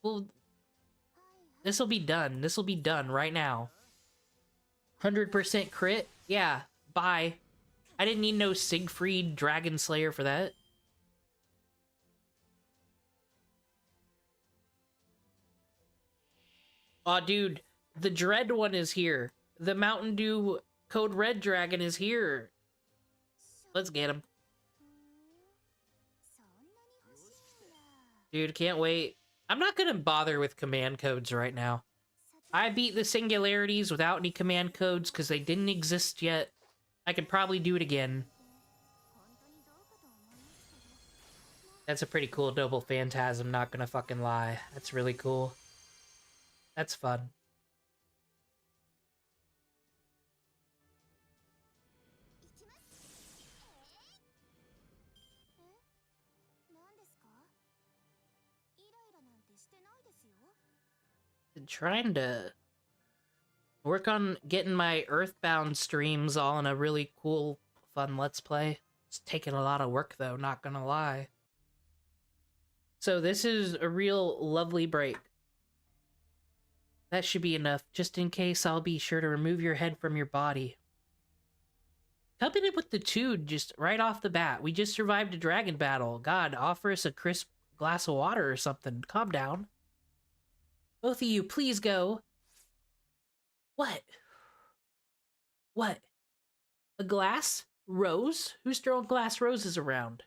Well, this'll be done. This'll be done right now. 100% crit? Yeah, bye. I didn't need no Siegfried Dragon Slayer for that. Aw, dude, the Dread one is here. the Mountain Dew Code Red Dragon is here. Let's get him. Dude, can't wait. I'm not gonna bother with command codes right now. I beat the Singularities without any command codes because they didn't exist yet. I could probably do it again. That's a pretty cool double phantasm, not gonna fucking lie. That's really cool. That's fun. Been trying to work on getting my Earthbound streams all in a really cool, fun Let's Play. It's taking a lot of work though, not gonna lie. So this is a real lovely break. That should be enough. Just in case, I'll be sure to remove your head from your body. Coming in with the Tude just right off the bat. We just survived a dragon battle. God, offer us a crisp glass of water or something. Calm down. Both of you, please go. What? What? A glass? Rose? Who's throwing glass roses around?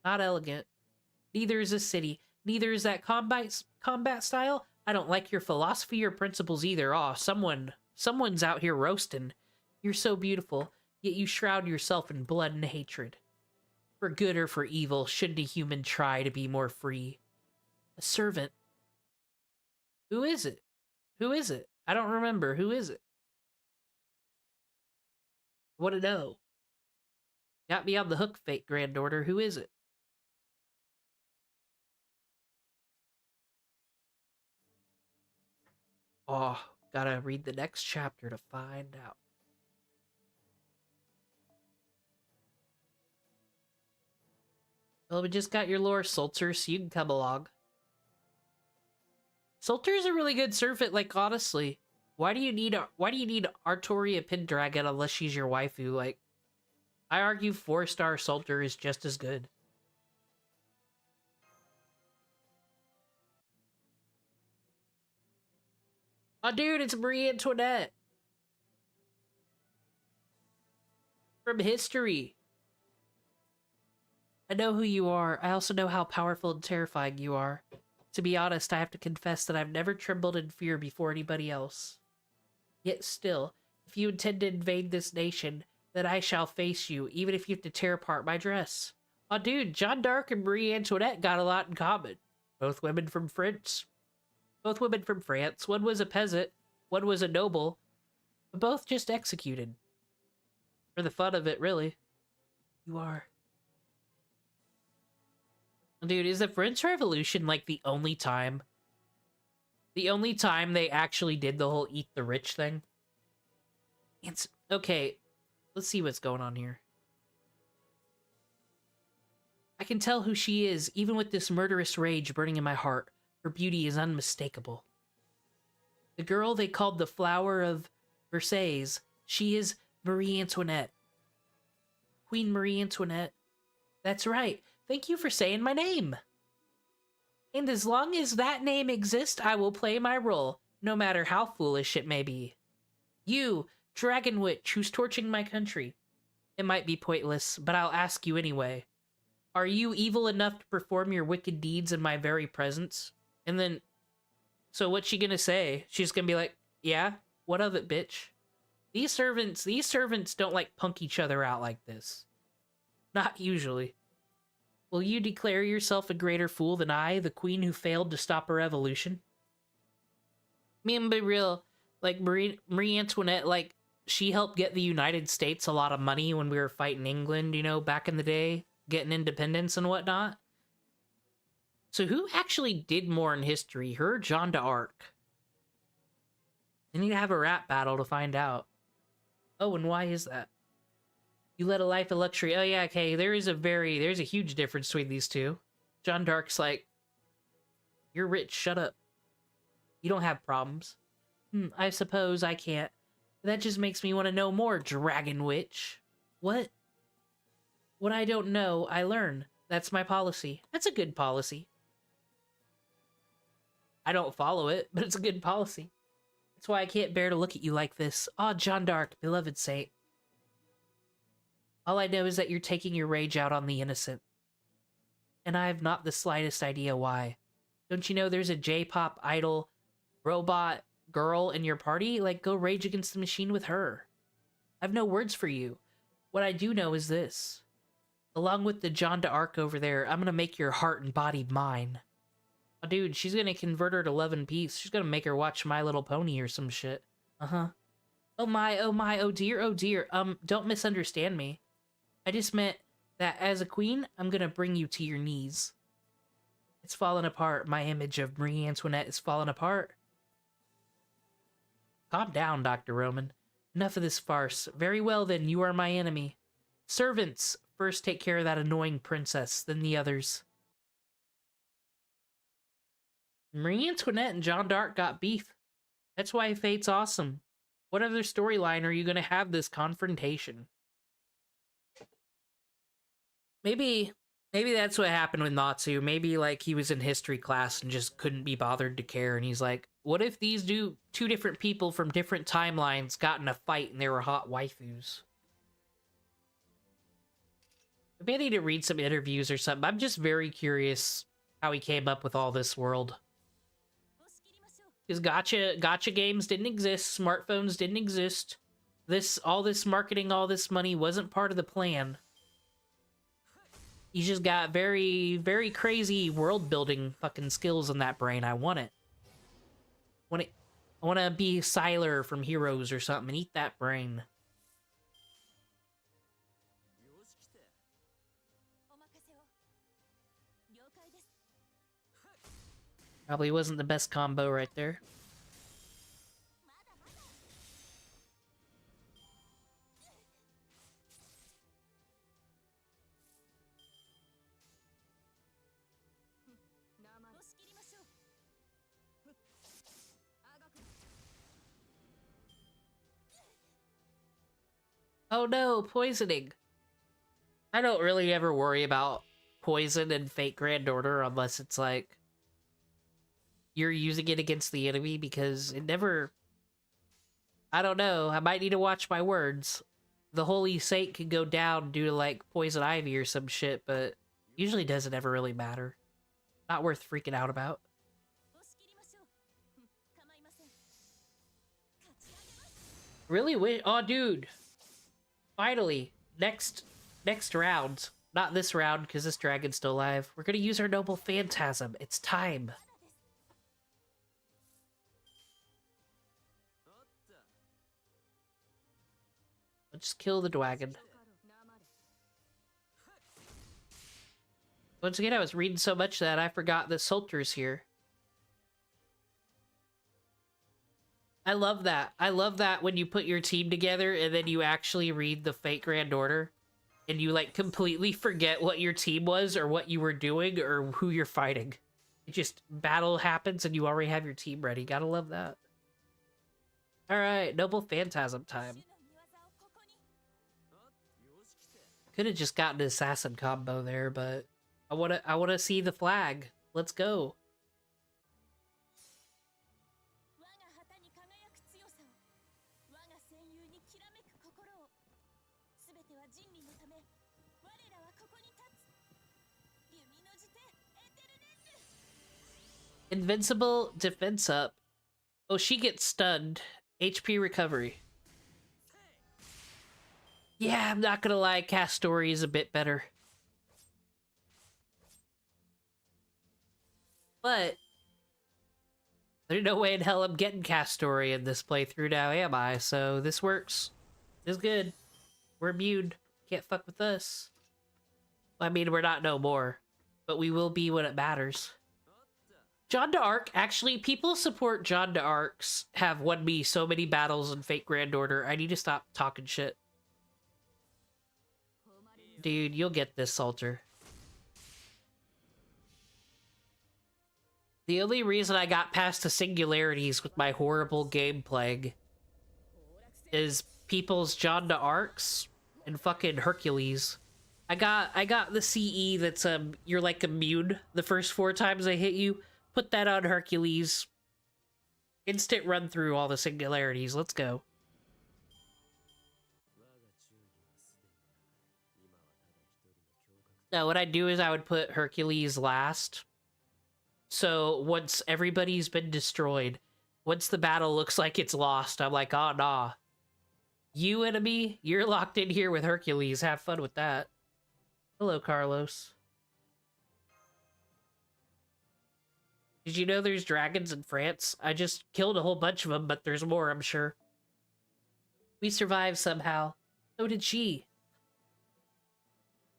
Not elegant. Neither is this city. Neither is that combat style. I don't like your philosophy or principles either. Aw, someone's out here roasting. You're so beautiful, yet you shroud yourself in blood and hatred. For good or for evil, shouldn't a human try to be more free? A servant. Who is it? Who is it? I don't remember. Who is it? I want to know. Got me on the hook, fate granddaughter. Who is it? Oh, gotta read the next chapter to find out. Well, we just got your lore, Sulter, so you can come along. Sulter's a really good servant, like, honestly. Why do you need Artoria Pendragon unless she's your waifu? Like, I argue 4-star Sulter is just as good. Oh, dude, it's Marie Antoinette. From history. I know who you are. I also know how powerful and terrifying you are. To be honest, I have to confess that I've never trembled in fear before anybody else. Yet still, if you intend to invade this nation, then I shall face you, even if you have to tear apart my dress. Oh, dude, Jeanne d'Arc and Marie Antoinette got a lot in common. Both women from France. One was a peasant, one was a noble, but both just executed. For the fun of it, really. You are. Dude, is the French Revolution like the only time they actually did the whole eat the rich thing? It's okay, let's see what's going on here. I can tell who she is, even with this murderous rage burning in my heart. Her beauty is unmistakable. The girl they called the Flower of Versailles, she is Marie Antoinette. Queen Marie Antoinette. That's right. Thank you for saying my name. And as long as that name exists, I will play my role, no matter how foolish it may be. You, Dragon Witch, who's torching my country. It might be pointless, but I'll ask you anyway. Are you evil enough to perform your wicked deeds in my very presence? And then, so what's she gonna say? She's gonna be like, yeah, what of it, bitch? These servants don't like punk each other out like this. Not usually. Will you declare yourself a greater fool than I, the queen who failed to stop a revolution? Me and be real, like Marie Antoinette, like, she helped get the United States a lot of money when we were fighting England, you know, back in the day, getting independence and whatnot. So who actually did more in history, her or Jeanne d'Arc? I need to have a rap battle to find out. Oh, and why is that? You led a life of luxury. Oh yeah, okay, there's a huge difference between these two. Jeanne d'Arc's like, you're rich, shut up. You don't have problems. I suppose I can't. That just makes me want to know more, Dragon Witch. What? What I don't know, I learn. That's my policy. That's a good policy. I don't follow it, but it's a good policy. That's why I can't bear to look at you like this. Ah, Jeanne d'Arc, beloved saint. All I know is that you're taking your rage out on the innocent. And I have not the slightest idea why. Don't you know there's a J-pop idol robot girl in your party? Like, go rage against the machine with her. I have no words for you. What I do know is this. Along with the Jeanne d'Arc over there, I'm gonna make your heart and body mine. Oh, dude, she's gonna convert her to Love and Peace. She's gonna make her watch My Little Pony or some shit. Uh-huh. Oh my, oh dear, oh dear. Don't misunderstand me. I just meant that as a queen, I'm gonna bring you to your knees. It's fallen apart. My image of Marie Antoinette is falling apart. Calm down, Dr. Roman. Enough of this farce. Very well then, you are my enemy. Servants, first take care of that annoying princess, then the others. Marie Antoinette and Jeanne d'Arc got beef. That's why Fate's awesome. What other storyline are you gonna have this confrontation? Maybe that's what happened with Natsu. Maybe, like, he was in history class and just couldn't be bothered to care, and he's like, what if these two different people from different timelines got in a fight and they were hot waifus? Maybe I need to read some interviews or something. I'm just very curious how he came up with all this world. Because gacha games didn't exist, smartphones didn't exist. All this marketing, all this money wasn't part of the plan. He's just got very, very crazy world-building fucking skills in that brain. I want it. I want to be Sylar from Heroes or something and eat that brain. Probably wasn't the best combo right there. Oh no, poisoning. I don't really ever worry about poison in Fate Grand Order unless it's like you're using it against the enemy, because it never... I don't know, I might need to watch my words. The Holy Saint could go down due to like poison ivy or some shit, but usually doesn't ever really matter. Not worth freaking out about. Really wish... Oh, dude! Finally, next round. Not this round, because this dragon's still alive. We're gonna use our Noble Phantasm. It's time. Let's just kill the dragon. Once again, I was reading so much that I forgot the Sulter's here. I love that. I love that when you put your team together and then you actually read the Fate Grand Order and you like completely forget what your team was or what you were doing or who you're fighting. It just, battle happens and you already have your team ready. Gotta love that. Alright, Noble Phantasm time. Could have just gotten an assassin combo there, but I wanna see the flag. Let's go. Invincible defense up. Oh, she gets stunned. HP recovery. Yeah, I'm not gonna lie, Castori is a bit better. But there's no way in hell I'm getting Castori in this playthrough now, am I? So this works. This is good. We're immune. Can't fuck with us. I mean, we're not no more. But we will be when it matters. Jeanne d'Arc, actually, people support Jeanne d'Arc's have won me so many battles in Fate Grand Order. I need to stop talking shit. Dude, you'll get this, Salter. The only reason I got past the singularities with my horrible gameplay is people's Jeanne d'Arcs and fucking Hercules. I got the CE that's you're like immune the first 4 times I hit you. Put that on Hercules. Instant run through all the singularities. Let's go. Now, what I'd do is I would put Hercules last. So once everybody's been destroyed, once the battle looks like it's lost, I'm like, oh, nah. You, enemy, you're locked in here with Hercules. Have fun with that. Hello, Carlos. Did you know there's dragons in France? I just killed a whole bunch of them, but there's more, I'm sure. We survived somehow. So did she.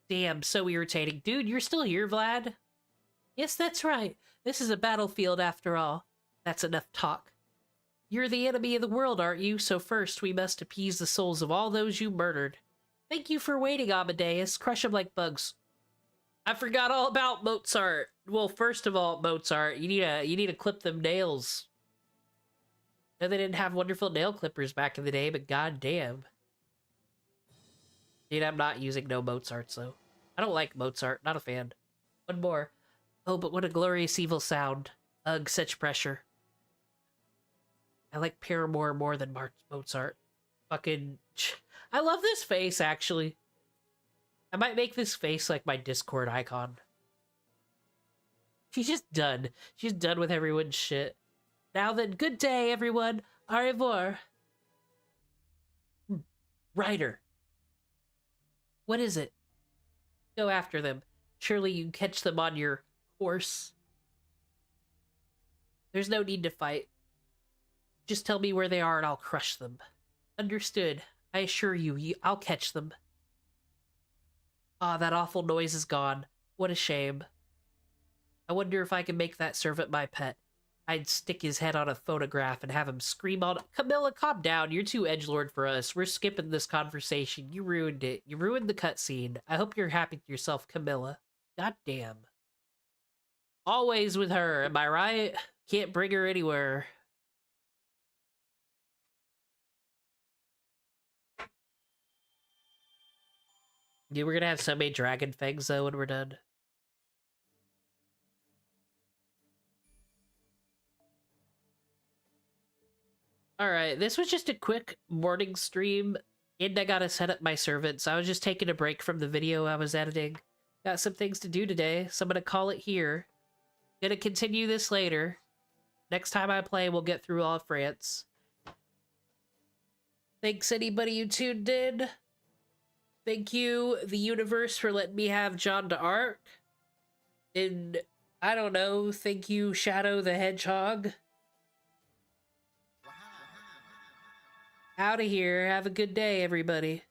Damn, so irritating. Dude, you're still here, Vlad? Yes, that's right. This is a battlefield after all. That's enough talk. You're the enemy of the world, aren't you? So first, we must appease the souls of all those you murdered. Thank you for waiting, Amadeus. Crush them like bugs. I forgot all about Mozart. Well, first of all, Mozart, you need to clip them nails. No, they didn't have wonderful nail clippers back in the day, but goddamn. Dude, I'm not using no Mozarts, though. I don't like Mozart. Not a fan. One more. Oh, but what a glorious evil sound. Ugh, such pressure. I like Paramore more than Mozart. Fucking... I love this face, actually. I might make this face like my Discord icon. She's just done. She's done with everyone's shit. Now then, good day, everyone. Au revoir. Ryder. What is it? Go after them. Surely you can catch them on your horse. There's no need to fight. Just tell me where they are and I'll crush them. Understood. I assure you, I'll catch them. Ah, that awful noise is gone. What a shame. I wonder if I can make that servant my pet. I'd stick his head on a photograph and have him scream on... Camilla, calm down. You're too edgelord for us. We're skipping this conversation. You ruined it. You ruined the cutscene. I hope you're happy with yourself, Camilla. God damn. Always with her, am I right? Can't bring her anywhere. Yeah, we're gonna have so many dragon fangs, though, when we're done. Alright, this was just a quick morning stream, and I gotta set up my servants. I was just taking a break from the video I was editing. Got some things to do today, so I'm gonna call it here. Gonna continue this later. Next time I play, we'll get through all of France. Thanks anybody who tuned in. Thank you, the universe, for letting me have John d'Arc. And, I don't know, thank you, Shadow the Hedgehog. Out of here. Have a good day, everybody.